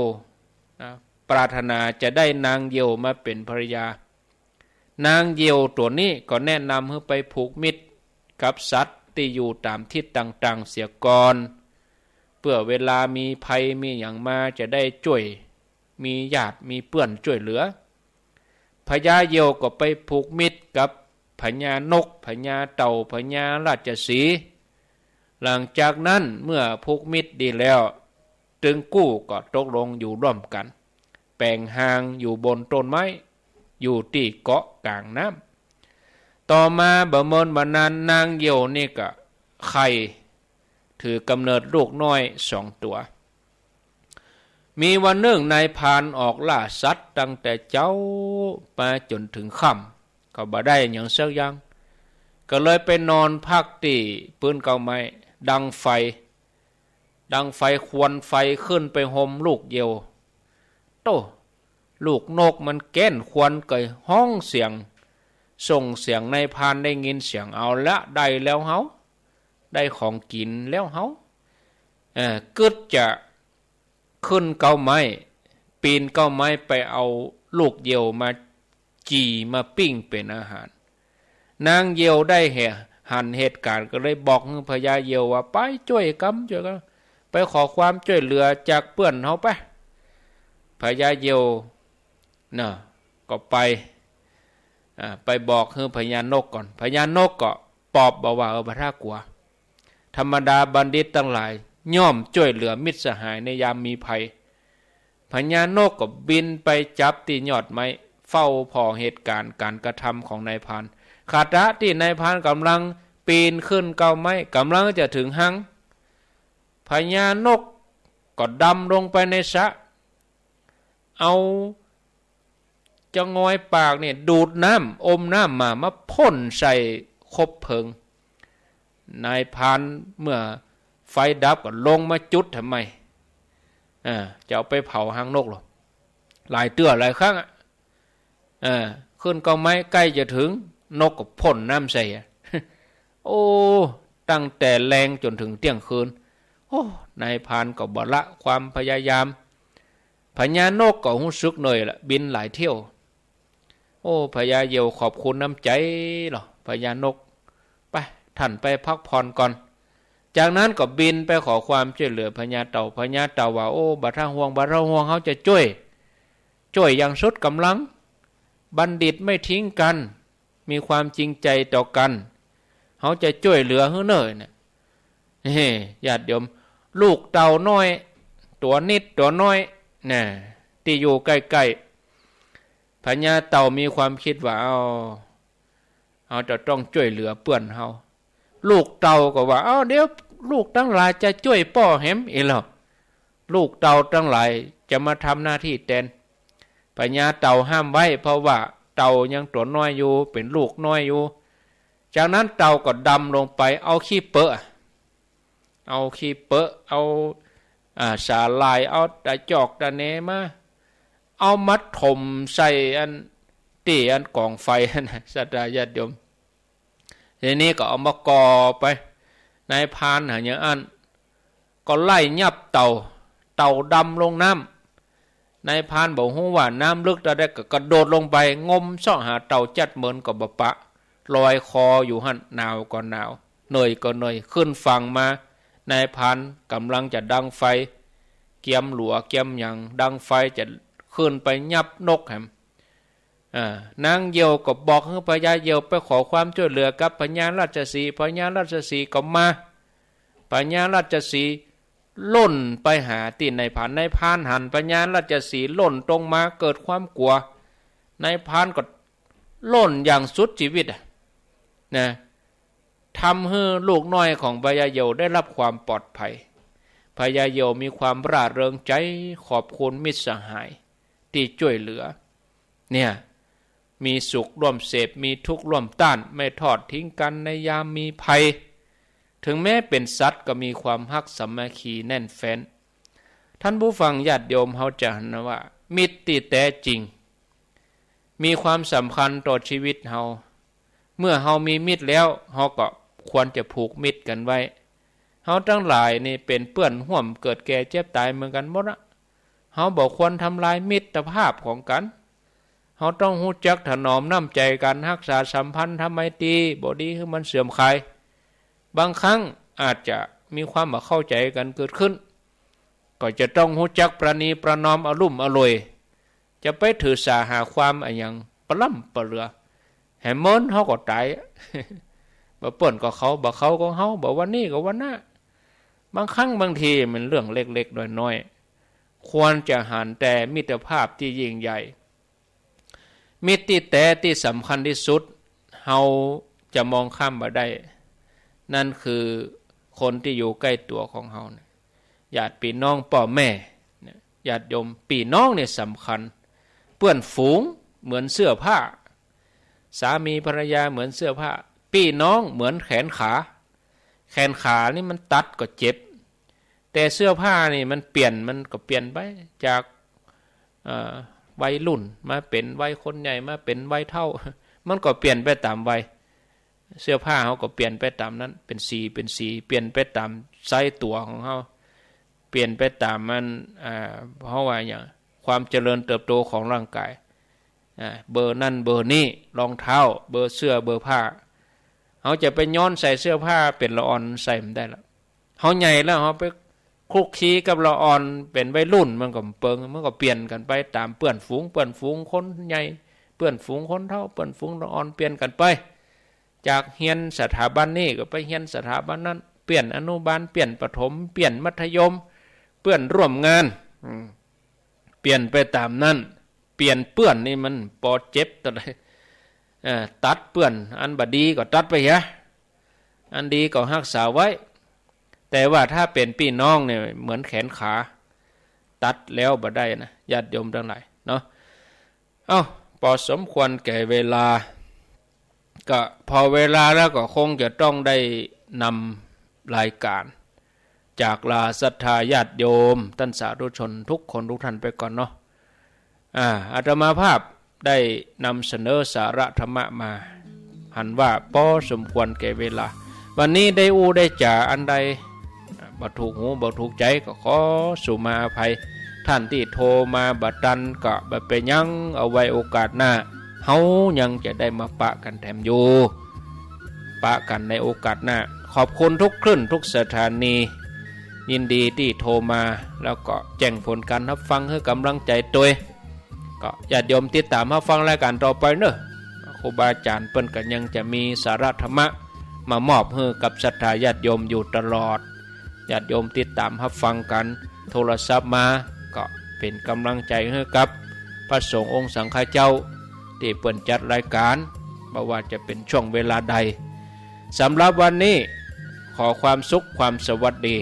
ปรารถนาจะได้นางเหยี่ยวมาเป็นภรรยานางเหยี่ยวตัวนี้ก็แนะนำให้ไปผูกมิตรกับสัตว์ที่อยู่ตามทิศต่างๆเสียก่อนเพื่อเวลามีภัยมีอย่างมาจะได้ช่วยมีญาติมีเพื่อนช่วยเหลือพญาเหยี่ยวก็ไปผูกมิตรกับพญานกพญาเต่าพญาราชสีห์หลังจากนั้นเมื่อผูกมิตรดีแล้วจึงกู้ก็ตกลงอยู่ร่วมกันแปลงหางอยู่บนต้นไม้อยู่ที่เกาะกลางน้ำต่อมาบ่เมินบ่นานนางเหยี่ยวนี่ก็ไข่ถือกำเนิดลูกน้อย2 ตัวมีวันหนึ่งนายพรานออกล่าสัตว์ตั้งแต่เช้ามาจนถึงค่ำก็บ่ได้อย่างสักอย่างก็เลยไปนอนพักที่ปืนเก่าไม้ดังไฟควันไฟขึ้นไปห่มลูกเหยี่ยวโตลูกนกมันแก้นควันเกยห้องเสียงส่งเสียงนายพรานได้ยินเสียงเอาละได้แล้วเฮาได้ของกินแล้วเฮากึดจะขึ้นเก้าไม้ปีนเก้าไม้ไปเอาลูกเหยี่ยวมาจีมาปิ้งเป็นอาหารนางเหยี่ยวได้หันเหตุการณ์ก็เลยบอกพญาเหยี่ยวว่าไปช่วยกันไปขอความช่วยเหลือจากเพื่อนเฮาไปพญาเหยี่ยวก็ไปบอกพญานกก่อนพญานกก็ปอบบอกว่าพระท่ากลัวธรรมดาบัณฑิตทั้งหลายย่อมช่วยเหลือมิตรสหายในยามมีภัยพญานกก็บินไปจับตียอดไม้เฝ้าพอเหตุการณ์การกระทำของนายพรานขณะที่นายพรานกำลังปีนขึ้นเก้าไม้กำลังจะถึงหังพญานกก็ดำลงไปในสระเอาจะงอยปากเนี่ยดูดน้ำอมน้ำมาพ่นใส่คบเพลิงนายพรานเมื่อ ไฟดับก็ลงมาจุดทำไมจะเอาไปเผาหางนกหรอหลายเตื้อหลายครั้งขึ้นกองไม้ใกล้จะถึงนกก็พ่นน้ำใส่โอ้ตั้งแต่แรงจนถึงเที่ยงคืนโอ้นายพรานก็บ่ละความพยายามพญานกก็รู้สึกหน่อยละบินหลายเที่ยวโอ้พญาเหยี่ยวขอบคุณน้ำใจหรอพญานกไปท่านไปพักผ่อนก่อนจากนั้นก็บินไปขอความช่วยเหลือพญาเต่าว่าโอ้บัดท่าห่วงเขาจะช่วยอย่างสุดกำลังบัณฑิตไม่ทิ้งกันมีความจริงใจต่อกันเขาจะช่วยเหลือเฮ้อเนยเนี่ยญาติโยมลูกเต่าน้อยตัวนิดตัวน้อยน่ะที่อยู่ใกล้ๆพญาเต่ามีความคิดว่าเอาจะต้องช่วยเหลือเพื่อนเขาลูกเต่าก็ว่าเดี๋ยวลูกทั้งหลายจะช่วยป้อแหมอีกแล้วลูกเต่าทั้งหลายจะมาทำหน้าที่แทนพญาเต่าห้ามไว้เพราะว่าเต่ายังตัวน้อยอยู่เป็นลูกน้อยอยู่จากนั้นเต่าก็ดำลงไปเอาขี้เปอะเอาสาลายเอาตะจอกตะเนมาเอามัดถมใส่อันกองไฟนะสัตยาติโยมทีนี้ก็เอามากอไปนายพรานอย่างอันก็ไล่ยับเต่าดำลงน้ำนายพรานบอกว่าน้ำลึกแต่ได้ก็กระโดดลงไปงมซ่อหาเต่าจัดเหมือนกับบปะลอยคออยู่หันหนาวก็หนาวเหนื่อยก็เหนื่อยขึ้นฝั่งมานายพรานกำลังจะดังไฟเกียมหลัวเกียมอย่างดังไฟจะขึ้นไปยับนกแหมนางเหยี่ยวก็บอกให้พญาเหยี่ยวไปขอความช่วยเหลือกับพญาราชสีห์พญาราชสีห์ก็มาพญาราชสีห์ล่นไปหาตีนนายพรานหันพญาราชสีห์ล่นตรงมาเกิดความกลัวนายพรานก็ล่นอย่างสุดชีวิตนะทำให้ลูกน้อยของพญาเหยี่ยวได้รับความปลอดภัยพญาเหยี่ยวมีความร่าเริงใจขอบคุณมิตรสหายที่ช่วยเหลือเนี่ยมีสุขร่วมเสพมีทุกข์ร่วมต้านไม่ทอดทิ้งกันในยามมีภัยถึงแม้เป็นสัตว์ก็มีความฮักสามัคคีแน่นแฟ้นท่านผู้ฟังญาติโยมเขาจะเห็นว่ามิตรที่แท้จริงมีความสำคัญต่อชีวิตเฮาเมื่อเฮามีมิตรแล้วเฮาก็ควรจะผูกมิตรกันไว้เฮาทั้งหลายนี่เป็นเพื่อนร่วมเกิดแก่เจ็บตายเหมือนกันหมดนะเฮาบ่ควรทำลายมิตรภาพของกันเฮาต้องรู้จักถนอมน้ำใจกันรักษาสัมพันธ์ทำไมตรีบ่ดีให้มันเสื่อมคลายบางครั้งอาจจะมีความบ่เข้าใจกันเกิดขึ้นก็จะต้องรู้จักประนีประนอมอลุ่มอร่วยจะไปถือสาหาความอย่างปล้ำปเรือแห่เมินเฮาก็ตายบ่เปิ้นก็เขาบ่เขาก็เฮาบ่วันนี้ก็วันหน้าบางครั้งบางทีมันเรื่องเล็กๆน้อยๆควรจะหันแต่มิตรภาพที่ยิ่งใหญ่มิตรที่แต่ที่สำคัญที่สุดเฮาจะมองข้ามบ่ได้นั่นคือคนที่อยู่ใกล้ตัวของเฮาญาติพี่น้องพ่อแม่ญาติโยมพี่น้องเนี่ยสำคัญเพื่อนฝูงเหมือนเสื้อผ้าสามีภรรยาเหมือนเสื้อผ้าพี่น้องเหมือนแขนขานี่มันตัดก็เจ็บแต่เสื้อผ้านี่มันเปลี่ยนมันก็เปลี่ยนไปจากวัยรุ่นมาเป็นวัยคนใหญ่มาเป็นวัยเฒ่ามันก็เปลี่ยนไปตามวัยเสื้อผ้าเขาก็เปลี่ยนไปตามนั้นเป็นสีเปลี่ยนไปตามไซส์ตัวของเขาเปลี่ยนไปตามมันเพราะว่าอย่างความเจริญเติบโตของร่างกายเบอร์นั่นเบอร์นี่รองเท้าเบอร์เสื้อเบอร์ผ้าเขาจะไปย้อนใส่เสื้อผ้าเป็นละอ่อนใส่ไม่ได้แล้วเขาใหญ่แล้วเขาไปคลุกคลีกับละอ่อนเป็นวัยรุ่นมันก็เปิงมันก็เปลี่ยนกันไปตามเพื่อนฝูงคนใหญ่เพื่อนฝูงคนเฒ่าเพื่อนฝูงละอ่อนเปลี่ยนกันไปจากเรียนสถาบันนี้ก็ไปเรียนสถาบันนั้นเปลี่ยนอนุบาลเปลี่ยนประถมเปลี่ยนมัธยมเพื่อนร่วมงานเปลี่ยนไปตามนั้นเปลี่ยนเปื้อนนี่มันปอเจ็บตัวเลยตัดเปื้อนอันบดีก็ตัดไปฮะอันดีก็รักษาไว้แต่ว่าถ้าเป็นพี่น้องเนี่ยเหมือนแขนขาตัดแล้วบ่ได้นะญาติโยมทั้งหลายเนาะพอสมควรแก่เวลาก็พอเวลาแล้วก็คงจะต้องได้นำรายการ จากลาศรัทธาญาติโยมท่านสาธุชนทุกคนทุกท่านไปก่อนเนาะอาตมาภาพได้นำเสนอสาระธรรมะมาหันว่าพอสมควรแก่เวลาวันนี้ได้ได้จ่าอันใดบ่ถูกหูบ่ถูกใจก็ขอสุมาอภัยท่านที่โทรมาบัดดันก็บ่เป็นยังเอาไว้โอกาสหน้าเฮายังจะได้มาปะกันแถมอยู่ปะกันในโอกาสหน้าขอบคุณทุกคลื่นทุกสถานียินดีที่โทรมาแล้วก็แจ้งผลการรับฟังให้กำลังใจตัวก็ญาติโยมติดตามรับฟังรายการต่อไปเนอะครูบาอาจารย์เปิ้นก็ยังจะมีสาระธรรมะมามอบให้กับศรัทธาญาติโยมอยู่ตลอดญาติโยมติดตามรับฟังกันโทรศัพท์มาก็เป็นกำลังใจให้กับพระสงฆ์องค์สังฆเจ้าที่เปิ้นจัดรายการไม่ว่าจะเป็นช่วงเวลาใดสำหรับวันนี้ขอความสุขความสวัสดี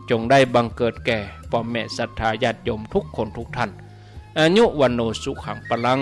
จงได้บังเกิดแก่พ่อแม่ศรัทธาญาติโยมทุกคนทุกท่านอายุวันโนสุขังปลัง